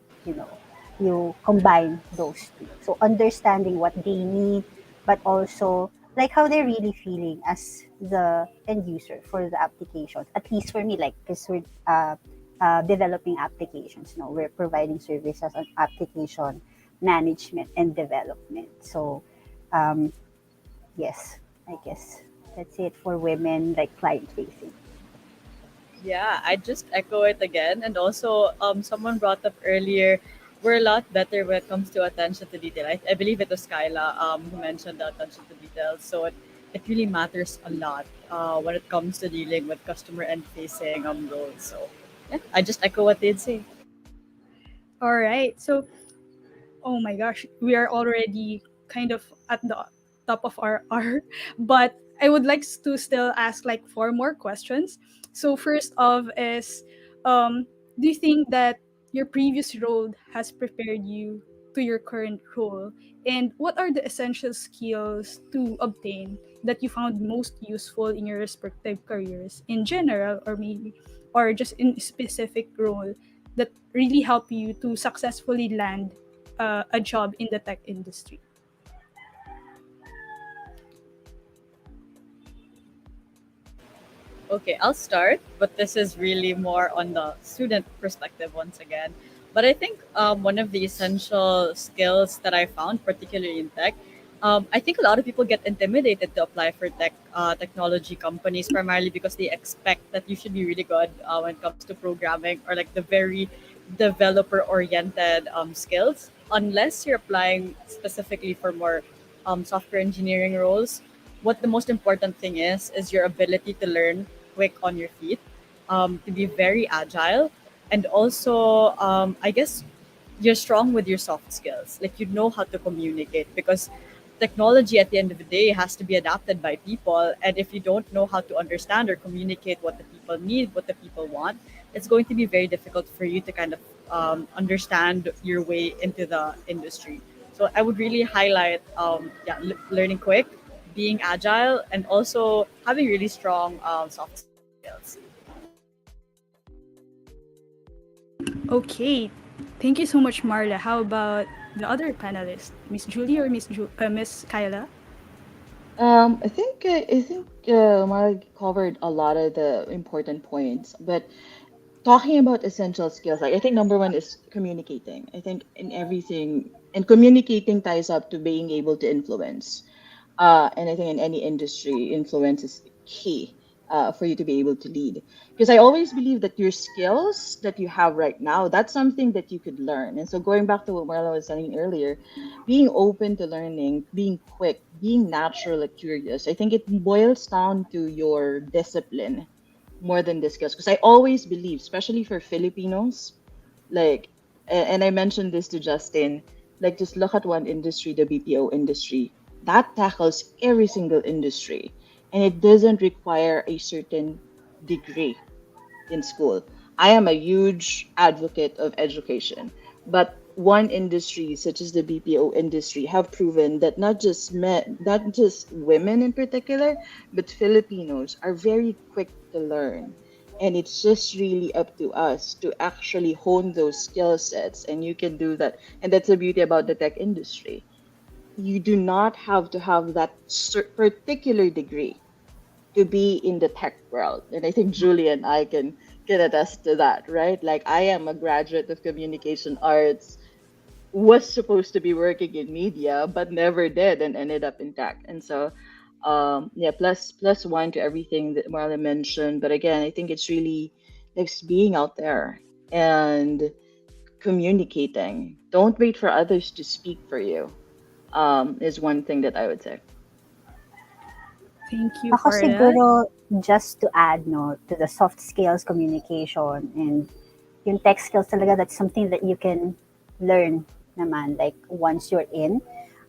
combine those two. So understanding what they need, but also like how they're really feeling as the end user for the applications. At least for me, like, because we're developing applications, no, we're providing services on application management and development. So, um, yes, I guess that's it for women, like client facing. Yeah, I just echo it again. And also, someone brought up earlier, we're a lot better when it comes to attention to detail. I believe it was Kyla who mentioned the attention to detail. So it really matters a lot when it comes to dealing with customer and facing roles. So yeah, I just echo what they'd say. All right. So, oh my gosh, we are already kind of at the top of our hour, but I would like to still ask like four more questions. So first off is, do you think that your previous role has prepared you to your current role? And what are the essential skills to obtain that you found most useful in your respective careers in general, or maybe, or just in a specific role that really help you to successfully land a job in the tech industry? Okay, I'll start, but this is really more on the student perspective once again. But I think one of the essential skills that I found, particularly in tech, I think a lot of people get intimidated to apply for technology companies, primarily because they expect that you should be really good when it comes to programming, or like the very developer oriented skills, unless you're applying specifically for more software engineering roles. What the most important thing is your ability to learn quick on your feet, to be very agile, and also I guess you're strong with your soft skills. Like, you know how to communicate, because technology at the end of the day has to be adapted by people, and if you don't know how to understand or communicate what the people need, what the people want, it's going to be very difficult for you to kind of understand your way into the industry. So I would really highlight learning quick, being agile, and also having really strong soft skills. Okay, thank you so much, Marla. How about the other panelists, Miss Julie or Miss Kyla? I think Mark covered a lot of the important points, but talking about essential skills, like I think number one is communicating. I think in everything, and communicating ties up to being able to influence. And I think in any industry, influence is key for you to be able to lead. Because I always believe that your skills that you have right now, that's something that you could learn. And so going back to what Marla was saying earlier, being open to learning, being quick, being natural and curious, I think it boils down to your discipline more than the skills. Because I always believe, especially for Filipinos, like, and I mentioned this to Justin, like just look at one industry, the BPO industry. That tackles every single industry, and it doesn't require a certain degree in school. I am a huge advocate of education, but one industry such as the BPO industry have proven that not just women in particular, but Filipinos are very quick to learn. And it's just really up to us to actually hone those skill sets, and you can do that. And that's the beauty about the tech industry. You do not have to have that particular degree to be in the tech world. And I think Julie and I can attest to that, right? Like, I am a graduate of communication arts, was supposed to be working in media, but never did, and ended up in tech. And so yeah, plus one to everything that Marla mentioned. But again, I think it's really like being out there and communicating. Don't wait for others to speak for you. Is one thing that I would say. Thank you Ako for that. siguro, just to add, no, to the soft skills, communication, and yung tech skills talaga, that's something that you can learn naman, like once you're in.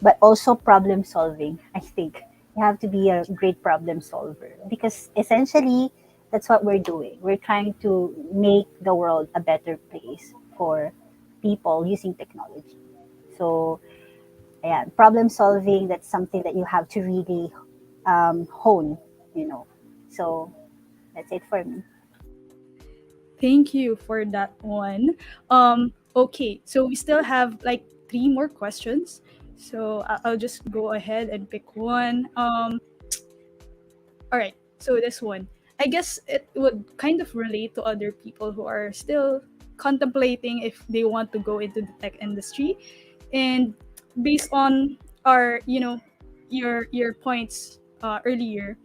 But also problem solving, I think. You have to be a great problem solver, because essentially, that's what we're doing. We're trying to make the world a better place for people using technology. So, yeah, problem solving, that's something that you have to really hone, you know. So that's it for me. Thank you for that one. Okay, so we still have like three more questions. So I'll just go ahead and pick one. All right, so this one. I guess it would kind of relate to other people who are still contemplating if they want to go into the tech industry. And based on our, your points earlier,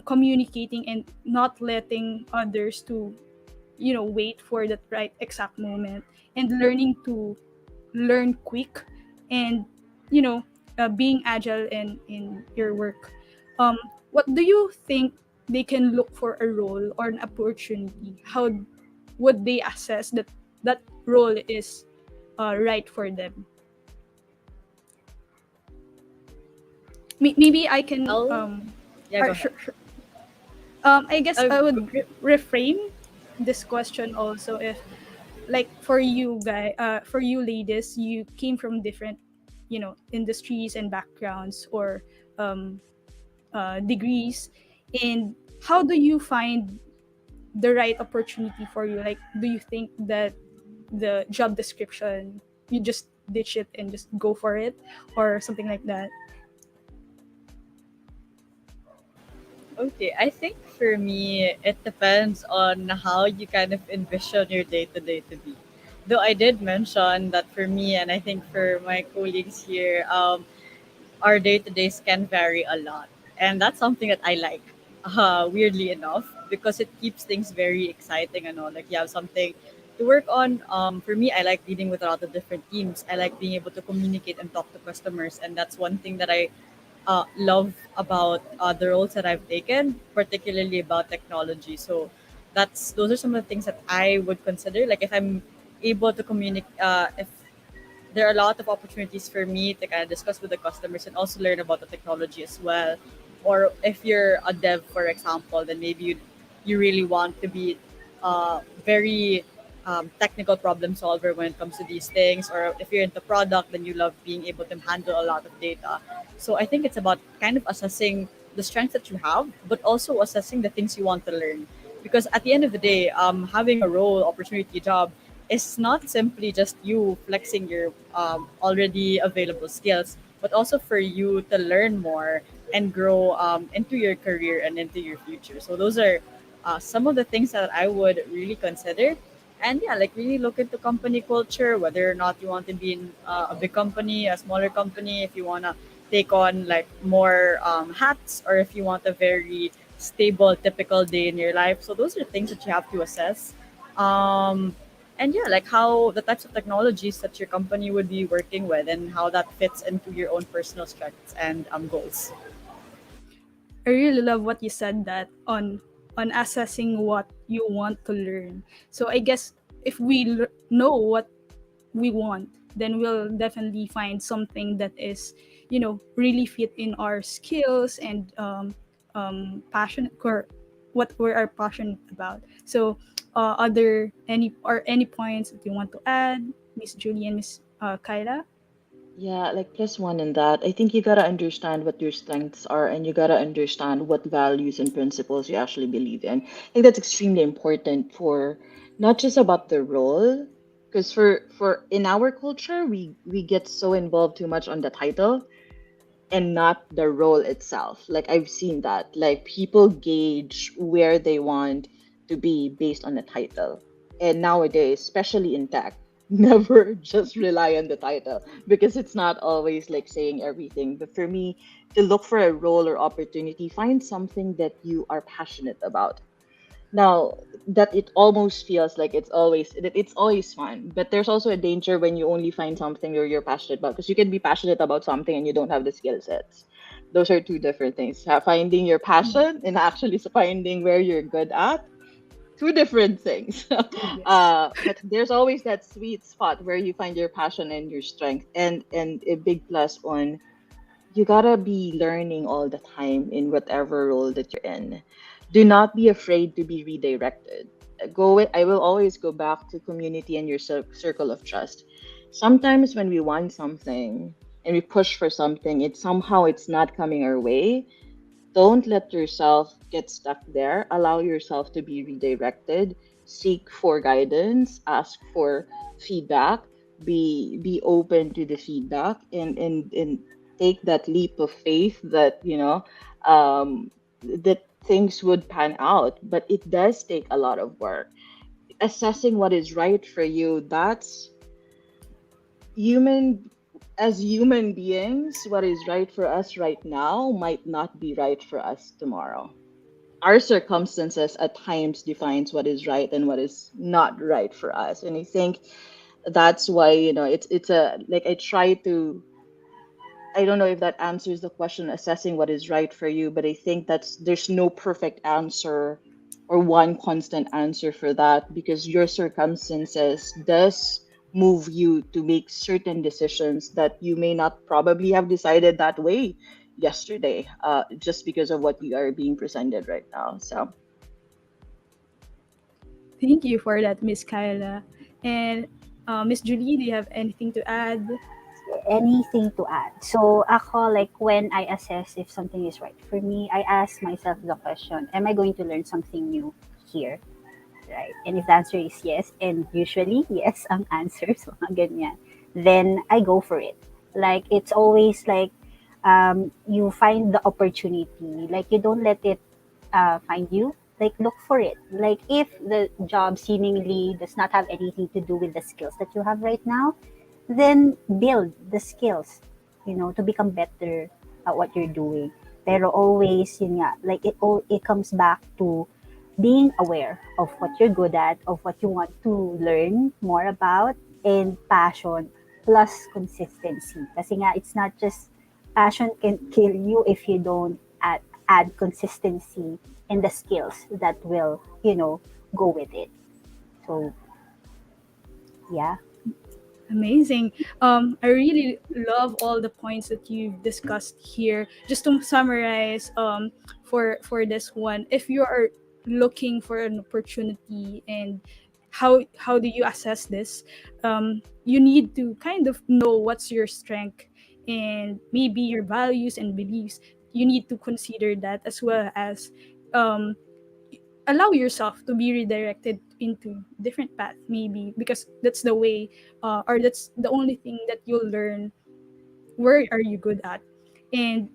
communicating and not letting others to wait for that right exact moment, and learning to learn quick, and being agile in your work. What do you think they can look for a role or an opportunity? How would they assess that that role is right for them? Maybe I can I'll Yeah, go Sure, ahead. sure. I guess I would reframe this question also if, like, for you for you ladies, you came from different, industries and backgrounds or um, degrees, and how do you find the right opportunity for you? Like, do you think that the job description, you just ditch it and just go for it, or something like that? Okay, I think for me, it depends on how you kind of envision your day to day to be. Though I did mention that for me, and I think for my colleagues here, our day to days can vary a lot. And that's something that I like, weirdly enough, because it keeps things very exciting and all. Like you have something to work on. For me, I like dealing with a lot of different teams. I like being able to communicate and talk to customers. And that's one thing that I love about the roles that I've taken, particularly about technology. So those are some of the things that I would consider. Like if I'm able to communicate, if there are a lot of opportunities for me to kind of discuss with the customers and also learn about the technology as well. Or if you're a dev, for example, then maybe you really want to be very technical problem solver when it comes to these things. Or if you're into product, then you love being able to handle a lot of data. So I think it's about kind of assessing the strengths that you have, but also assessing the things you want to learn. Because at the end of the day, having a role, opportunity, job is not simply just you flexing your already available skills, but also for you to learn more and grow into your career and into your future. So those are some of the things that I would really consider. And yeah, like really look into company culture, whether or not you want to be in a big company, a smaller company, if you want to take on like more hats, or if you want a very stable, typical day in your life. So those are things that you have to assess. Um, and yeah, like how the types of technologies that your company would be working with and how that fits into your own personal strengths and goals. I really love what you said, that on assessing what you want to learn. So I guess if we know what we want, then we'll definitely find something that is, really fit in our skills and passion, or what we are passionate about. So, other any points that you want to add, Miss Julie and Miss Kyla? Yeah, like plus one in that. I think you gotta understand what your strengths are and you gotta understand what values and principles you actually believe in. I think that's extremely important for not just about the role, because for in our culture we get so involved too much on the title and not the role itself. Like I've seen that. Like people gauge where they want to be based on the title. And nowadays, especially in tech, never just rely on the title because it's not always like saying everything. But for me, to look for a role or opportunity, find something that you are passionate about. Now that it almost feels like it's always fun, but there's also a danger when you only find something you're passionate about, because you can be passionate about something and you don't have the skill sets. Those are two different things. Finding your passion and actually finding where you're good at, two different things. Yes. But there's always that sweet spot where you find your passion and your strength, and a big plus on, you gotta be learning all the time in whatever role that you're in. Do not be afraid to be redirected. I will always go back to community and your circle of trust. Sometimes when we want something and we push for something, it's not coming our way. Don't let yourself get stuck there. Allow yourself to be redirected. Seek for guidance. Ask for feedback. Be open to the feedback, and take that leap of faith that that things would pan out. But it does take a lot of work. Assessing what is right for you. That's human. As human beings, what is right for us right now might not be right for us tomorrow. Our circumstances at times defines what is right and what is not right for us. And I think that's why, it's a like, I don't know if that answers the question, assessing what is right for you, but I think there's no perfect answer or one constant answer for that, because your circumstances does move you to make certain decisions that you may not probably have decided that way yesterday, just because of what we are being presented right now. So Thank you for that, Miss Kyla. And Miss Julie, do you have anything to add? Anything to add? So ako, like when I assess if something is right for me, I ask myself the question, am I going to learn something new here? Right? And if the answer is yes, and usually yes ang answer, so mga ganyan, then I go for it. Like it's always like you find the opportunity. Like you don't let it find you. Like look for it. Like if the job seemingly does not have anything to do with the skills that you have right now, then build the skills, to become better at what you're doing. Pero always, yun nga, like it comes back to being aware of what you're good at, of what you want to learn more about, and passion plus consistency. Kasi nga, it's not just passion can kill you if you don't add consistency and the skills that will, go with it. So, yeah. Amazing. I really love all the points that you've discussed here. Just to summarize, for this one, if you are looking for an opportunity and how do you assess this? You need to kind of know what's your strength and maybe your values and beliefs. You need to consider that, as well as um, allow yourself to be redirected into different path, maybe because that's the way, or that's the only thing that you'll learn. Where are you good at? And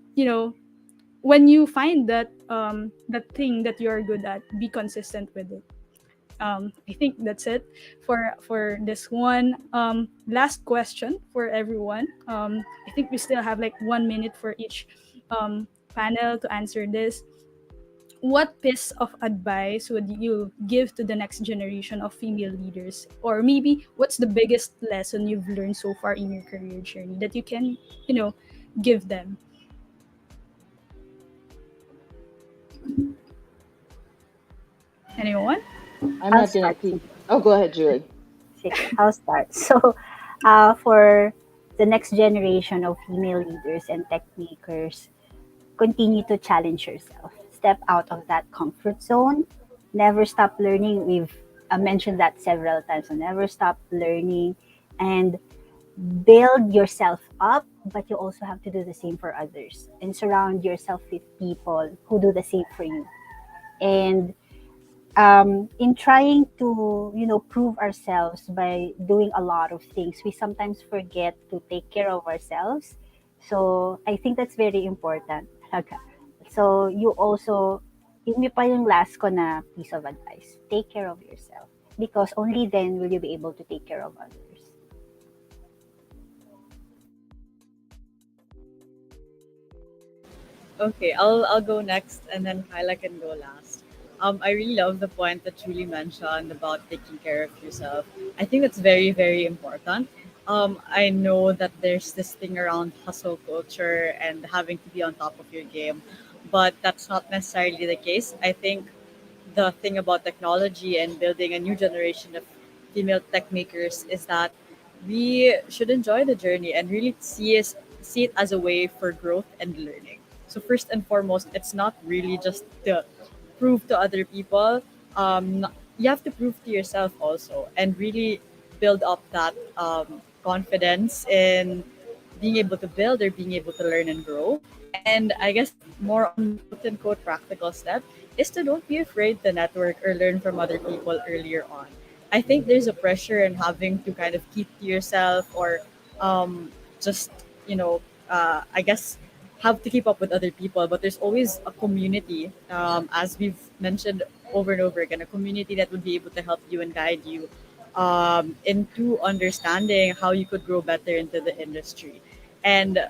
when you find that thing that you're good at, be consistent with it. I think that's it for this one. Last question for everyone. I think we still have like 1 minute for each panel to answer this. What piece of advice would you give to the next generation of female leaders? Or maybe what's the biggest lesson you've learned so far in your career journey that you can, give them? Anyone? I'm not gonna keep. Oh, go ahead, Julie. I'll start. So, for the next generation of female leaders and tech makers, continue to challenge yourself. Step out of that comfort zone. Never stop learning. We've mentioned that several times. So never stop learning and build yourself up, but you also have to do the same for others and surround yourself with people who do the same for you. And in trying to, prove ourselves by doing a lot of things, we sometimes forget to take care of ourselves. So I think that's very important. So you also, yun pa yung last ko na piece of advice. Take care of yourself, because only then will you be able to take care of others. Okay, I'll go next, and then Kyla can go last. I really love the point that Julie mentioned about taking care of yourself. I think that's very, very important. I know that there's this thing around hustle culture and having to be on top of your game, but that's not necessarily the case. I think the thing about technology and building a new generation of female tech makers is that we should enjoy the journey and really see it as a way for growth and learning. So first and foremost, it's not really just to prove to other people. You have to prove to yourself also, and really build up that confidence in being able to build or being able to learn and grow. And I guess more on quote unquote practical step is to don't be afraid to network or learn from other people earlier on. I think there's a pressure in having to kind of keep to yourself, or just, I guess, have to keep up with other people, but there's always a community, as we've mentioned over and over again, a community that would be able to help you and guide you into understanding how you could grow better into the industry. And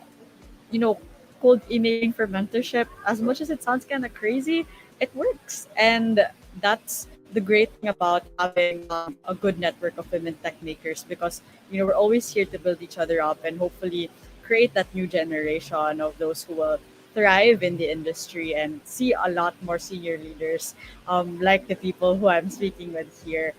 you know, cold emailing for mentorship, as much as it sounds kind of crazy, it works. And that's the great thing about having a good network of women tech makers, because, we're always here to build each other up and hopefully create that new generation of those who will thrive in the industry and see a lot more senior leaders, like the people who I'm speaking with here,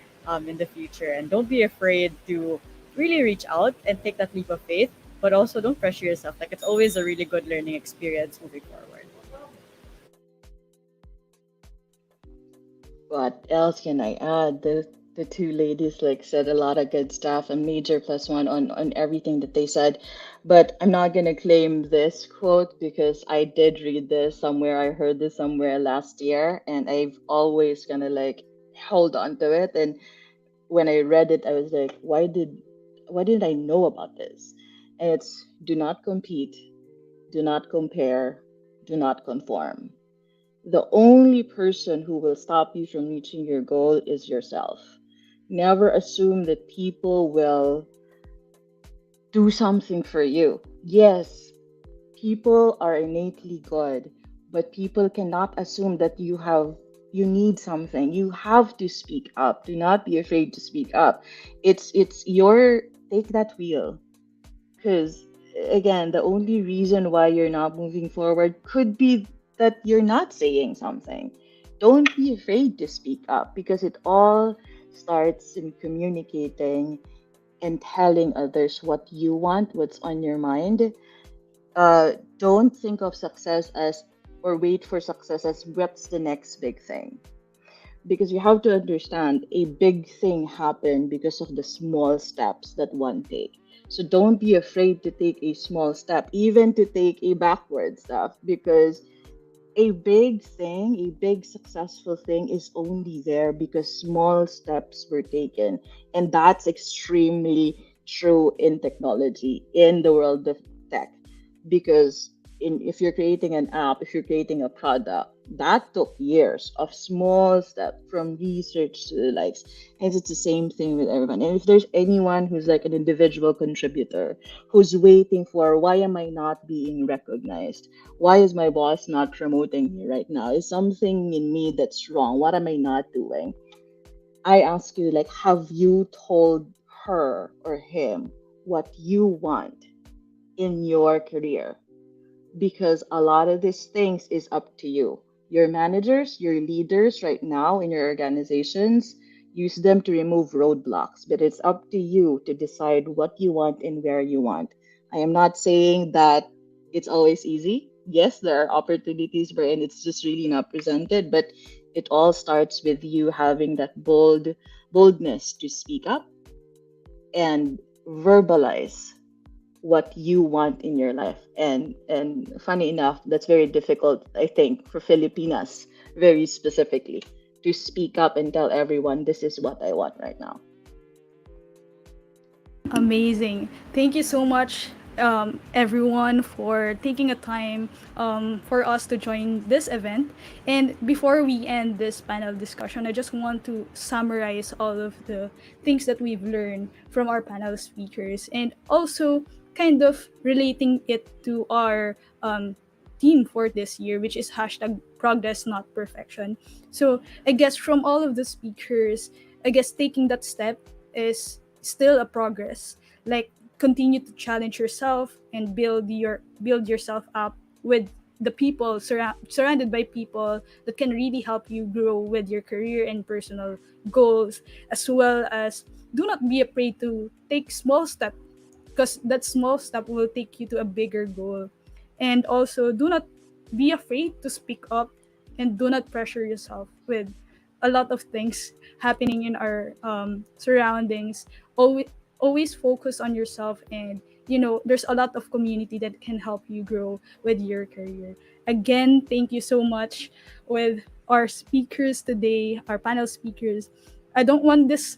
in the future. And don't be afraid to really reach out and take that leap of faith. but also don't pressure yourself. Like, it's always a really good learning experience moving forward. What else can I add? The two ladies like said a lot of good stuff, a major plus one on everything that they said. But I'm not gonna claim this quote because I did read this somewhere. I heard this somewhere last year, and I've always gonna like hold on to it. And when I read it, I was like, why didn't I know about this? And it's do not compete, do not compare, do not conform. The only person who will stop you from reaching your goal is yourself. Never assume that people will do something for you. Yes, people are innately good, but people cannot assume that you need something. You have to speak up. Do not be afraid to speak up. It's your take that wheel. Because again, the only reason why you're not moving forward could be that you're not saying something. Don't be afraid to speak up because it all starts in communicating and telling others what you want, what's on your mind. Don't think of success as or wait for success as what's the next big thing. Because you have to understand a big thing happened because of the small steps that one take. So don't be afraid to take a small step, even to take a backward step, because a big thing, a big successful thing is only there because small steps were taken. And that's extremely true in technology, in the world of tech. Because if you're creating an app, if you're creating a product, that took years of small steps from research to the likes. And it's the same thing with everyone. And if there's anyone who's like an individual contributor who's waiting for why am I not being recognized? Why is my boss not promoting me right now? Is something in me that's wrong? What am I not doing? I ask you, like, have you told her or him what you want in your career? Because a lot of these things is up to you. Your managers, your leaders right now in your organizations, use them to remove roadblocks, but it's up to you to decide what you want and where you want. I am not saying that it's always easy. Yes, there are opportunities wherein it's just really not presented, but it all starts with you having that boldness to speak up and verbalize what you want in your life. And funny enough, that's very difficult, I think, for Filipinas very specifically, to speak up and tell everyone this is what I want right now. Amazing. Thank you so much, everyone, for taking a time for us to join this event. And before we end this panel discussion, I just want to summarize all of the things that we've learned from our panel speakers and also kind of relating it to our theme for this year, which is hashtag progress, not perfection. So I guess from all of the speakers, I guess taking that step is still a progress. Like, continue to challenge yourself and build yourself up with the people surrounded by people that can really help you grow with your career and personal goals, as well as do not be afraid to take small steps, because that small step will take you to a bigger goal. And also, do not be afraid to speak up and do not pressure yourself with a lot of things happening in our surroundings. Always focus on yourself, and there's a lot of community that can help you grow with your career. Again, thank you so much with our speakers today, our panel speakers. I don't want this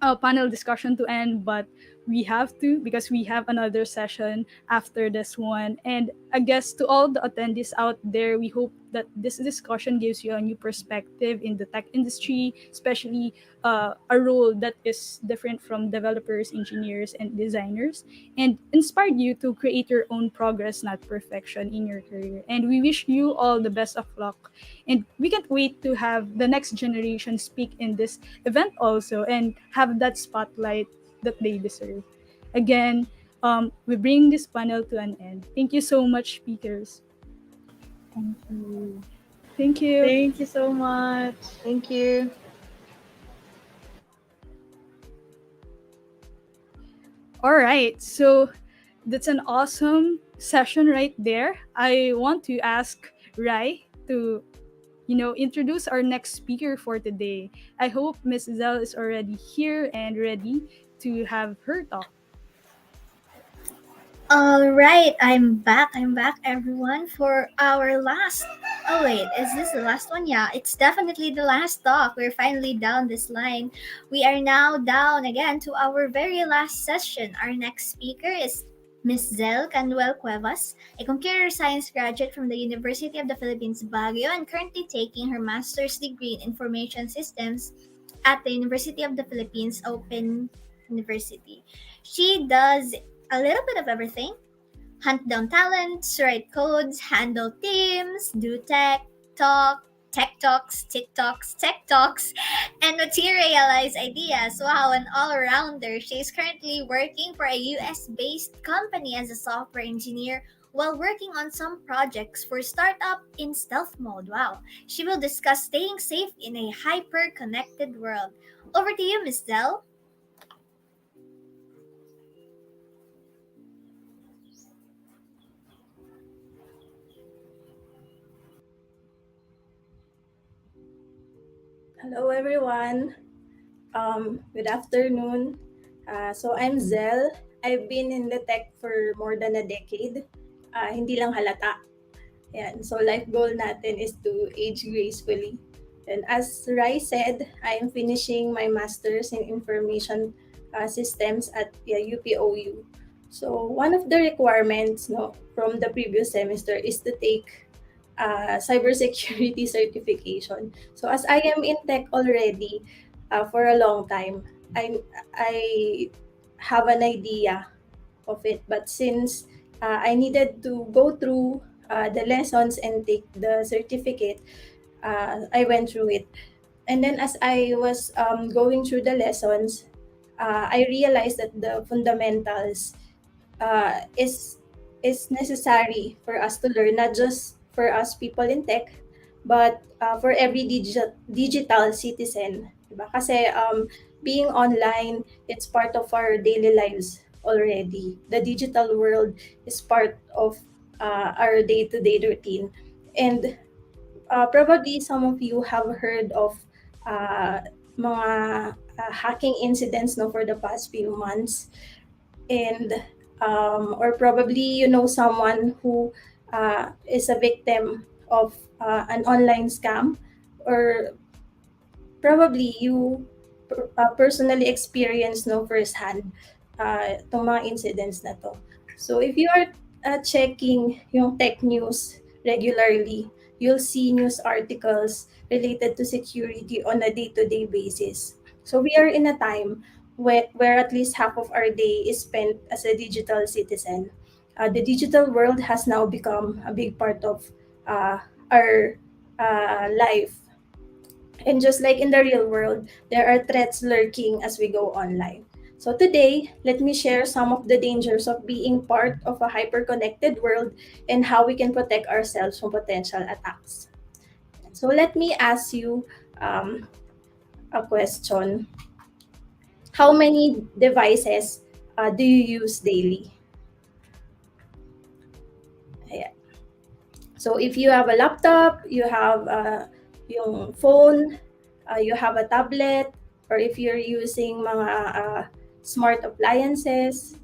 panel discussion to end, but we have to, because we have another session after this one. And I guess to all the attendees out there, we hope that this discussion gives you a new perspective in the tech industry, especially a role that is different from developers, engineers, and designers, and inspired you to create your own progress, not perfection, in your career. And we wish you all the best of luck. And we can't wait to have the next generation speak in this event also and have that spotlight that they deserve. Again, we bring this panel to an end. Thank you so much, speakers. Thank you. Thank you. Thank you so much. Thank you. All right. So That's an awesome session right there. I want to ask Rai to introduce our next speaker for today. I hope Miss Zelle is already here and ready to have her talk. All right, I'm back. I'm back, everyone, for our last. Oh wait, is this the last one? Yeah, it's definitely the last talk. We're finally down this line. We are now down again to our very last session. Our next speaker is Miss Zelle Canuel Cuevas, a computer science graduate from the University of the Philippines, Baguio, and currently taking her master's degree in information systems at the University of the Philippines Open University. She does a little bit of everything: hunt down talents, write codes, handle teams, do tech talks, TikToks, tech talks, and materialize ideas. Wow, an all-rounder. She's currently working for a US-based company as a software engineer while working on some projects for startup in stealth mode. Wow. She will discuss staying safe in a hyper-connected world. Over to you, Miss Dell. Hello, everyone. Good afternoon. So I'm Zelle. I've been in the tech for more than a decade. Hindi lang halata. Yan. So life goal natin is to age gracefully. And as Rai said, I am finishing my master's in information systems at UPOU. So one of the requirements from the previous semester is to take cybersecurity certification. So as I am in tech already for a long time, I have an idea of it. But since I needed to go through the lessons and take the certificate, I went through it. And then as I was going through the lessons, I realized that the fundamentals is necessary for us to learn, not just for us people in tech, but for every digital citizen. Diba? Kasi being online, it's part of our daily lives already. The digital world is part of our day-to-day routine. And probably some of you have heard of mga hacking incidents for the past few months. And or probably someone who is a victim of an online scam, or probably you personally experience firsthand itong mga incidents na to. So if you are checking yung tech news regularly, you'll see news articles related to security on a day-to-day basis. So we are in a time where at least half of our day is spent as a digital citizen. The digital world has now become a big part of our life. And just like in the real world, there are threats lurking as we go online. So today, let me share some of the dangers of being part of a hyper-connected world and how we can protect ourselves from potential attacks. So let me ask you a question. How many devices do you use daily? Ayan. So if you have a laptop, you have yung phone, you have a tablet, or if you're using mga smart appliances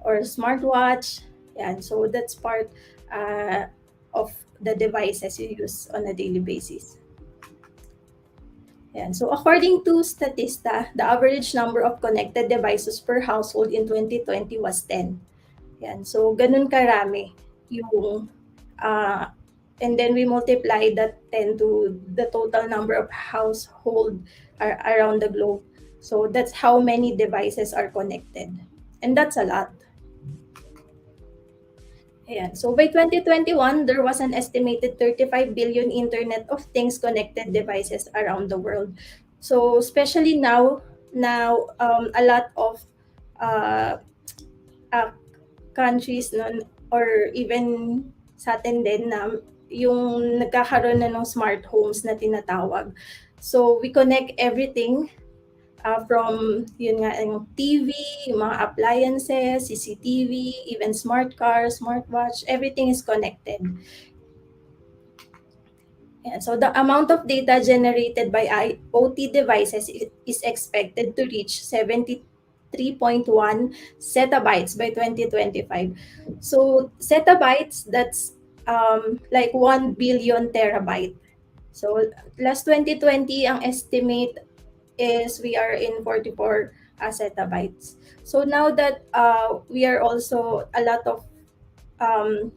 or smartwatch, yan. So that's part of the devices you use on a daily basis. Yan. So according to Statista, the average number of connected devices per household in 2020 was 10. Yan. So ganun karami yung and then we multiply that 10 to the total number of household around the globe. So that's how many devices are connected. And that's a lot. Ayan. So by 2021, there was an estimated 35 billion Internet of Things connected devices around the world. So especially now a lot of countries or even sa atin din na yung nagkakaroon na ng smart homes na tinatawag. So we connect everything from yun nga, yung TV, yung mga appliances, CCTV, even smart cars, smartwatch, everything is connected. Yeah, so the amount of data generated by IoT devices is expected to reach 73.1 zettabytes by 2025. So zettabytes, that's like 1 billion terabyte. So last 2020, ang estimate is we are in 44 zettabytes. So now that we are also a lot of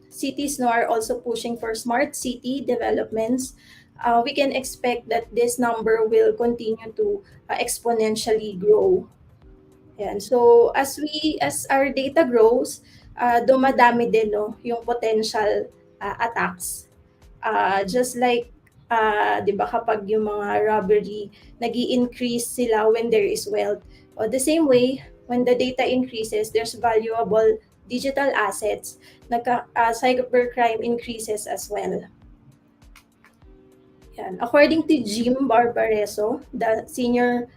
cities now are also pushing for smart city developments, we can expect that this number will continue to exponentially grow. Yan. So as our data grows, dumadami din no yung potential attacks. Just like 'di ba kapag yung mga robbery nag-i-increase sila when there is wealth. Or the same way, when the data increases, there's valuable digital assets, cybercrime increases as well. Yan. According to Jim Barbareso, the Senior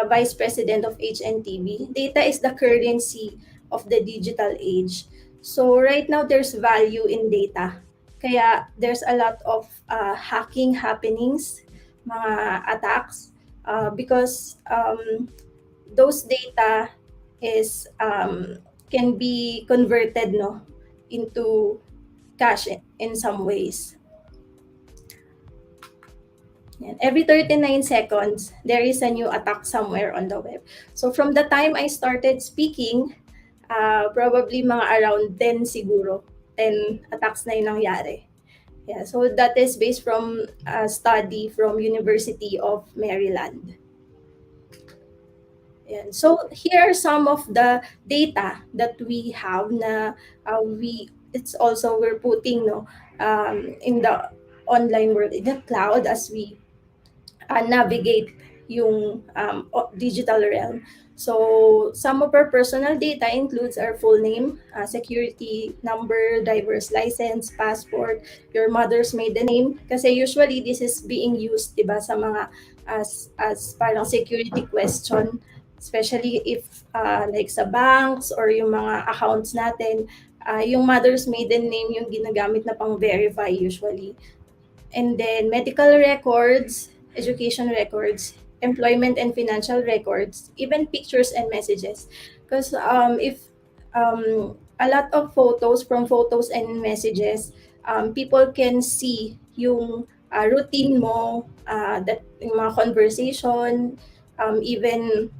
Vice President of HNTV, data is the currency of the digital age. So right now, there's value in data. Kaya there's a lot of hacking happenings, mga attacks, because those data is can be converted no into cash in some ways. Every 39 seconds, there is a new attack somewhere on the web. So from the time I started speaking, probably mga around 10 siguro, 10 attacks na yung nangyari. Yeah, so that is based from a study from University of Maryland. And so here are some of the data that we have na it's also we're putting no in the online world, in the cloud, as we navigate yung digital realm. So some of our personal data includes our full name, security number, driver's license, passport, your mother's maiden name. Kasi usually this is being used, diba, sa mga as parang security question, especially if like sa banks or yung mga accounts natin, yung mother's maiden name yung ginagamit na pang-verify usually. And then medical records, education records, employment and financial records, even pictures and messages. Because if a lot of photos from photos and messages, people can see yung routine mo, that yung mga conversation, even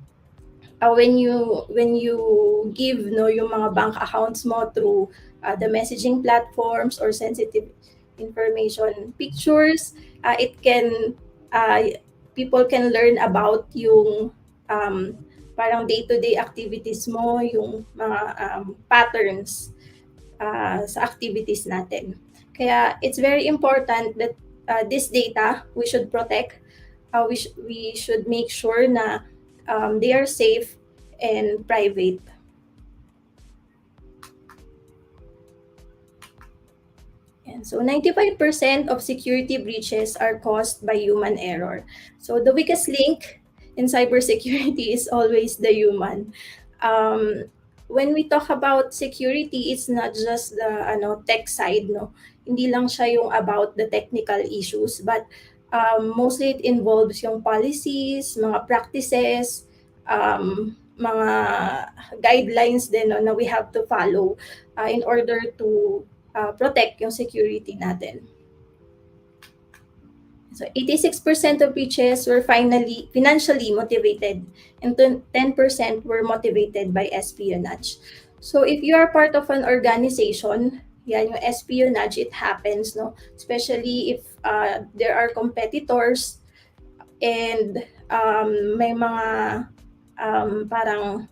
when you give no yung mga bank accounts mo through the messaging platforms or sensitive information, pictures, it can people can learn about yung parang day-to-day activities mo, yung mga patterns sa activities natin. Kaya it's very important that this data we should protect. We should make sure na they are safe and private. And so 95% of security breaches are caused by human error. So the weakest link in cybersecurity is always the human. When we talk about security, it's not just the tech side, no. Hindi lang siya yung about the technical issues, but mostly it involves yung policies, mga practices, mga guidelines din no, na we have to follow in order to protect yung security natin. So 86% of breaches were financially motivated, and 10% were motivated by espionage. So if you are part of an organization, yan yung espionage, it happens, no? Especially if there are competitors and may mga parang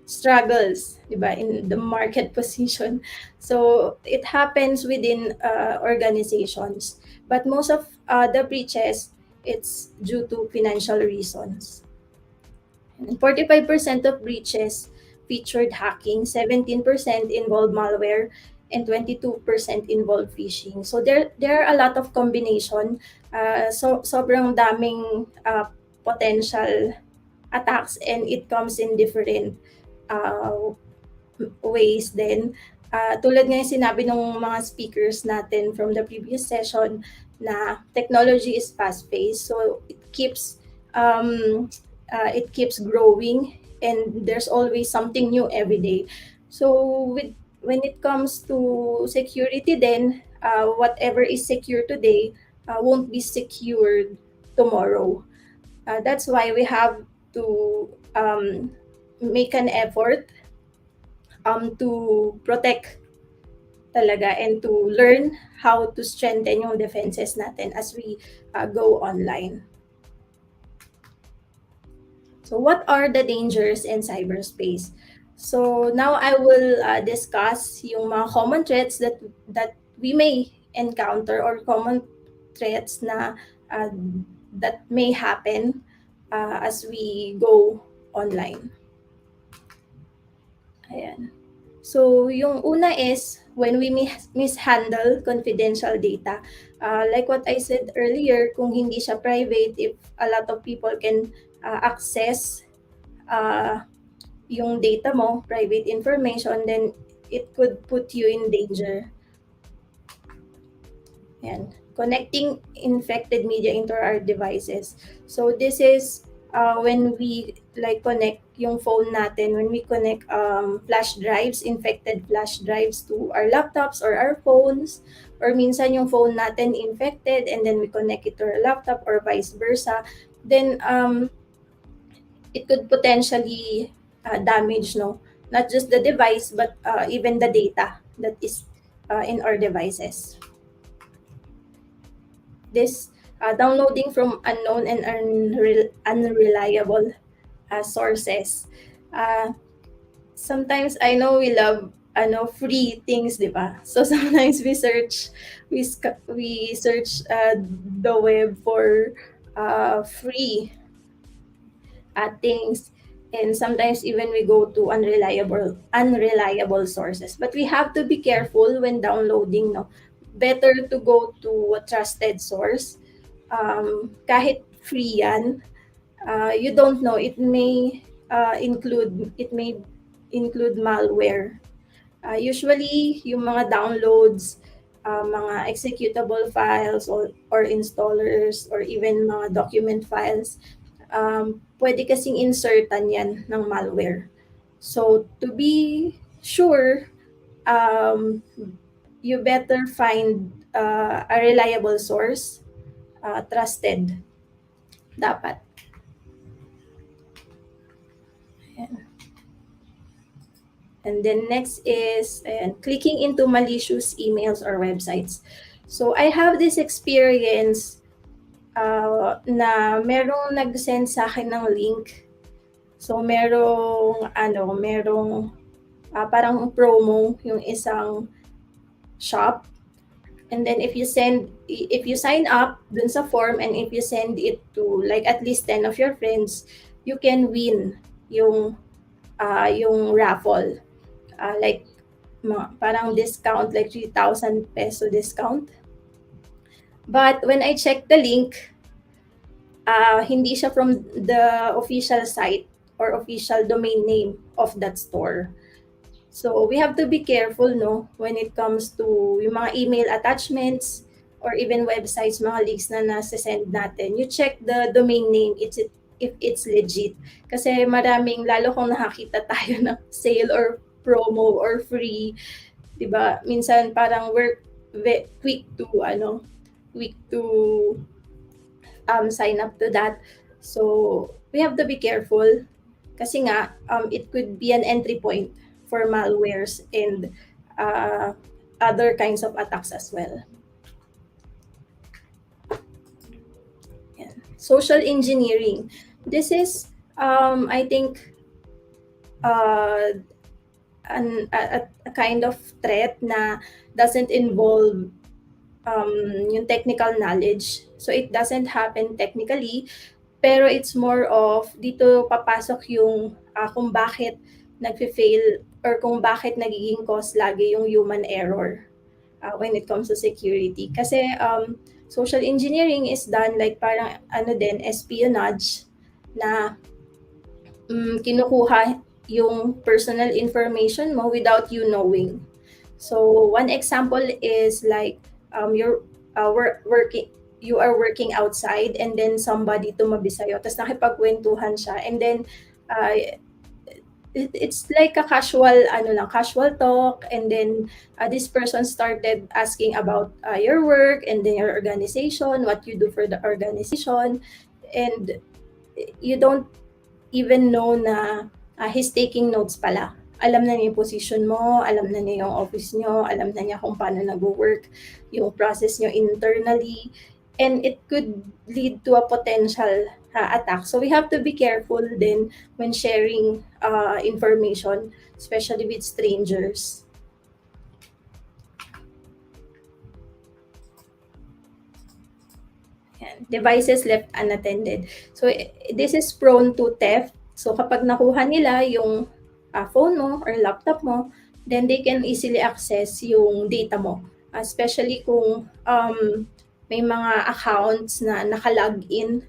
struggles, diba, in the market position. So it happens within organizations. But most of the breaches, it's due to financial reasons. And 45% of breaches featured hacking, 17% involved malware, and 22% involved phishing. So there are a lot of combination. So sobrang daming potential attacks, and it comes in different uh, ways din. Tulad nga yung sinabi ng mga speakers natin from the previous session na technology is fast-paced, so it keeps growing and there's always something new every day. So when it comes to security then, whatever is secure today won't be secured tomorrow. That's why we have to make an effort to protect talaga and to learn how to strengthen yung defenses natin as we go online. So what are the dangers in cyberspace? So now I will discuss yung mga common threats that we may encounter, or common threats na that may happen as we go online. Ayan. So, yung una is when we mishandle confidential data. Like what I said earlier, kung hindi siya private, if a lot of people can access yung data mo, private information, then it could put you in danger. Ayan. Connecting infected media into our devices. So, this is when we connect yung phone natin, when we connect flash drives, infected flash drives to our laptops or our phones, or minsan yung phone natin infected and then we connect it to our laptop or vice versa, then it could potentially damage, not just the device but even the data that is in our devices. This downloading from unknown and unreliable sources. Sometimes I know we love free things, di ba? So sometimes we search the web for free things, and sometimes even we go to unreliable sources. But we have to be careful when downloading, no? Better to go to a trusted source. Kahit free yan, you don't know, it may include malware. Usually yung mga downloads, mga executable files or installers or even mga document files, pwede kasing insertan yan ng malware. So to be sure, you better find a reliable source, trusted dapat. Ayan. And then next is clicking into malicious emails or websites. So I have this experience na merong nag-send sa akin ng link. So merong parang promo yung isang shop. And then if you sign up dun sa form and if you send it to at least 10 of your friends, you can win yung raffle. Parang discount, 3,000 peso discount. But when I checked the link, hindi siya from the official site or official domain name of that store. So we have to be careful, when it comes to yung mga email attachments or even websites, mga links na nasa-send natin. You check the domain name if it's legit. Kasi lalo kung nakakita tayo ng sale or promo or free, 'di ba? Minsan parang we're quick to sign up to that. So we have to be careful kasi nga it could be an entry point for malwares and other kinds of attacks as well. Yeah. Social engineering. This is, I think, a kind of threat na doesn't involve yung technical knowledge. So it doesn't happen technically, pero it's more of dito papasok yung kung bakit nagfe-fail or kung bakit nagiging cause lagi yung human error when it comes to security. Kasi social engineering is done parang espionage na kinukuha yung personal information mo without you knowing. So one example is like you're working you are working outside and then somebody tumabi sa'yo tapos nakipagkwentuhan siya and then uh, it's like a casual talk and then this person started asking about your work and then your organization, what you do for the organization, and you don't even know na he's taking notes pala. Alam na niya yung position mo, alam na niya yung office nyo, alam na niya kung paano nag-work, yung process nyo internally, and it could lead to a potential attack. So we have to be careful then when sharing information, especially with strangers. Yan. Devices left unattended. So this is prone to theft. So kapag nakuha nila yung phone mo or laptop mo, then they can easily access yung data mo. Especially kung may mga accounts na naka-login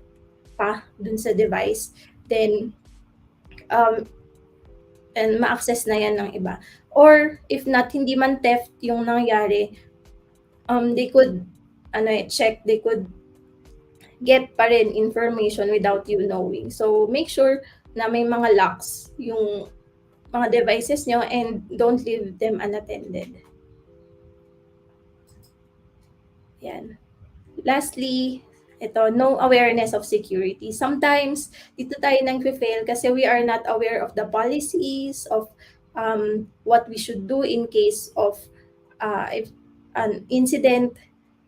pa dun sa device, then and ma-access na yan ng iba. Or if not, hindi man theft yung nangyari, they could check, they could get pa rin information without you knowing. So make sure na may mga locks yung mga devices nyo and don't leave them unattended. Yan. Lastly, ito, no awareness of security. Sometimes, dito tayo nag-fail kasi we are not aware of the policies, of what we should do in case of if an incident.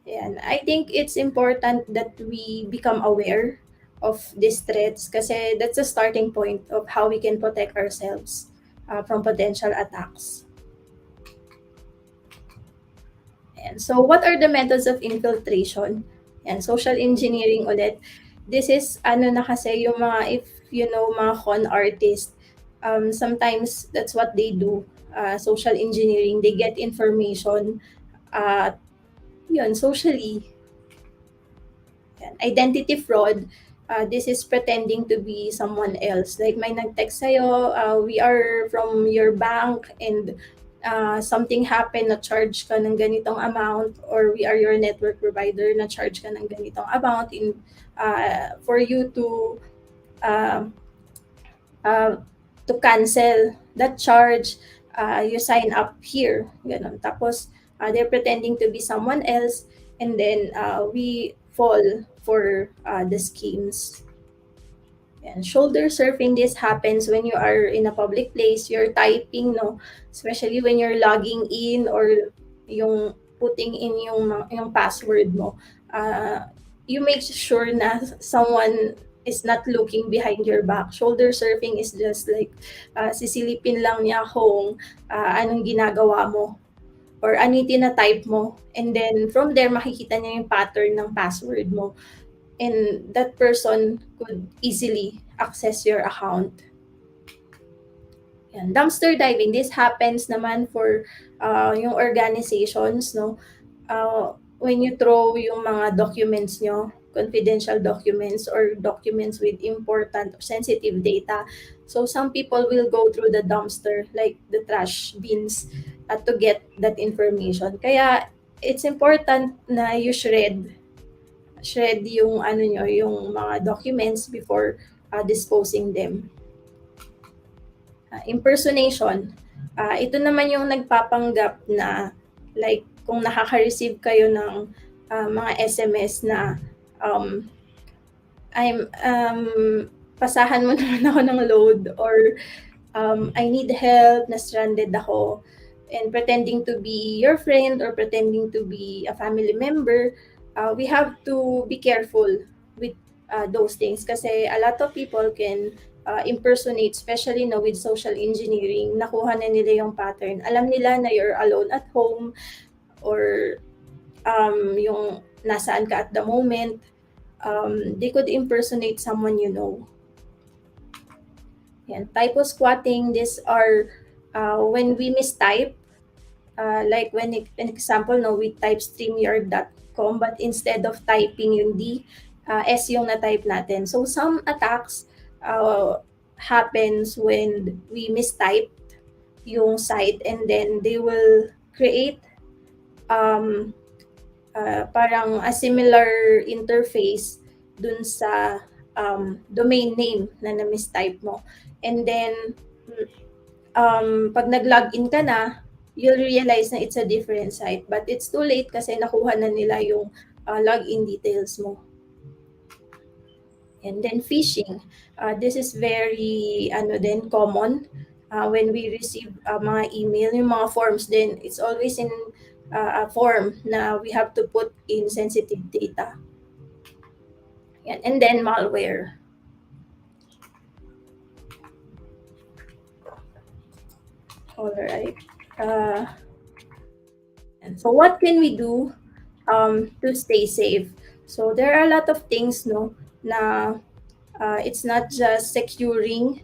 Yan. I think it's important that we become aware of these threats kasi that's a starting point of how we can protect ourselves from potential attacks. And so what are the methods of infiltration? And social engineering ulit. This is na kasi yung mga, if you know, mga con artists, sometimes that's what they do. Social engineering, they get information socially. Yan. Identity fraud, this is pretending to be someone else. Like may nag-text sa'yo, we are from your bank and something happened, na-charge ka ng ganitong amount, or we are your network provider, na-charge ka ng ganitong amount for you to cancel that charge, you sign up here. Ganun. Tapos, they're pretending to be someone else, and then we fall for the schemes. And shoulder surfing, this happens when you are in a public place, you're typing, no? Especially when you're logging in or yung putting in yung password mo. You make sure na someone is not looking behind your back. Shoulder surfing is just like sisilipin lang niya kung anong ginagawa mo or ano yung tina-type mo. And then from there, makikita niya yung pattern ng password mo. And that person could easily access your account. Yan. Dumpster diving, this happens naman for yung organizations, no? When you throw yung mga documents nyo, confidential documents or documents with important or sensitive data. So some people will go through the dumpster, like the trash bins, to get that information. Kaya it's important na you shred yung yung mga documents before disposing them. Impersonation. Ito naman yung nagpapanggap na like kung nakaka-receive kayo ng mga SMS na pasahan mo naman ako ng load, or I need help, na stranded ako, and pretending to be your friend or pretending to be a family member. We have to be careful with those things kasi a lot of people can impersonate, especially now with social engineering. Nakuha na nila yung pattern. Alam nila na you're alone at home or yung nasaan ka at the moment. They could impersonate someone you know. Yan. Typo squatting, these are when we mistype. Like when an example, no, we type StreamYard.com, but instead of typing yung D, S yung na-type natin. So some attacks happens when we mistype yung site, and then they will create parang a similar interface dun sa domain name na na-mistype mo. And then, pag nag-login ka na, you'll realize na it's a different site. But it's too late kasi nakuha na nila yung login details mo. And then phishing. This is very common when we receive mga email, yung mga forms din. It's always in a form na we have to put in sensitive data. Yan. And then malware. All right. And so what can we do to stay safe? So there are a lot of things, no, na it's not just securing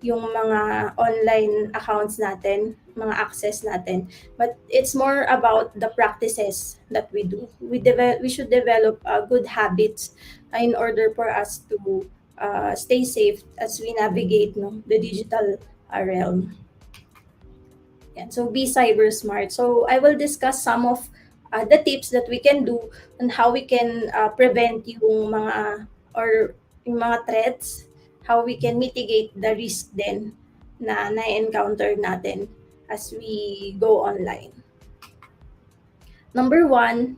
yung mga online accounts natin, mga access natin, but it's more about the practices that we do. We should develop good habits in order for us to stay safe as we navigate, no, the digital realm. Yan. So be cyber smart. So I will discuss some of the tips that we can do on how we can prevent yung mga threats, how we can mitigate the risk then na na-encounter natin as we go online. Number 1,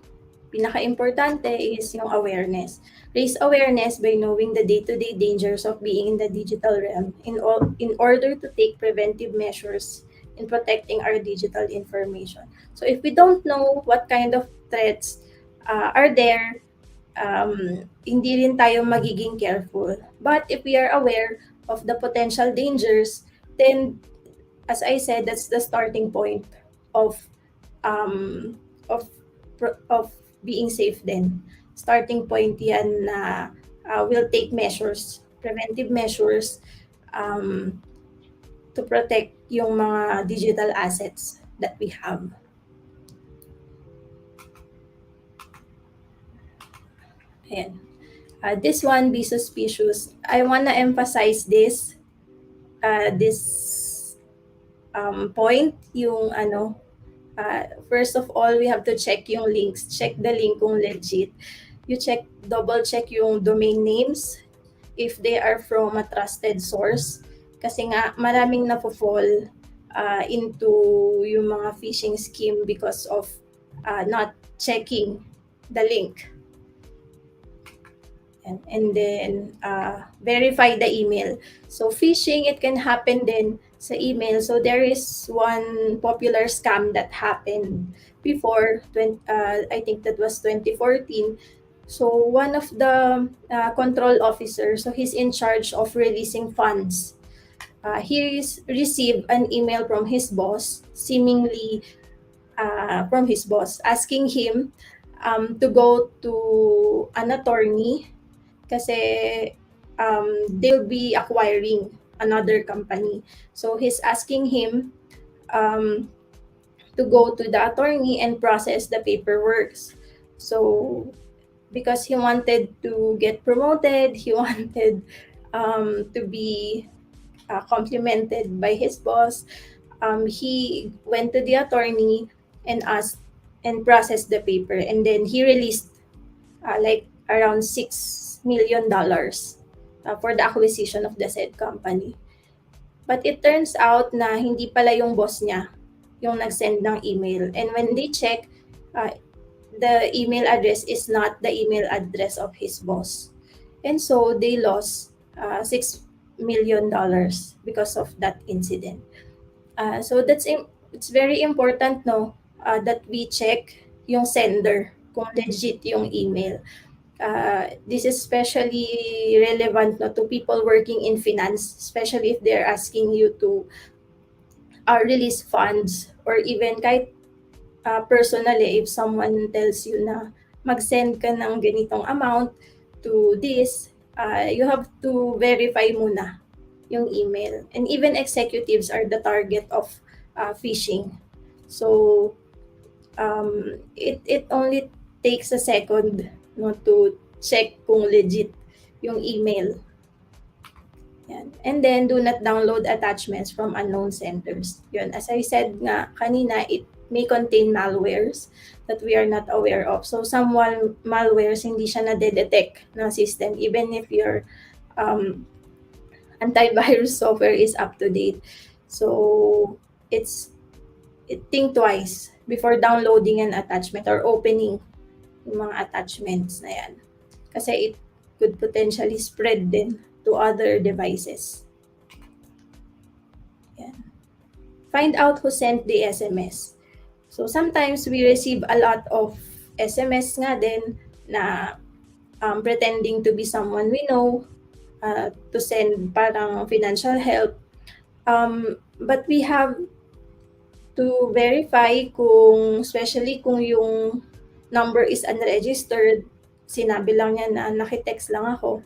pinaka-importante is yung awareness. Raise awareness by knowing the day-to-day dangers of being in the digital realm in order to take preventive measures in protecting our digital information. So if we don't know what kind of threats are there, hindi rin tayo magiging careful. But if we are aware of the potential dangers, then as I said, that's the starting point of being safe then. Starting point yan na we'll take measures, preventive measures to protect yung mga digital assets that we have. Ayan. This one, be suspicious. I want to emphasize this point, yung first of all, we have to check yung links. Check the link kung legit. You double check yung domain names if they are from a trusted source. Kasi nga, maraming napofall into yung mga phishing scheme because of not checking the link. And then, verify the email. So, phishing, it can happen then sa email. So, there is one popular scam that happened before, I think that was 2014. So, one of the control officers, so he's in charge of releasing funds. He received an email from his boss, seemingly from his boss, asking him to go to an attorney kasi they'll be acquiring another company. So he's asking him to go to the attorney and process the paperwork. So because he wanted to get promoted, he wanted to be complimented by his boss, he went to the attorney and asked and processed the paper, and then he released like around $6 million for the acquisition of the said company. But it turns out na hindi pala yung boss niya yung nag-send ng email, and when they check, the email address is not the email address of his boss, and so they lost $6 million because of that incident. So it's very important, no, that we check yung sender kung legit yung email. This is especially relevant, no, to people working in finance, especially if they're asking you to release funds, or even kahit personally, if someone tells you na mag-send ka ng ganitong amount to this, you have to verify muna yung email. And even executives are the target of phishing. So it only takes a second, no, to check kung legit yung email. Yan. And then, do not download attachments from unknown senders. Yun. As I said nga kanina, it may contain malwares that we are not aware of. So, some malwares, hindi siya na-detect ng system, even if your antivirus software is up to date. So, think twice before downloading an attachment or opening yung mga attachments na yan. Kasi it could potentially spread din to other devices. Yan. Find out who sent the SMS. So sometimes we receive a lot of SMS nga din na pretending to be someone we know, to send parang financial help. But we have to verify especially kung yung number is unregistered, sinabi lang niya na nakitext lang ako.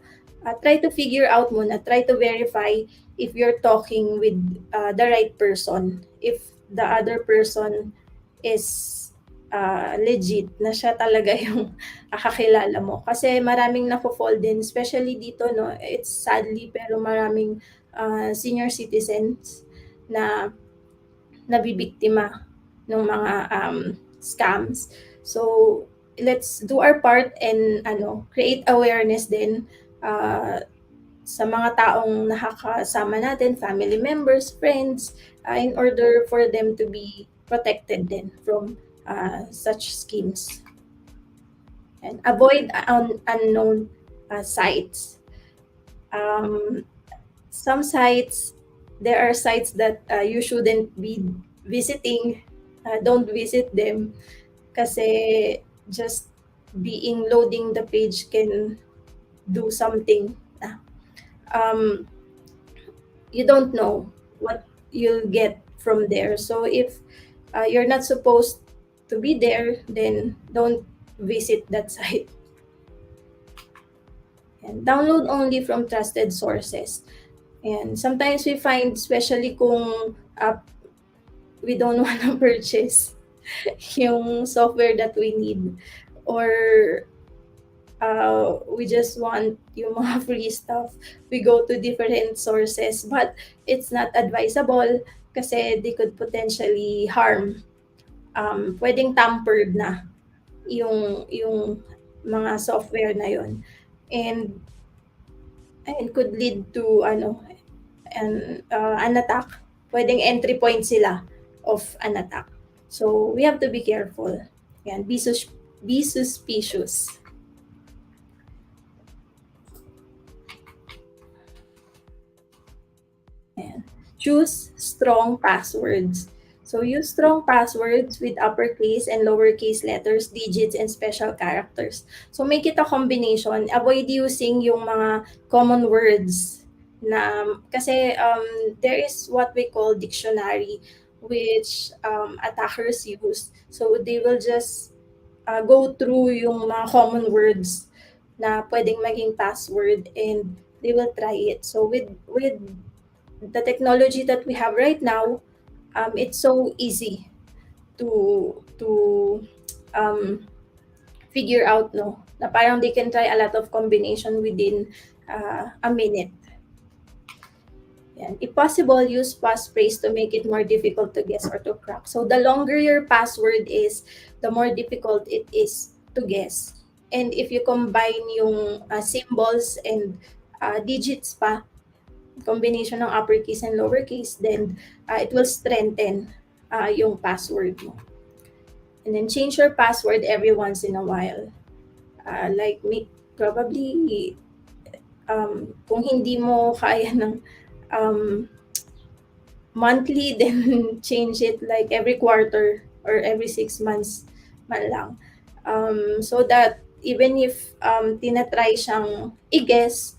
Try to figure out muna, try to verify if you're talking with the right person, if the other person is legit, na siya talaga yung kakilala mo. Kasi maraming nafo-fall din, especially dito, no, it's sadly, pero maraming senior citizens na nabibiktima ng mga scams. So, let's do our part and create awareness din sa mga taong nakakasama natin, family members, friends, in order for them to be protected din from such schemes. And avoid unknown sites. Some sites, there are sites that you shouldn't be visiting. Don't visit them kasi just loading the page can do something. You don't know what you'll get from there. So if you're not supposed to be there, then don't visit that site. And download only from trusted sources. And sometimes we find, especially kung we don't want to purchase yung software that we need, or we just want yung mga free stuff, we go to different sources, but it's not advisable kasi they could potentially harm. Pwedeng tampered na yung mga software na yun, and could lead to an attack. Pwedeng entry point sila of an attack. So we have to be careful. Yan, be suspicious. Yan. Choose strong passwords. So use strong passwords with uppercase and lowercase letters, digits, and special characters. So make it a combination. Avoid using yung mga common words na kasi there is what we call dictionary, which attackers use. So they will just go through yung mga common words na pwedeng maging password and they will try it. So with the technology that we have right now, it's so easy to figure out, no, na parang they can try a lot of combination within a minute. Yan. If possible, use passphrase to make it more difficult to guess or to crack. So the longer your password is, the more difficult it is to guess. And if you combine yung symbols and digits pa, combination ng uppercase and lowercase, then it will strengthen yung password mo. And then change your password every once in a while. Like probably kung hindi mo kaya ng monthly, then change it like every quarter or every 6 months man lang. So that even if tinatry siyang i-guess,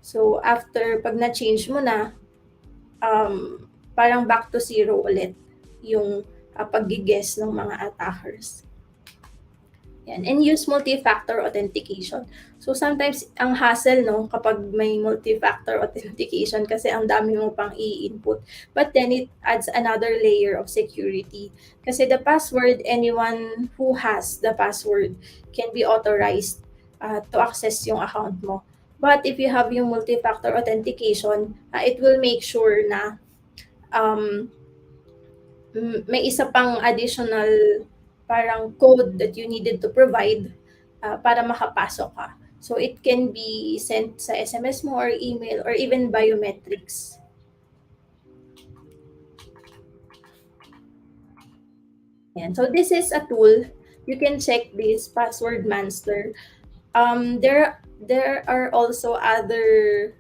so after pag na-change mo na, parang back to zero ulit yung pag-guess ng mga attackers. Yan. And use multi-factor authentication. So sometimes ang hassle, no, kapag may multi-factor authentication kasi ang dami mo pang i-input. But then it adds another layer of security. Kasi the password, anyone who has the password can be authorized to access yung account mo. But if you have yung multi-factor authentication, it will make sure na may isa pang additional parang code that you needed to provide para makapasok ka. So it can be sent sa SMS mo or email or even biometrics. Yan. So this is a tool. You can check this password monster. There are also other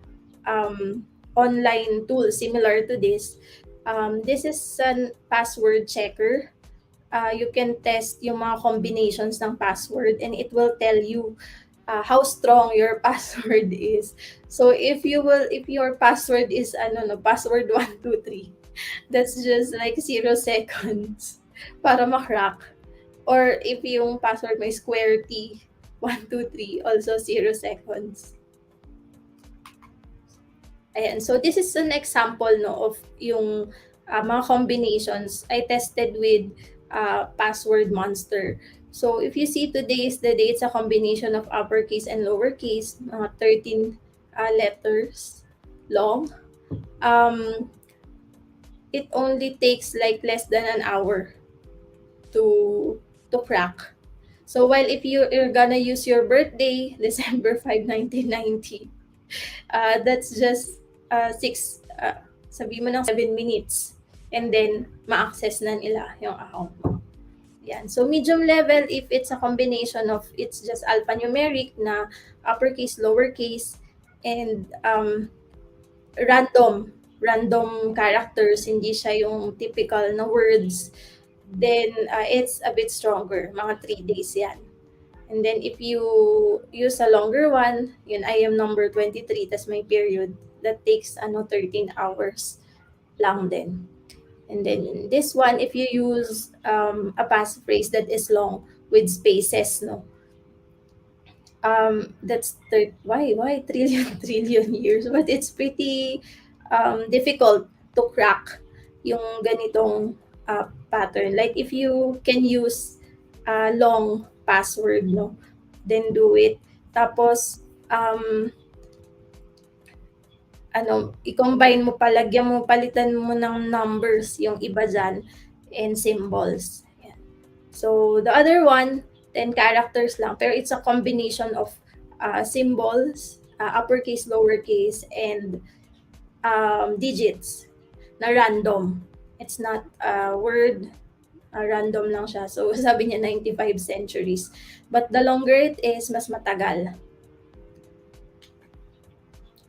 online tools similar to this. This is a password checker. You can test yung mga combinations ng password and it will tell you how strong your password is. So if your password is password 123, that's just like 0 seconds para ma-crack. Or if yung password may square T 123, also 0 seconds. Ayan, so this is an example of yung mga combinations I tested with password monster. So if you see today is the day, it's a combination of uppercase and lowercase, 13 letters long. It only takes like less than an hour to crack. So while if you're gonna use your birthday, December 5, 1990, that's just 7 minutes, and then ma-access na nila yung account mo. Yan. So medium level, if it's a combination of, it's just alphanumeric na uppercase, lowercase, and random characters, hindi siya yung typical na words, then it's a bit stronger, mga 3 days yan. And then if you use a longer one, yun I am number 23, tas may period, that takes 13 hours lang din. And then this one, if you use a passphrase that is long with spaces, that's why trillion years, but it's pretty difficult to crack yung ganitong pattern. Like if you can use long password, then do it. Tapos i-combine mo, palitan mo ng numbers yung iba dyan and symbols. Yan. So the other one, 10 characters lang, pero it's a combination of symbols, uppercase, lowercase, and digits na random. It's not a word, random lang siya. So sabi niya 95 centuries. But the longer it is, mas matagal.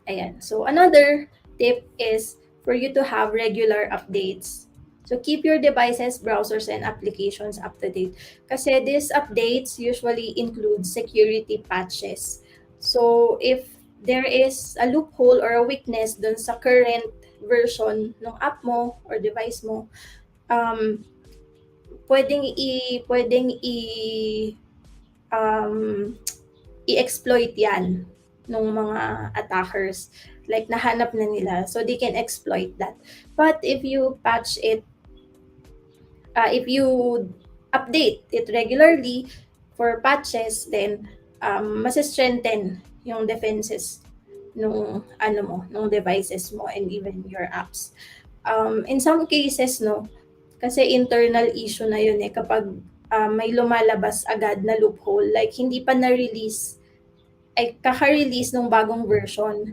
Ayan. So another tip is for you to have regular updates. So keep your devices, browsers, and applications up to date. Kasi these updates usually include security patches. So if there is a loophole or a weakness dun sa current version ng app mo or device mo, pwedeng i-exploit yan ng mga attackers. Like nahanap na nila, so they can exploit that. But if you patch it, if you update it regularly for patches, then mas-strengthen yung defenses nung devices mo and even your apps. In some cases, kasi internal issue na yun kapag may lumalabas agad na loophole, like hindi pa na-release, ay kaka-release ng bagong version.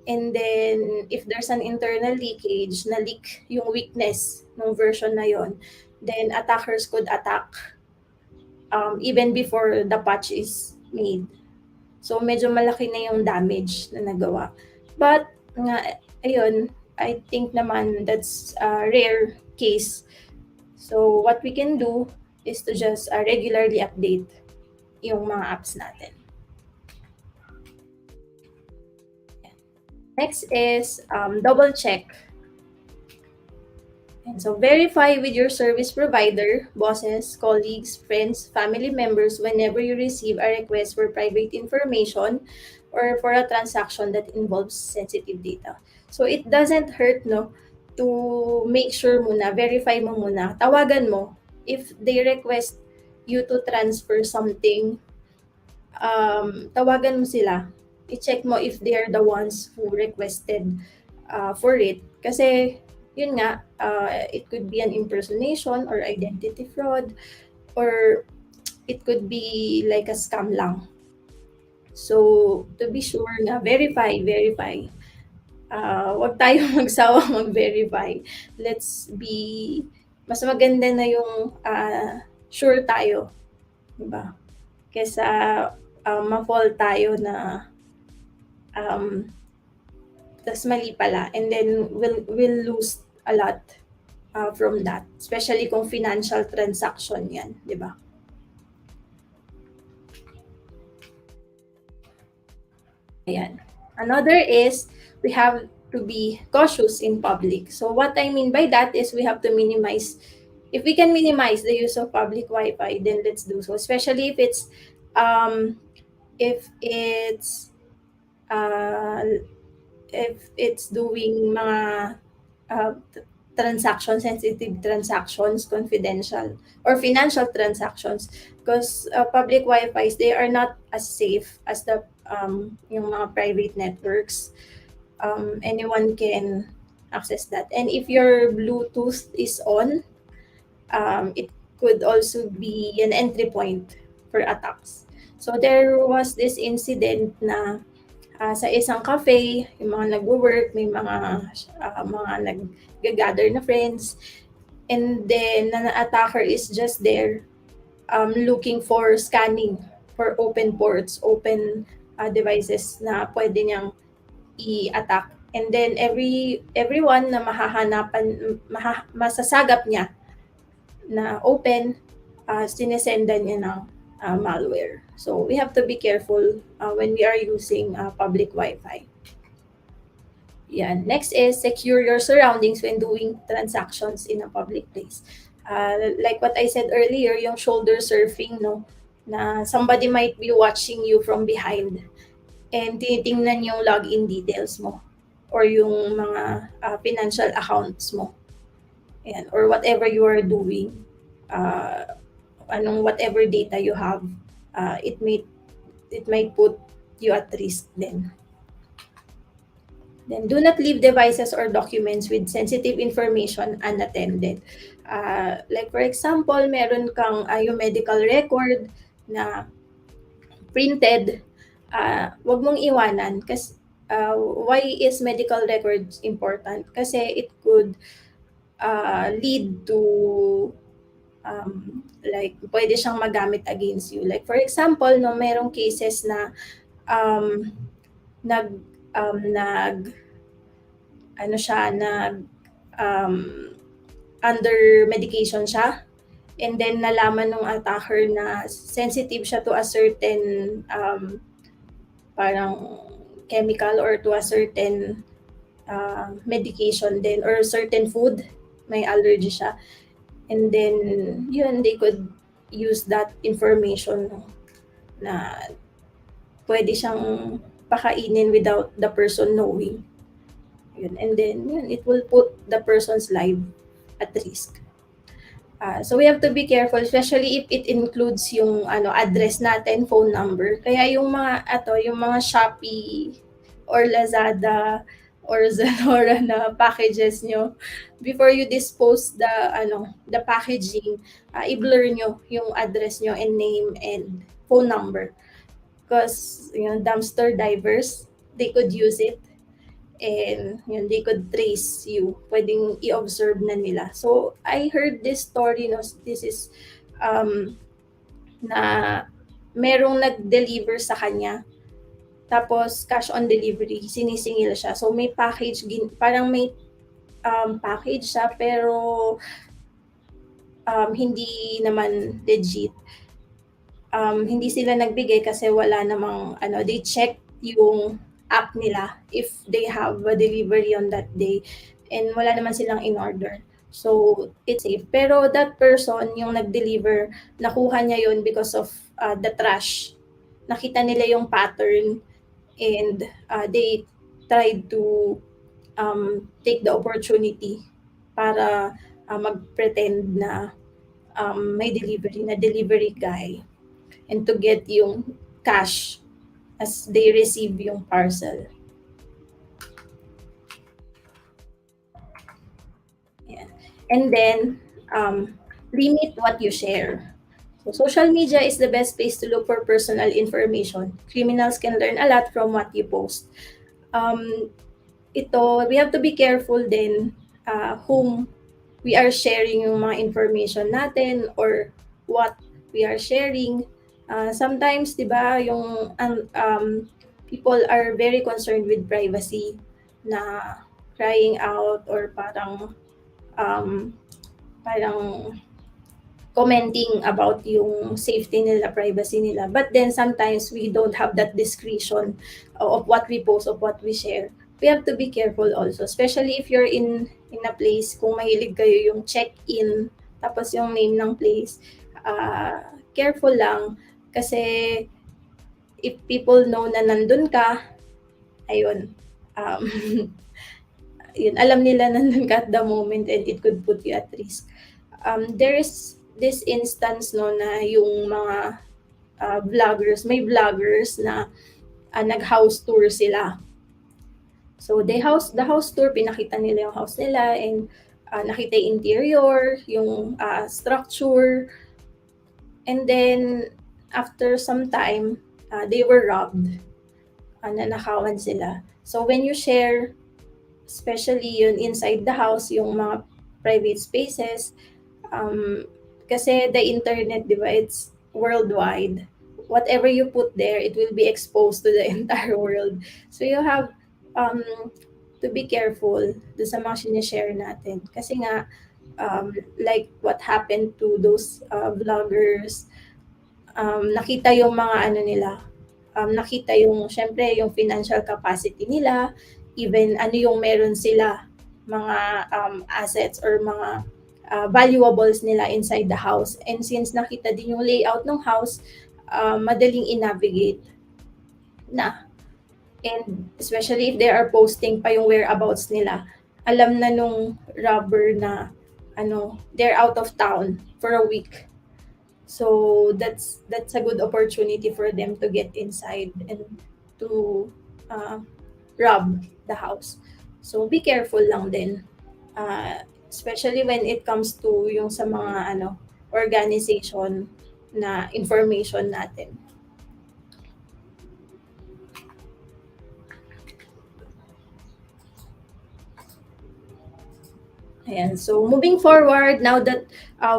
And then, if there's an internal leakage, na-leak yung weakness ng version na yon, then attackers could attack even before the patch is made. So, medyo malaki na yung damage na nagawa. But, ayun, I think naman that's a rare case. So, what we can do is to just regularly update yung mga apps natin. Next is double check. And so verify with your service provider, bosses, colleagues, friends, family members whenever you receive a request for private information or for a transaction that involves sensitive data. So it doesn't hurt to make sure muna, verify mo muna, tawagan mo if they request you to transfer something, tawagan mo sila i-check mo if they're the ones who requested for it. Kasi, yun nga, it could be an impersonation or identity fraud, or it could be like a scam lang. So, to be sure na verify. Wag tayo magsawa mag-verify. Mas maganda na yung sure tayo, diba? Kesa ma-fall tayo na tas mali pala, and then we'll lose a lot from that, especially kung financial transaction yan, di ba? Ayan. Another is we have to be cautious in public. So what I mean by that is we have to minimize, if we can minimize the use of public Wi-Fi, then let's do so, especially if it's doing mga sensitive transactions, confidential, or financial transactions, because public Wi-Fis, they are not as safe as the yung mga private networks. Anyone can access that, and if your Bluetooth is on, it could also be an entry point for attacks. So there was this incident na sa isang cafe, yung mga nagwo-work, may mga nag-gather na friends, and then an attacker is just there looking for scanning for open ports, open devices na pwede niyang i-attack. And then everyone na masasagap niya na open, sinesendan niya ng malware. So we have to be careful when we are using public Wi-Fi. Yan. Next is secure your surroundings when doing transactions in a public place. Like what I said earlier, yung shoulder surfing, no, na somebody might be watching you from behind and tinitingnan yung login details mo or yung mga financial accounts mo. Ayan, or whatever you are doing, whatever data you have, it might put you at risk then. Then do not leave devices or documents with sensitive information unattended. Like for example, meron kang yung medical record na printed, wag mong iwanan. Kasi why is medical records important? Kasi it could lead to like pwede siyang magamit against you. Like for example, no, merong cases na under medication siya, and then nalaman ng attacker na sensitive siya to a certain parang chemical or to a certain medication then, or certain food, may allergy siya, and then yun, they could use that information na pwede siyang pakainin without the person knowing. Yun. And then yun, it will put the person's life at risk. So we have to be careful, especially if it includes yung address natin, phone number. Kaya yung mga Shopee or Lazada or Zalora na packages nyo, before you dispose the packaging, i-blur nyo yung address nyo and name and phone number. Because dumpster divers, they could use it, and they could trace you. Pwedeng i-observe na nila. So I heard this story, no, this is na merong nag-deliver sa kanya, tapos cash on delivery, sinisingil siya. So may package, parang may package siya, pero hindi naman legit. Hindi sila nagbigay kasi wala namang they check yung app nila if they have a delivery on that day, and wala naman silang in order. So it's safe. Pero that person, yung nag-deliver, nakuha niya yun because of the trash. Nakita nila yung pattern, and they tried to take the opportunity para mag-pretend na may delivery guy, and to get yung cash as they receive yung parcel. Yeah. And then, limit what you share. So social media is the best place to look for personal information. Criminals can learn a lot from what you post. We have to be careful din whom we are sharing yung mga information natin or what we are sharing. Sometimes, di ba, people are very concerned with privacy na crying out or parang commenting about yung safety nila, privacy nila. But then sometimes we don't have that discretion of what we post, of what we share. We have to be careful also, especially if you're in a place, kung mahilig kayo yung check-in, tapos yung name ng place, careful lang kasi if people know na nandun ka, ayun, yun, alam nila nandun ka at the moment and it could put you at risk. There is this instance no na yung mga may vloggers na nag-house tour sila. So the house tour, pinakita nila yung house nila and nakita yung interior, yung structure. And then after some time, they were robbed. Nanakawan sila. So when you share, especially yun inside the house, yung mga private spaces, kasi the internet, di ba, it's worldwide. Whatever you put there, it will be exposed to the entire world. So you have to be careful do sa mga sinishare natin. Kasi nga, like what happened to those vloggers, nakita yung mga nila, nakita yung, syempre, yung financial capacity nila, even ano yung meron sila, mga assets or mga valuables nila inside the house. And since nakita din yung layout ng house, madaling i-navigate na. And especially if they are posting pa yung whereabouts nila, alam na nung robber na they're out of town for a week. So that's a good opportunity for them to get inside and to rob the house. So be careful lang din. Especially when it comes to yung sa mga organization na information natin. Ayan. So moving forward, now that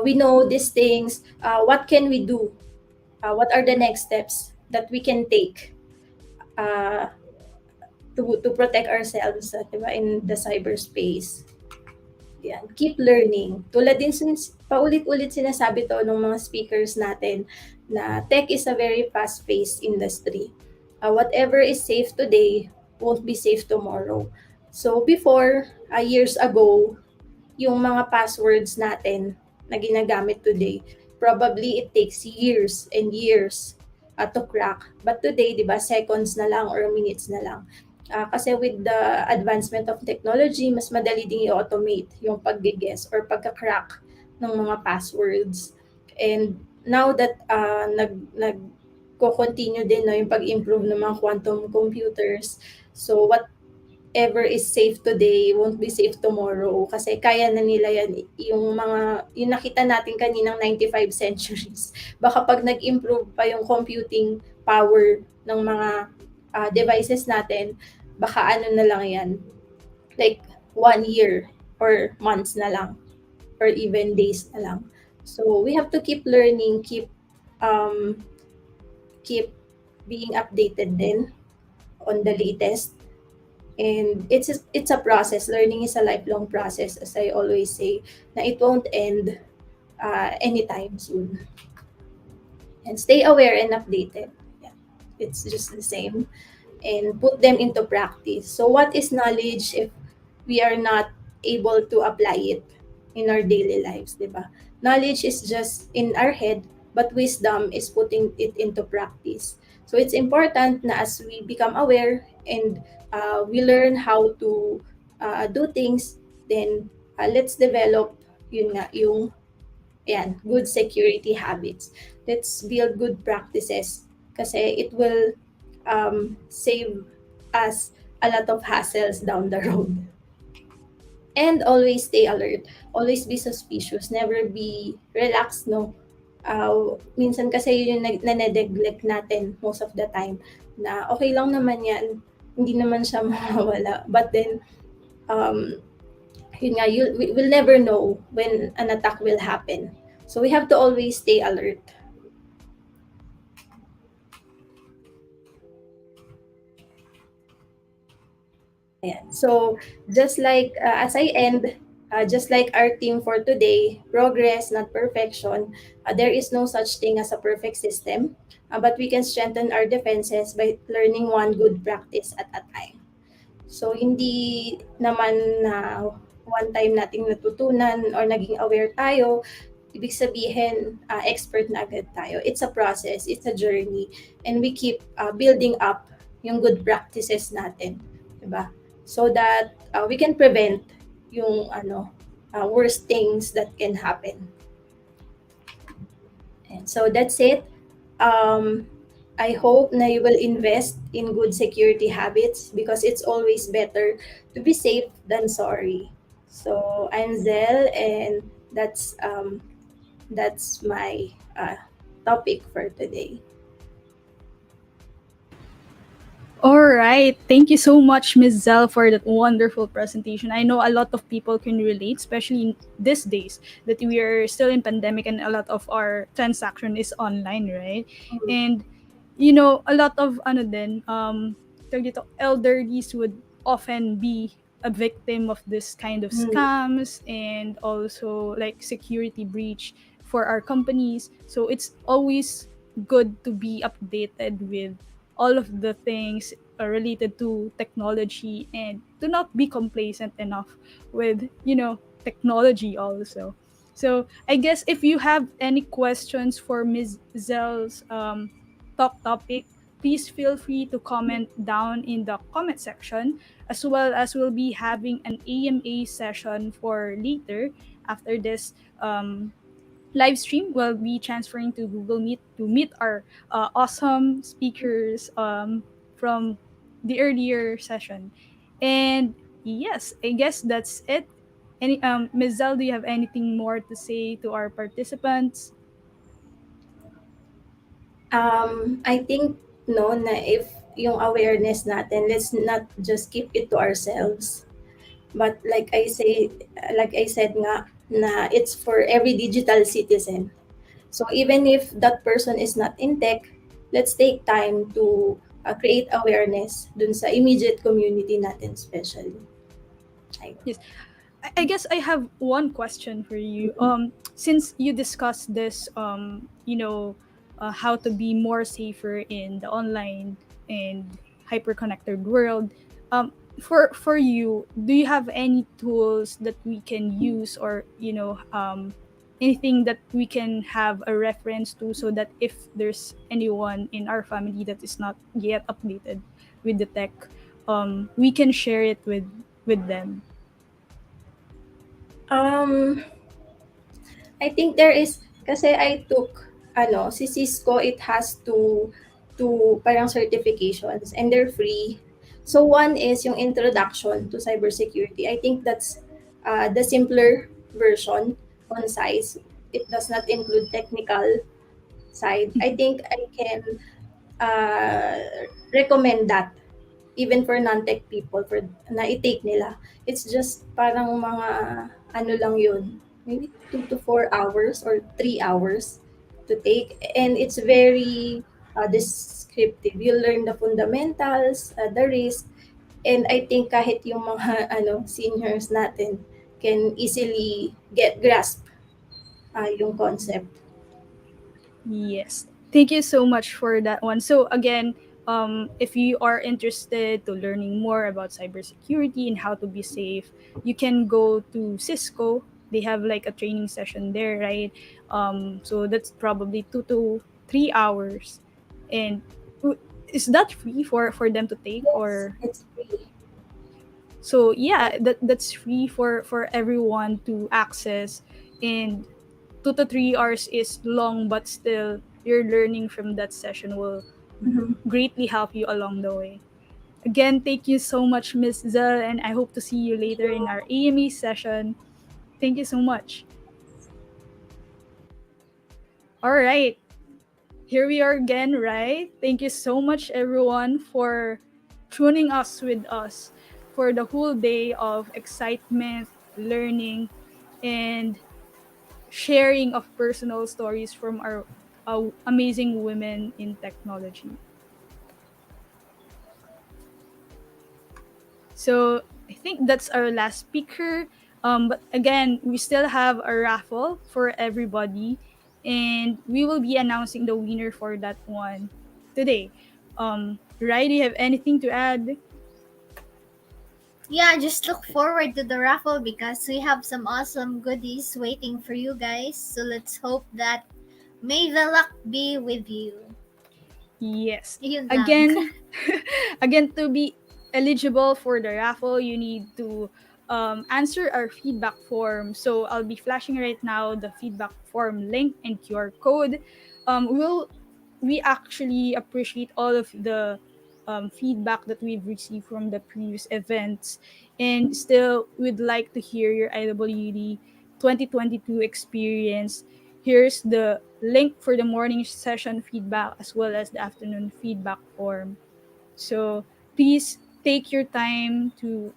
we know these things, what can we do? What are the next steps that we can take to protect ourselves diba, in the cyberspace? Yan. Keep learning. Tulad din paulit-ulit sinasabi to ng mga speakers natin na tech is a very fast-paced industry. Whatever is safe today won't be safe tomorrow. So before, years ago, yung mga passwords natin na ginagamit today, probably it takes years and years to crack. But today, di ba, seconds na lang or minutes na lang. Kasi with the advancement of technology, mas madali ding i-automate yung pag-guess or pagka-crack ng mga passwords. And now that nag-continue din yung pag-improve ng mga quantum computers, so whatever is safe today won't be safe tomorrow kasi kaya na nila yan yung nakita natin kaninang 95 centuries. Baka pag nag-improve pa yung computing power ng mga devices natin, baka na lang yan, like 1 year or months na lang or even days na lang. So we have to keep learning, keep being updated then on the latest. And it's a process. Learning is a lifelong process, as I always say, na it won't end anytime soon. And stay aware and updated. Yeah, it's just the same. And put them into practice. So what is knowledge if we are not able to apply it in our daily lives, diba? Knowledge is just in our head, but wisdom is putting it into practice. So it's important na as we become aware and we learn how to do things, then let's develop yung good security habits. Let's build good practices kasi it will save us a lot of hassles down the road. And always stay alert. Always be suspicious. Never be relaxed, no? Minsan kasi yun yung na-neglect natin most of the time na okay lang naman yan, hindi naman siya mawawala. But then, yun nga, we'll never know when an attack will happen. So we have to always stay alert. Ayan. So, just like as I end, just like our theme for today, progress, not perfection, there is no such thing as a perfect system, but we can strengthen our defenses by learning one good practice at a time. So, hindi naman na one time nating natutunan or naging aware tayo, ibig sabihin, expert na agad tayo. It's a process, it's a journey, and we keep building up yung good practices natin. Diba? So that we can prevent yung worst things that can happen. And so that's it. I hope na you will invest in good security habits because it's always better to be safe than sorry. So I'm Zelle, and that's my topic for today. All right. Thank you so much, Ms. Zell, for that wonderful presentation. I know a lot of people can relate, especially in these days that we are still in pandemic and a lot of our transaction is online, right? And a lot of tawag dito, elderlies would often be a victim of this kind of scams and also like security breach for our companies. So it's always good to be updated with all of the things related to technology and to not be complacent enough with technology also. So I guess if you have any questions for Ms. Zell's talk topic, please feel free to comment down in the comment section, as well as we'll be having an AMA session for later after this live stream. We'll be transferring to Google Meet to meet our awesome speakers from the earlier session. And yes, I guess that's it. Ms. Zell, do you have anything more to say to our participants? I think no na if yung awareness natin, let's not just keep it to ourselves. But like I said nga na it's for every digital citizen. So even if that person is not in tech, let's take time to create awareness dun sa immediate community natin especially. Yes. I guess I have one question for you. Since you discussed this, how to be more safer in the online and hyper-connected world, for you, do you have any tools that we can use, or anything that we can have a reference to, so that if there's anyone in our family that is not yet updated with the tech, we can share it with them? I think there is, kasi I took, si Cisco, it has two parang certifications and they're free. So one is yung introduction to cybersecurity. I think that's the simpler version, concise. It does not include technical side. I think I can recommend that even for non-tech people for na i-take nila. It's just parang mga lang yun, maybe 2 to 4 hours or 3 hours to take, and it's very descriptive. You learn the fundamentals, the risk, and I think kahit yung mga seniors natin can easily grasp yung concept. Yes. Thank you so much for that one. So again, if you are interested to learning more about cybersecurity and how to be safe, you can go to Cisco. They have like a training session there, right? So that's probably 2 to 3 hours. And is that free for them to take? Yes, or it's free. So yeah, that's free for everyone to access, and 2 to 3 hours is long, but still your learning from that session will greatly help you along the way. Again, thank you so much, Miss Zelle, and I hope to see you later in our AMA session. Thank you so much. All right, here we are again, right? Thank you so much, everyone, for tuning us with us for the whole day of excitement, learning, and sharing of personal stories from our amazing women in technology. So I think that's our last speaker. But again, we still have a raffle for everybody, and we will be announcing the winner for that one today. Rai, do you have anything to add? Yeah, just look forward to the raffle because we have some awesome goodies waiting for you guys. So let's hope that may the luck be with you. Yes. Yun lang. Again, again, to be eligible for the raffle, you need to answer our feedback form. So I'll be flashing right now the feedback form link and QR code. We actually appreciate all of the feedback that we've received from the previous events, and still we'd like to hear your IWD 2022 experience. Here's the link for the morning session feedback as well as the afternoon feedback form. So please take your time to,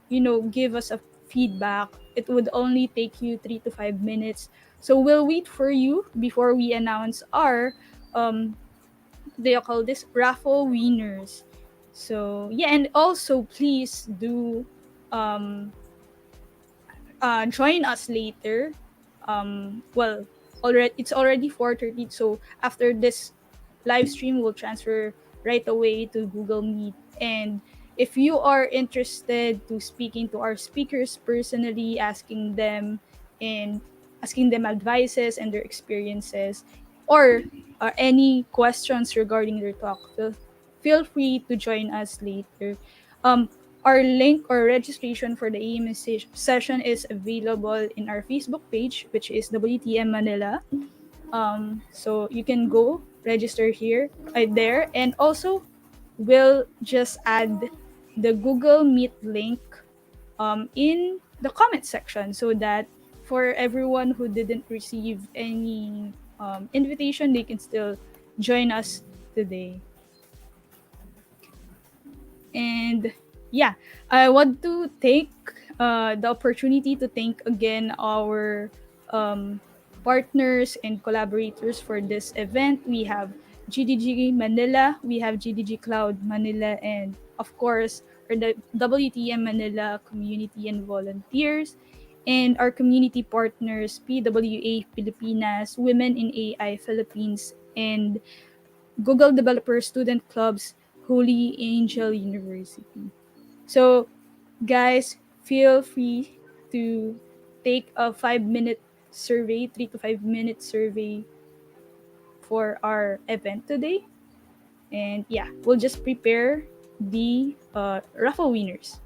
give us a feedback. It would only take you 3 to 5 minutes. So we'll wait for you before we announce our they call this raffle winners. So yeah, and also please do um join us later. Well, already it's already 4:30, so after this live stream, we'll transfer right away to Google Meet. And if you are interested to speaking to our speakers personally, and asking them advices and their experiences, or any questions regarding their talk, feel free to join us later. Um, our link or registration for the AMA session is available in our Facebook page, which is WTM Manila. So you can go register there, and also we'll just add the Google Meet link in the comment section so that for everyone who didn't receive any invitation, they can still join us today. And yeah, I want to take the opportunity to thank again our partners and collaborators for this event. We have GDG Manila, we have GDG Cloud Manila, and of course, the WTM Manila community and volunteers, and our community partners, PWA Pilipinas, Women in AI Philippines, and Google Developer Student Club's Holy Angel University. So, guys, feel free to take a 5 minute survey, 3 to 5 minute survey for our event today. And yeah, we'll just prepare the raffle winners.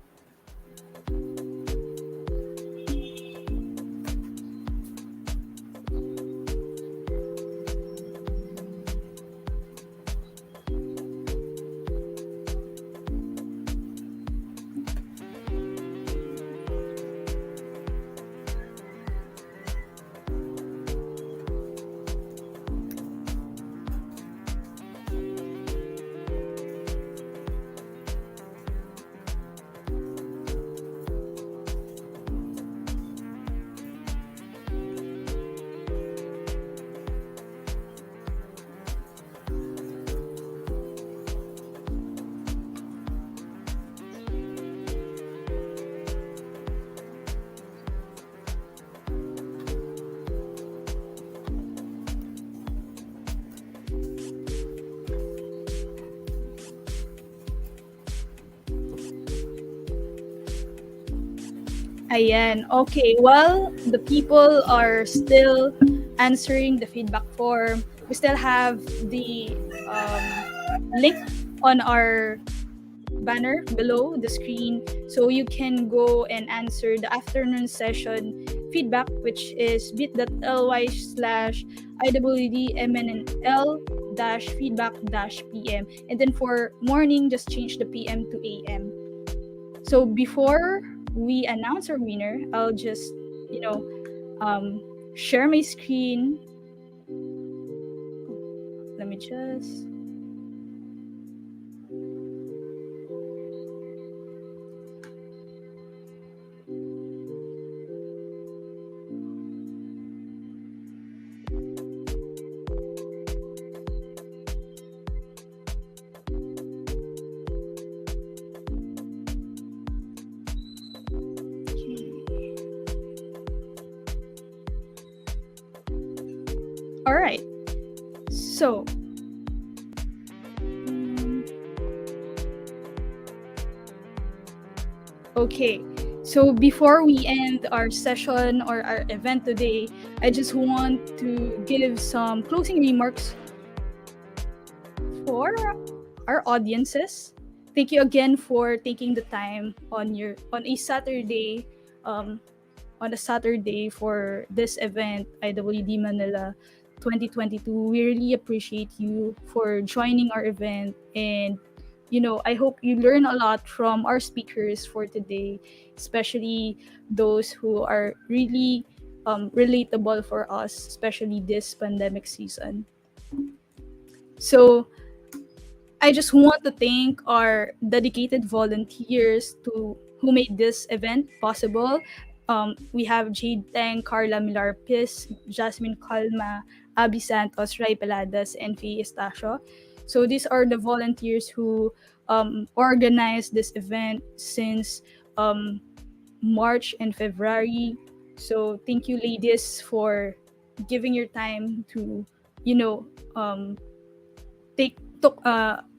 Ayan. Okay. Well, the people are still answering the feedback form. We still have the link on our banner below the screen, so you can go and answer the afternoon session feedback, which is bit.ly/ IWD MNL feedback-PM. And then for morning, just change the PM to AM. So before we announce our winner, I'll just, share my screen. Let me just. All right. So, okay. So before we end our session or our event today, I just want to give some closing remarks for our audiences. Thank you again for taking the time on a Saturday, for this event, IWD Manila 2022. We really appreciate you for joining our event, and I hope you learn a lot from our speakers for today, especially those who are really relatable for us, especially this pandemic season. So I just want to thank our dedicated volunteers who made this event possible. We have Jade Tang, Carla Milarpis, Jazmine Calma, Abby Santos, Ray Peladas, and Faye Estacio. So these are the volunteers who organized this event since March and February. So thank you, ladies, for giving your time to,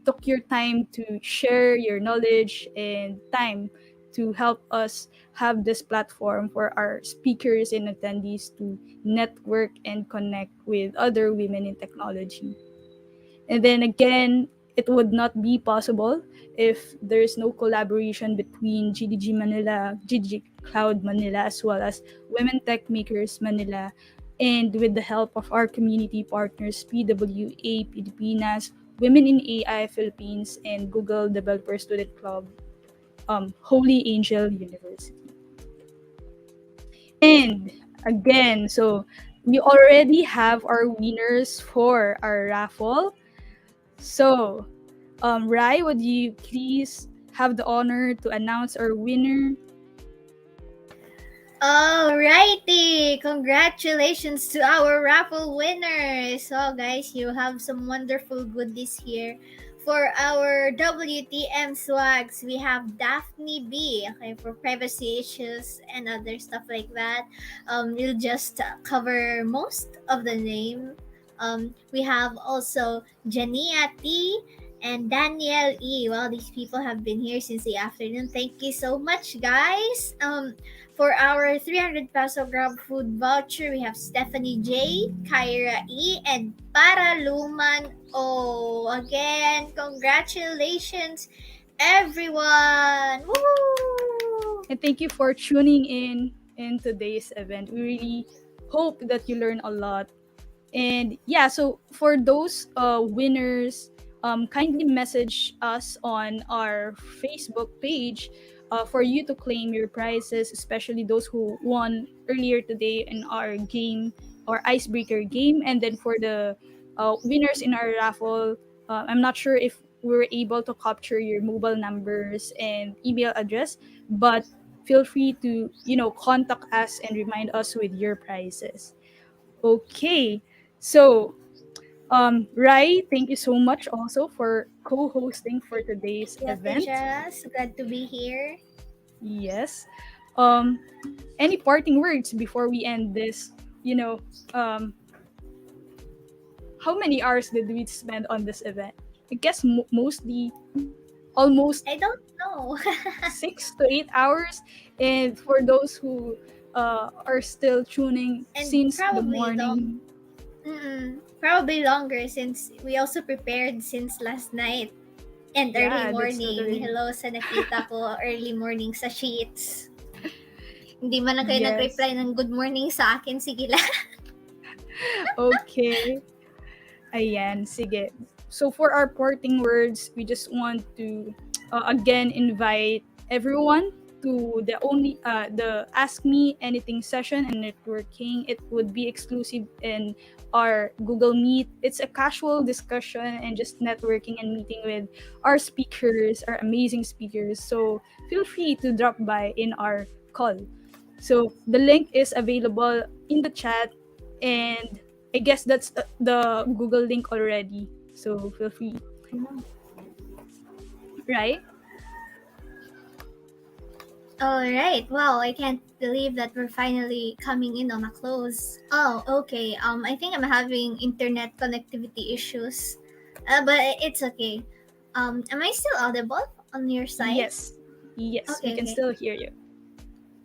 took your time to share your knowledge and time to help us have this platform for our speakers and attendees to network and connect with other women in technology. And then again, it would not be possible if there's no collaboration between GDG Manila, GDG Cloud Manila, as well as Women Techmakers Manila, and with the help of our community partners, PWA Pilipinas, Women in AI Philippines, and Google Developer Student Club, Holy Angel University. And again, so we already have our winners for our raffle. So, Rai, would you please have the honor to announce our winner? Alrighty! Congratulations to our raffle winners! So guys, you have some wonderful goodies here. For our WTM swags, we have Daphne B. Okay, for privacy issues and other stuff like that. We'll just cover most of the name. We have also Jania T. and Danielle E. Well, these people have been here since the afternoon. Thank you so much, guys. For our 300 peso Grab food voucher, we have Stephanie J, Kyra E, and Paraluman O. Again, congratulations, everyone! Woo! And thank you for tuning in today's event. We really hope that you learn a lot. And yeah, so for those winners, kindly message us on our Facebook page for you to claim your prizes, especially those who won earlier today in our game or icebreaker game. And then for the winners in our raffle, I'm not sure if we were able to capture your mobile numbers and email address, but feel free to contact us and remind us with your prizes. Okay, so Rai, thank you so much also for co-hosting for today's event. Yes, glad to be here. Yes. Any parting words before we end this? How many hours did we spend on this event? I guess mostly, almost. I don't know. 6 to 8 hours, and for those who are still tuning And since the probably morning. Probably longer since we also prepared since last night and Yeah, early that's morning. totally- Hello sa nakita ko early morning sa sheets. Hindi man lang kayo Yes. nag-reply ng good morning sa akin. Sige lang. Okay. Ayan, sige. So for our parting words, we just want to again invite everyone to the Ask Me Anything session and networking. It would be exclusive in our Google Meet. It's a casual discussion and just networking and meeting with our speakers, our amazing speakers. So feel free to drop by in our call. So the link is available in the chat, and I guess that's the Google link already. So feel free. Right? All right. Wow, I can't believe that we're finally coming in on a close. Oh, okay. I think I'm having internet connectivity issues, but it's okay. Am I still audible on your side? Yes. Yes, we Okay. can Okay. still hear you.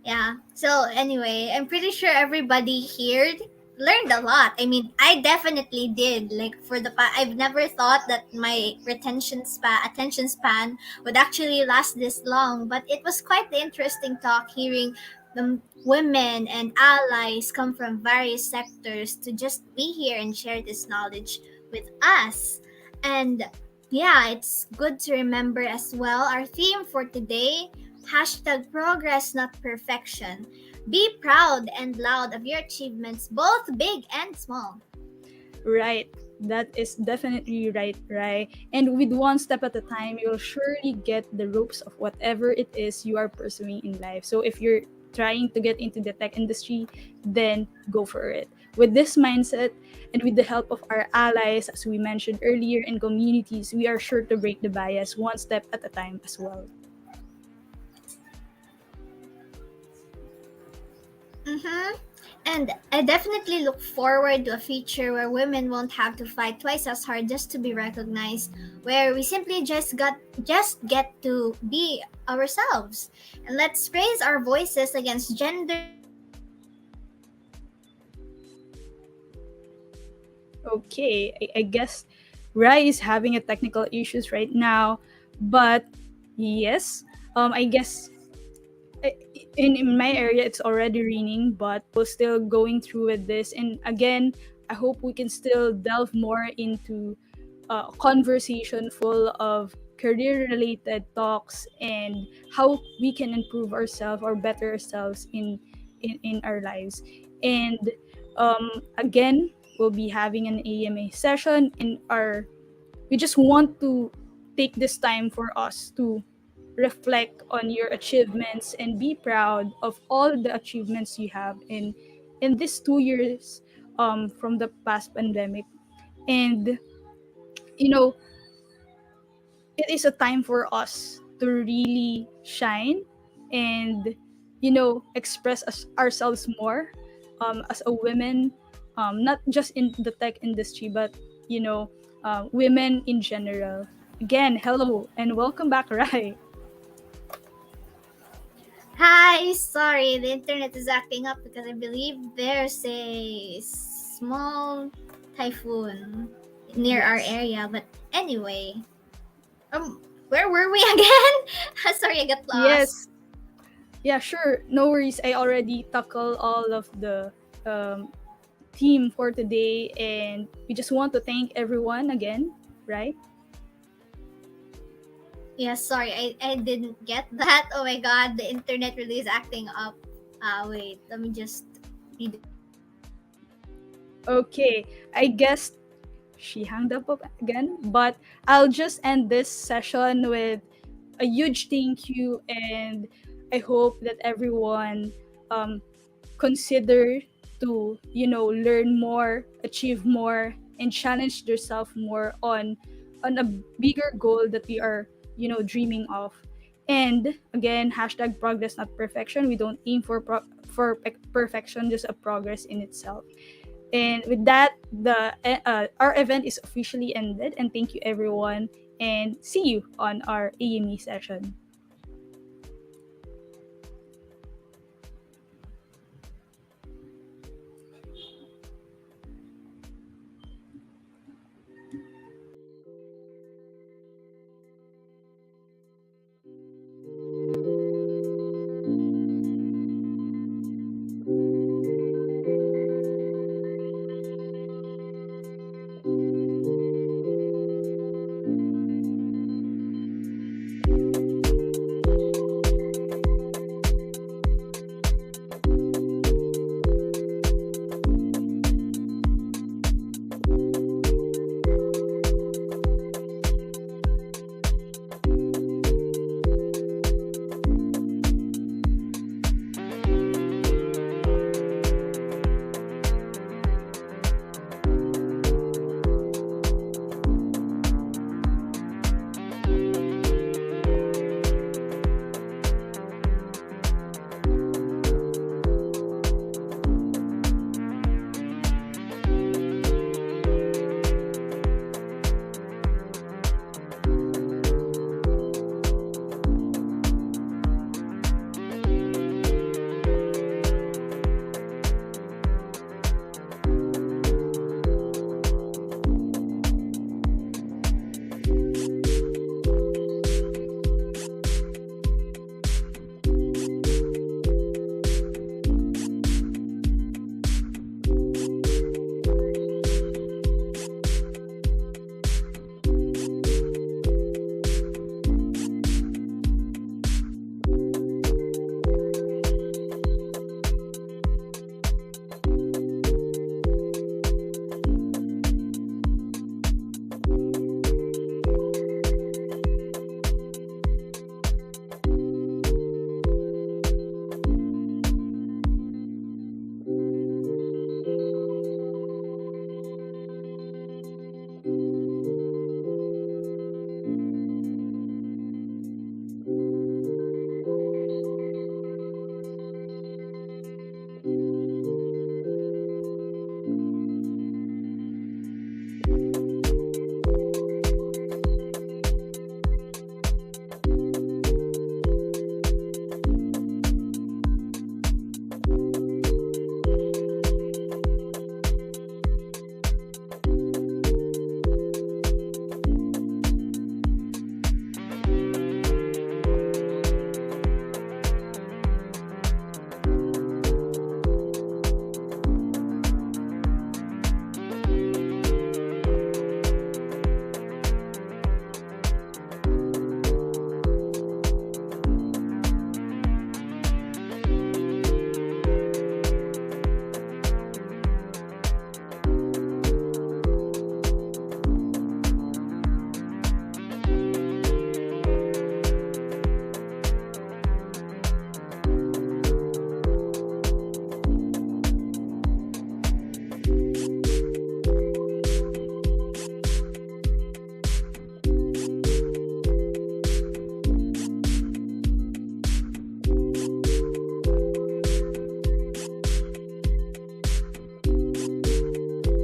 Yeah. So anyway, I'm pretty sure everybody here learned a lot. I mean, I definitely did. Like I've never thought that my attention span would actually last this long. But it was quite the interesting talk hearing the women and allies come from various sectors to just be here and share this knowledge with us. And yeah, it's good to remember as well our theme for today. Hashtag progress, not perfection. Be proud and loud of your achievements, both big and small. Right. That is definitely right? And with one step at a time, you'll surely get the ropes of whatever it is you are pursuing in life. So if you're trying to get into the tech industry, then go for it. With this mindset and with the help of our allies, as we mentioned earlier, in communities, we are sure to break the bias one step at a time as well. Mm-hmm. And I definitely look forward to a future where women won't have to fight twice as hard just to be recognized, where we simply just get to be ourselves. And let's raise our voices against gender. Okay, I guess Rai is having a technical issues right now, but yes, I guess in my area it's already raining, but we're still going through with this. And again, I hope we can still delve more into a conversation full of career related talks and how we can improve ourselves or better ourselves in our lives. And again, we'll be having an AMA session in our we just want to take this time for us to reflect on your achievements and be proud of all the achievements you have in these 2 years from the past pandemic. And you know, it is a time for us to really shine and express ourselves more as a women, not just in the tech industry, but women in general. Again, hello and welcome back. Right. Hi, sorry, the internet is acting up because I believe there's a small typhoon near our Yes. area. But anyway, where were we again? Sorry, I got lost. Yes. Yeah, sure. No worries. I already tackled all of the theme for today, and we just want to thank everyone again, right? Yeah, sorry, I didn't get that. Oh my god, the internet really is acting up. Wait, let me just read. Okay, I guess she hung up again, but I'll just end this session with a huge thank you, and I hope that everyone consider to learn more, achieve more, and challenge themselves more on a bigger goal that we are dreaming of. And again, hashtag progress not perfection. We don't aim perfection, just a progress in itself. And with that, the our event is officially ended. And thank you everyone, and see you on our AME session.